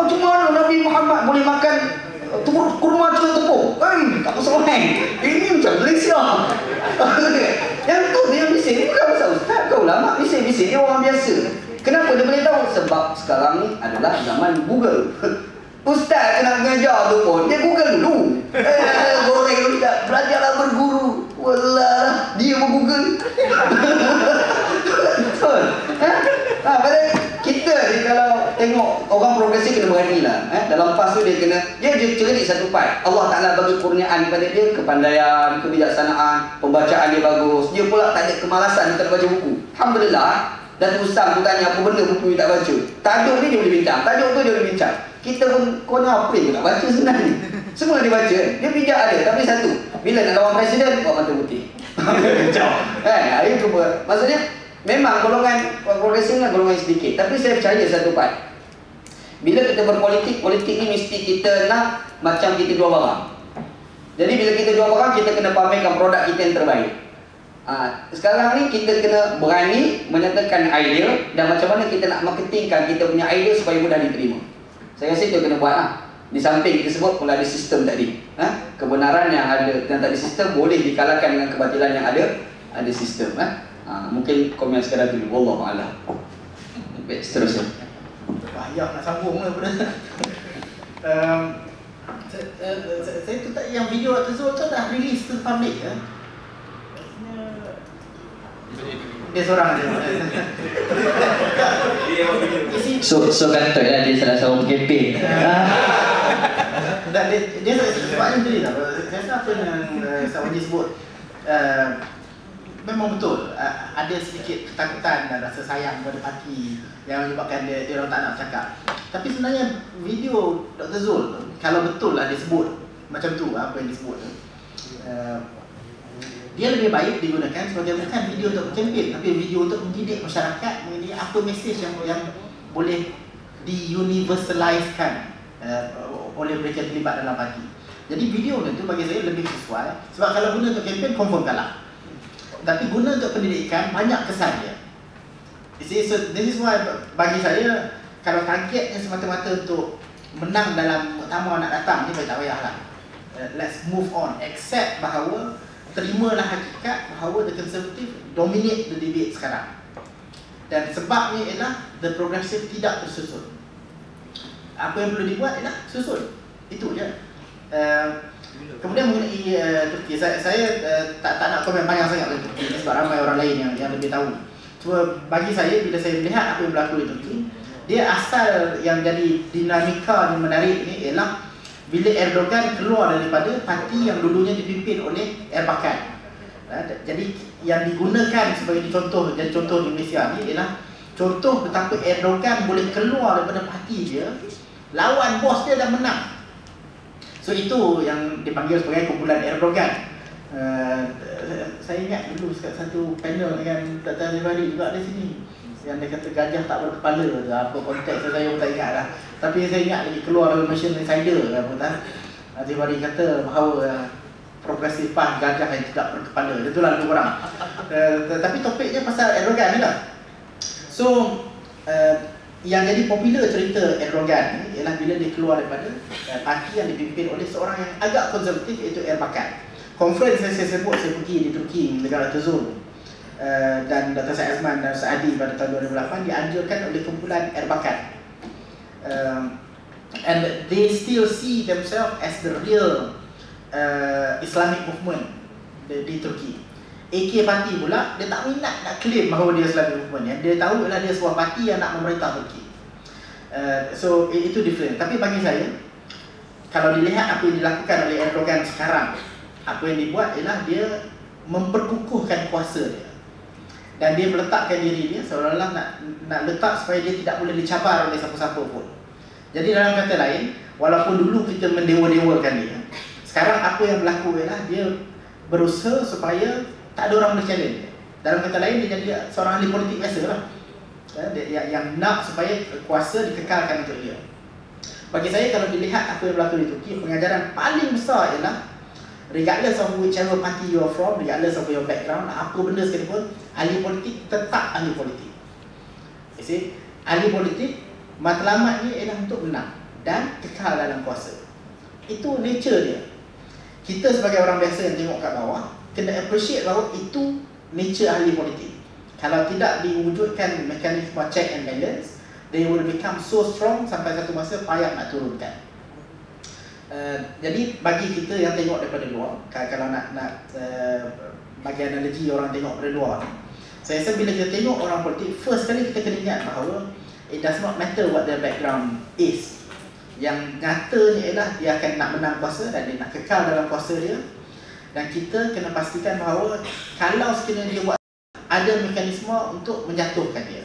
Cuma mana Nabi Muhammad boleh makan kurma telur tepung? Tak masalah kan? Ini macam Malaysia. Yang tu dia bising, dia bukan pasal ustaz, kau ulama bising-bising, dia orang biasa. Kenapa dia boleh tahu? Sebab sekarang ni adalah zaman Google. Ustaz kena mengajar tu pun, dia Google dulu. Goreng ustaz, belajarlah berguru. Wallah, dia pun Google. Betul. Pada kita ni kalau tengok orang progresif kena berani lah. Dalam PAS tu dia cerdik satu part. Allah Ta'ala bagi kurniaan kepada dia, kepandaian, kebijaksanaan, pembacaan dia bagus. Dia pula tak ada kemalasan untuk baca buku. Alhamdulillah. Dan Ustaz tu tanya apa benda buku dia tak baca. Tajuk ni dia boleh bincang, tajuk tu dia boleh bincang. Kita pun kau nak apa yang nak baca sebenarnya. Semua dia baca. Dia bijak ada, tapi satu, bila nak lawan presiden, buat mata putih. Bincang. Itu pun. Maksudnya memang golongan progresif kan golongan sedikit. Tapi saya percaya satu part. Bila kita berpolitik, politik ni mesti kita nak macam kita jual barang. Jadi bila kita jual barang, kita kena pamerkan produk kita yang terbaik. Sekarang ni kita kena berani menyatakan idea dan macam mana kita nak marketingkan kita punya idea supaya mudah diterima. Saya rasa itu kena buat lah. Di samping kita sebut pun ada sistem tadi. Kebenaran yang ada dan tak ada sistem boleh dikalahkan dengan kebatilan yang ada sistem. Mungkin komen sekadar dulu. Wallahualam. Baik, seterusnya. Banyak nak sambung lah benda. Saya tu tak yang video Dr. Zul tu dah release to public ya. Dia seorang je. So kata lah dia salah seorang kempen. Dia sebabnya macam ni tau. Saya rasa apa yang Sawanji sebut memang betul. Ada sedikit ketakutan dan rasa sayang pada parti yang menyebabkan dia orang tak nak bercakap. Tapi sebenarnya video Dr. Zul kalau betul lah dia sebut macam tu apa yang disebut dia lebih baik digunakan sebagai bukan video untuk kempen tapi video untuk mendidik masyarakat mengenai apa mesej yang boleh di-universalizekan oleh mereka terlibat dalam parti. Jadi video itu bagi saya lebih sesuai sebab kalau guna untuk kempen confirm kalah. Tapi guna untuk pendidikan banyak kesan dia. This is why bagi saya kalau targetnya semata-mata untuk menang dalam muktamar nak datang ni tak payahlah. Let's move on. Accept bahawa terimalah hakikat bahawa the conservative dominate the debate sekarang. Dan sebabnya ialah the progressive tidak tersusun. Apa yang perlu dibuat ialah susun. Itu je. Kemudian mengenai Turki, saya tak nak komen banyak sangat tentang Turki sebab ramai orang lain yang lebih tahu. Cuma bagi saya, bila saya melihat apa yang berlaku di Turki, dia asal yang jadi dinamika yang menarik ni ialah bila Erdogan keluar daripada parti yang dulunya dipimpin oleh Erbakan. Jadi yang digunakan sebagai contoh, jadi contoh di Malaysia ni ialah contoh betapa Erdogan boleh keluar daripada parti dia, lawan bos dia dan menang. So itu yang dipanggil sebagai kumpulan Erdogan. Saya ingat dulu satu panel dengan Dr. Azifari juga di sini, yang dia kata gajah tak berkepala tu. Apa konteks saya pun tak ingat lah. Tapi saya ingat lagi keluar dalam Malaysian Insider apa tak. Azifari kata bahawa progresif PAN gajah yang tidak berkepala. Itulah lebih kurang. Tapi topiknya pasal Erdogan ni lah. So yang jadi popular cerita Erdogan ni ialah bila dia keluar daripada parti yang dipimpin oleh seorang yang agak konservatif, iaitu Erbakan. Conference yang saya sebut, saya pergi di Turki, negara Tuzul, dan Dr. Syed Azman dan Saadi pada tahun 2008 dianjurkan oleh kumpulan Erbakan. And they still see themselves as the real Islamic movement di Turki. AK Parti pula, dia tak minat nak claim bahawa dia Islamic movement. Yang dia tahu adalah dia sebuah parti yang nak memerintah Turki. So itu different. Tapi bagi saya, kalau dilihat apa yang dilakukan oleh Erdogan sekarang, apa yang dibuat ialah dia memperkukuhkan kuasa dia. Dan dia meletakkan diri dia seolah-olah nak letak supaya dia tidak boleh dicabar oleh siapa-siapa pun. Jadi dalam kata lain, walaupun dulu kita mendewa-dewakan dia, sekarang apa yang berlaku ialah dia berusaha supaya tak ada orang boleh challenge dia. Dalam kata lain, dia jadi seorang ahli politik biasa lah, yang nak supaya kuasa dikekalkan untuk dia. Bagi saya, kalau dilihat apa yang berlaku di Turki, pengajaran paling besar ialah regardless of whichever party you are from, regardless of your background, apa benda sekalipun, ahli politik tetap ahli politik. You see, ahli politik matlamatnya ialah untuk menang dan kekal dalam kuasa. Itu nature dia. Kita sebagai orang biasa yang tengok kat bawah kena appreciate bahawa itu nature ahli politik. Kalau tidak diwujudkan mekanisme check and balance, they will become so strong sampai satu masa payah nak turunkan. Jadi bagi kita yang tengok daripada luar, kalau nak bagi analogi orang tengok daripada luar, saya rasa bila kita tengok orang politik, first kali kita kena ingat bahawa it does not matter what their background is. Yang nyatanya ialah dia akan nak menang kuasa dan dia nak kekal dalam kuasa dia. Dan kita kena pastikan bahawa kalau sekiranya dia buat, ada mekanisme untuk menjatuhkan dia.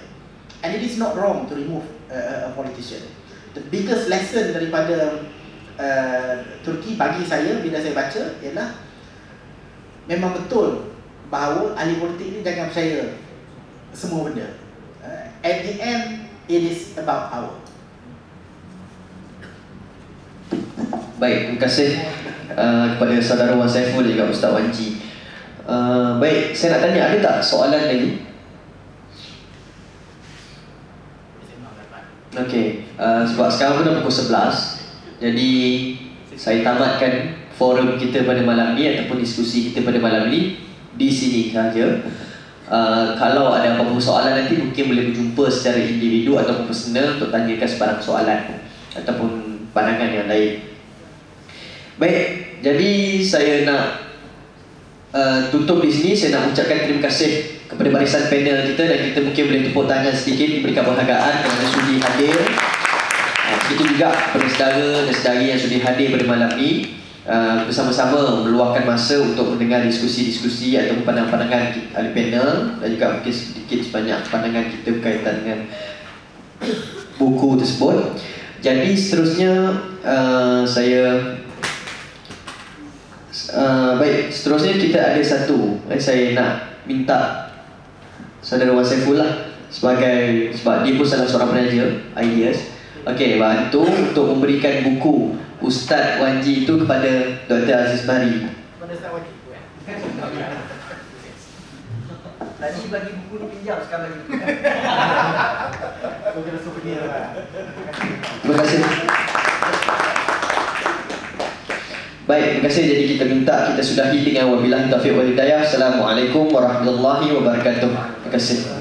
And it is not wrong to remove a politician. The biggest lesson daripada Turki bagi saya bila saya baca ialah memang betul bahawa ahli politik ni jangan percaya semua benda. At the end, it is about power. Baik, terima kasih kepada saudara Wan Saiful dan juga Ustaz Wan Ji. Baik, saya nak tanya, ada tak soalan lagi? Okey, sebab sekarang pun dah pukul 11. Jadi saya tamatkan forum kita pada malam ni ataupun diskusi kita pada malam ni di sini sahaja. Kalau ada apa-apa soalan nanti mungkin boleh berjumpa secara individu ataupun personal untuk tanyakan sebarang soalan ataupun pandangan yang lain. Baik, jadi saya nak tutup di sini. Saya nak ucapkan terima kasih kepada barisan panel kita, dan kita mungkin boleh tepuk tangan sedikit, diberikan penghargaan kerana sudi hadir. Begitu juga kepada saudara dan saudari yang sudi hadir pada malam ini, bersama-sama meluangkan masa untuk mendengar diskusi-diskusi atau pandangan-pandangan ahli panel, dan juga mungkin sedikit sebanyak pandangan kita berkaitan dengan buku tersebut. Jadi seterusnya baik, seterusnya kita ada satu, saya nak minta saudara Wan Saiful lah sebab dia pun salah seorang penaja ideas. Okey, bantu untuk memberikan buku Ustaz Wan Ji itu kepada Dr. Aziz Bari. Pada Ustaz Wan Ji. Tadi bagi buku ni pinjam, sekarang bagi. Kau kena souvenir lah. Terima kasih. Baik, terima kasih. Jadi kita minta kita sudahi dengan wabillahi taufiq wal hidayah. Assalamualaikum warahmatullahi wabarakatuh. Terima kasih.